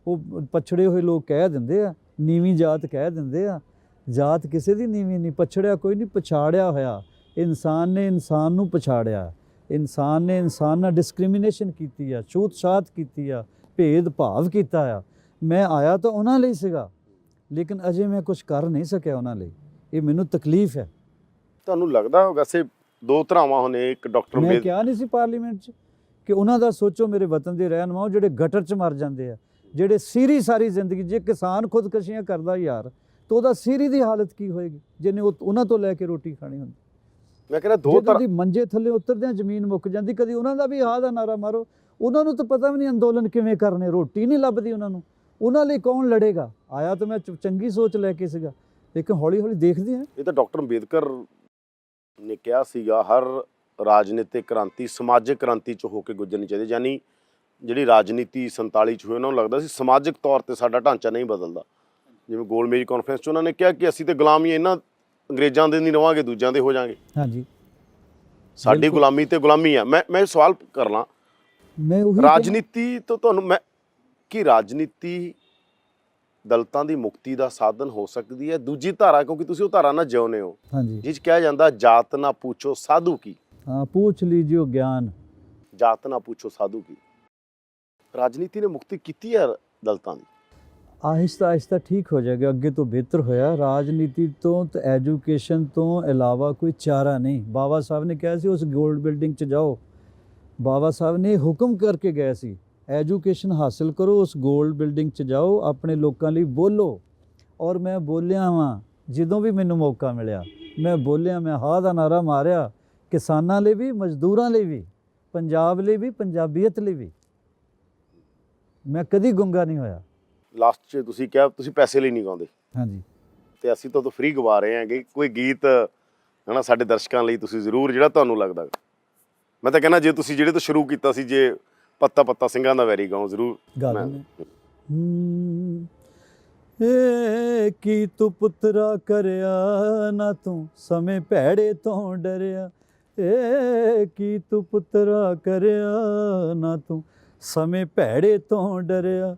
ਉਹ ਪਛੜੇ ਹੋਏ ਲੋਕ ਕਹਿ ਦਿੰਦੇ ਆ ਨੀਵੀਂ ਜਾਤ ਕਹਿ ਦਿੰਦੇ ਆ ਜਾਤ ਕਿਸੇ ਦੀ ਨੀਵੀਂ ਨਹੀਂ ਪਛੜਿਆ ਕੋਈ ਨਹੀਂ ਪਛਾੜਿਆ ਹੋਇਆ ਇਨਸਾਨ ਨੇ ਇਨਸਾਨ ਨੂੰ ਪਛਾੜਿਆ ਇਨਸਾਨ ਨੇ ਇਨਸਾਨ ਨਾਲ ਡਿਸਕ੍ਰਿਮੀਨੇਸ਼ਨ ਕੀਤੀ ਆ ਛੂਤ ਛਾਤ ਕੀਤੀ ਆ ਭੇਦ ਭਾਵ ਕੀਤਾ ਆ ਮੈਂ ਆਇਆ ਤਾਂ ਉਹਨਾਂ ਲਈ ਸੀਗਾ ਲੇਕਿਨ ਅਜੇ ਮੈਂ ਕੁਝ ਕਰ ਨਹੀਂ ਸਕਿਆ ਉਹਨਾਂ ਲਈ। ਇਹ ਮੈਨੂੰ ਤਕਲੀਫ ਹੈ। ਤੁਹਾਨੂੰ ਲੱਗਦਾ ਵੈਸੇ ਦੋ ਧਰਾਵਾਂ ਹੋਣੇ, ਇੱਕ ਡਾਕਟਰ ਮੈਂ ਅੰਬੇਦ ਕਿਹਾ ਨਹੀਂ ਸੀ ਪਾਰਲੀਮੈਂਟ 'ਚ ਕਿ ਉਹਨਾਂ ਦਾ ਸੋਚੋ, ਮੇਰੇ ਵਤਨ ਦੇ ਰਹਿਨੁਮਾਓ ਜਿਹੜੇ ਗਟਰ 'ਚ ਮਰ ਜਾਂਦੇ ਆ, ਜਿਹੜੇ ਸੀਰੀ ਸਾਰੀ ਜ਼ਿੰਦਗੀ, ਜੇ ਕਿਸਾਨ ਖੁਦਕਸ਼ੀਆਂ ਕਰਦਾ ਯਾਰ ਤਾਂ ਉਹਦਾ ਸੀਰੀ ਦੀ ਹਾਲਤ ਕੀ ਹੋਏਗੀ ਜਿਹਨੇ ਉਹਨਾਂ ਤੋਂ ਲੈ ਕੇ ਰੋਟੀ ਖਾਣੀ ਹੁੰਦੀ। ਮੈਂ ਕਹਿੰਦਾ ਦੋ ਜਦੋਂ ਦੀ ਮੰਜੇ ਥੱਲੇ ਉਤਰਦਿਆਂ ਜ਼ਮੀਨ ਮੁੱਕ ਜਾਂਦੀ, ਕਦੀ ਉਹਨਾਂ ਦਾ ਵੀ ਆਹ ਦਾ ਨਾਰਾ ਮਾਰੋ। ਉਹਨਾਂ ਨੂੰ ਤਾਂ ਪਤਾ ਵੀ ਨਹੀਂ ਅੰਦੋਲਨ ਕਿਵੇਂ ਕਰਨੇ, ਰੋਟੀ ਨਹੀਂ ਲੱਭਦੀ ਉਹਨਾਂ ਨੂੰ, ਉਹਨਾਂ ਲਈ ਕੌਣ ਲੜੇਗਾ। ਆਇਆ ਤਾਂ ਮੈਂ ਚੰਗੀ ਸੋਚ ਲੈ ਕੇ ਸੀਗਾ, ਲੇਕਿਨ ਹੌਲੀ ਹੌਲੀ ਦੇਖਦੇ ਹਾਂ। ਇਹ ਤਾਂ ਡਾਕਟਰ ਅੰਬੇਦਕਰ ਨੇ ਕਿਹਾ ਸੀਗਾ ਹਰ ਰਾਜਨੀਤਿਕ ਕ੍ਰਾਂਤੀ ਸਮਾਜਿਕ ਕ੍ਰਾਂਤੀ 'ਚ ਹੋ ਕੇ ਗੁਜ਼ਰਨੀ ਚਾਹੀਦੀ। ਯਾਨੀ ਜਿਹੜੀ ਰਾਜਨੀਤੀ 47 'ਚ ਹੋਈ, ਉਹਨਾਂ ਨੂੰ ਲੱਗਦਾ ਸੀ ਸਮਾਜਿਕ ਤੌਰ 'ਤੇ ਸਾਡਾ ਢਾਂਚਾ ਨਹੀਂ ਬਦਲਦਾ। ਜਿਵੇਂ ਗੋਲਮੇਜ ਕਾਨਫਰੰਸ 'ਚ ਉਹਨਾਂ ਨੇ ਕਿਹਾ ਕਿ ਅਸੀਂ ਤਾਂ ਗੁਲਾਮੀ ਇਹਨਾਂ ਅੰਗਰੇਜ਼ਾਂ ਦੇ ਨਹੀਂ ਰਵਾਂਗੇ, ਦੂਜਿਆਂ ਦੇ ਹੋ ਜਾਾਂਗੇ। ਹਾਂਜੀ, ਸਾਡੀ ਗੁਲਾਮੀ ਤੇ ਗੁਲਾਮੀ ਆ। ਮੈਂ ਸਵਾਲ ਕਰ ਲਾਂ, ਮੈਂ ਉਹੀ ਰਾਜਨੀਤੀ ਤੋਂ ਤੁਹਾਨੂੰ ਕੀ ਰਾਜਨੀਤੀ ਦਲਿਤਾਂ ਦੀ ਮੁਕਤੀ ਦਾ ਸਾਧਨ ਹੋ ਸਕਦੀ ਹੈ? ਦੂਜੀ ਧਾਰਾ, ਕਿਉਂਕਿ ਤੁਸੀਂ ਉਹ ਧਾਰਾ ਨਾਲ ਜਿਉਂਦੇ ਹੋ, ਹਾਂਜੀ, ਜਿਸ 'ਚ ਕਿਹਾ ਜਾਂਦਾ ਜਾਤ ਨਾ ਪੁੱਛੋ ਸਾਧੂ ਕੀ। ਹਾਂ, ਪੁੱਛ ਲੀਜਿਓ ਗਿਆਨ, ਜਾਤ ਨਾ ਪੁੱਛੋ ਸਾਧੂ ਕੀ। ਰਾਜਨੀਤੀ ਨੇ ਮੁਕਤੀ ਕੀਤੀ ਹੈ ਦਲਿਤਾਂ ਦੀ? ਆਹਿਸਤਾ ਆਹਿਸਤਾ ਠੀਕ ਹੋ ਜਾਏਗਾ, ਅੱਗੇ ਤੋਂ ਬਿਹਤਰ ਹੋਇਆ। ਰਾਜਨੀਤੀ ਤੋਂ ਤੇ ਐਜੂਕੇਸ਼ਨ ਤੋਂ ਇਲਾਵਾ ਕੋਈ ਚਾਰਾ ਨਹੀਂ। ਬਾਬਾ ਸਾਹਿਬ ਨੇ ਕਿਹਾ ਸੀ ਉਸ ਗੋਲਡ ਬਿਲਡਿੰਗ 'ਚ ਜਾਓ, ਬਾਬਾ ਸਾਹਿਬ ਨੇ ਹੁਕਮ ਕਰਕੇ ਗਏ ਸੀ ਐਜੂਕੇਸ਼ਨ ਹਾਸਿਲ ਕਰੋ, ਉਸ ਗੋਲਡ ਬਿਲਡਿੰਗ 'ਚ ਜਾਓ, ਆਪਣੇ ਲੋਕਾਂ ਲਈ ਬੋਲੋ। ਔਰ ਮੈਂ ਬੋਲਿਆ ਵਾਂ, ਜਦੋਂ ਵੀ ਮੈਨੂੰ ਮੌਕਾ ਮਿਲਿਆ ਮੈਂ ਬੋਲਿਆ, ਮੈਂ ਹਾਂ ਦਾ ਨਾਰਾ ਮਾਰਿਆ, ਕਿਸਾਨਾਂ ਲਈ ਵੀ, ਮਜ਼ਦੂਰਾਂ ਲਈ ਵੀ, ਪੰਜਾਬ ਲਈ ਵੀ, ਪੰਜਾਬੀਅਤ ਲਈ ਵੀ। ਮੈਂ ਕਦੀ ਗੁੰਗਾ ਨਹੀਂ ਹੋਇਆ। ਲਾਸਟ 'ਚ ਤੁਸੀਂ ਕਿਹਾ ਤੁਸੀਂ ਪੈਸੇ ਲਈ ਨਹੀਂ ਗਾਉਂਦੇ, ਹਾਂਜੀ, ਤੇ ਅਸੀਂ ਤਾਂ ਫ੍ਰੀ ਗਵਾ ਰਹੇ ਹਾਂਗੇ। ਕੋਈ ਗੀਤ ਹੈ ਨਾ ਸਾਡੇ ਦਰਸ਼ਕਾਂ ਲਈ ਤੁਸੀਂ ਜ਼ਰੂਰ, ਜਿਹੜਾ ਤੁਹਾਨੂੰ ਲੱਗਦਾ। ਮੈਂ ਤਾਂ ਕਹਿੰਦਾ ਜੇ ਤੁਸੀਂ ਜਿਹੜੇ ਤੋਂ ਸ਼ੁਰੂ ਕੀਤਾ ਸੀ, ਜੇ ਪੱਤਾ ਪੱਤਾ ਸਿੰਘਾਂ ਦਾ ਵੈਰੀ ਗਾਉਂ ਜ਼ਰੂਰ ਗਾ ਦਿੰਦੇ। ਏ ਕੀ ਤੂੰ ਪੁੱਤਰਾ ਕਰਿਆ ਨਾ, ਤੂੰ ਸਮੇਂ ਭੈੜੇ ਤੋਂ ਡਰਿਆ। ਏ ਕੀ ਤੂੰ ਪੁੱਤਰਾ ਕਰਿਆ ਨਾ, ਤੂੰ ਸਮੇਂ ਭੈੜੇ ਤੋਂ ਡਰਿਆ।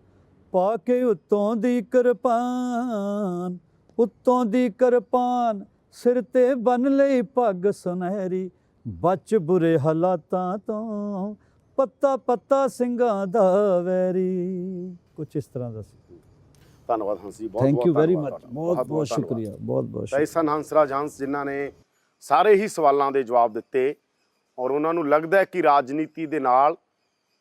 ਪਾ ਕੇ ਉੱਤੋਂ ਦੀ ਕਿਰਪਾਨ, ਉੱਤੋਂ ਦੀ ਕਿਰਪਾਨ, ਸਿਰ ਤੇ ਬੰਨ ਲਈ ਪੱਗ ਸੁਨਹਿਰੀ। ਬਚ ਬੁਰੇ ਹਾਲਾਤਾਂ ਤੋਂ, ਪੱਤਾ ਪੱਤਾ ਸਿੰਘਾਂ ਦਾ ਵੈਰੀ। ਕੁਛ ਇਸ ਤਰ੍ਹਾਂ ਦਾ ਸੀ। ਧੰਨਵਾਦ ਹੰਸ ਜੀ, ਬਹੁਤ ਥੈਂਕ ਯੂ ਵੈਰੀ ਧੰਨਵਾਦ ਮਚ, ਤੁਹਾਡਾ। ਬਹੁਤ ਬਹੁਤ ਸ਼ੁਕਰੀਆ, ਬਹੁਤ ਬਹੁਤ ਤਾਂ ਇਹ ਸਨ ਹੰਸਰਾਜ ਹੰਸ, ਜਿਨ੍ਹਾਂ ਨੇ ਸਾਰੇ ਹੀ ਸਵਾਲਾਂ ਦੇ ਜਵਾਬ ਦਿੱਤੇ। ਔਰ ਉਹਨਾਂ ਨੂੰ ਲੱਗਦਾ ਹੈ ਕਿ ਰਾਜਨੀਤੀ ਦੇ ਨਾਲ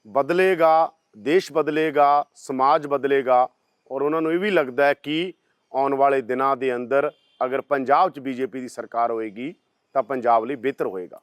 ਬਦਲੇਗਾ, ਦੇਸ਼ ਬਦਲੇਗਾ, ਸਮਾਜ ਬਦਲੇਗਾ। ਔਰ ਉਹਨਾਂ ਨੂੰ ਇਹ ਵੀ ਲੱਗਦਾ ਹੈ ਕਿ ਆਉਣ ਵਾਲੇ ਦਿਨਾਂ ਦੇ ਅੰਦਰ ਅਗਰ ਪੰਜਾਬ 'ਚ ਬੀਜੇਪੀ ਦੀ ਸਰਕਾਰ ਹੋਏਗੀ ਤਾਂ ਪੰਜਾਬ ਲਈ ਬਿਹਤਰ ਹੋਏਗਾ।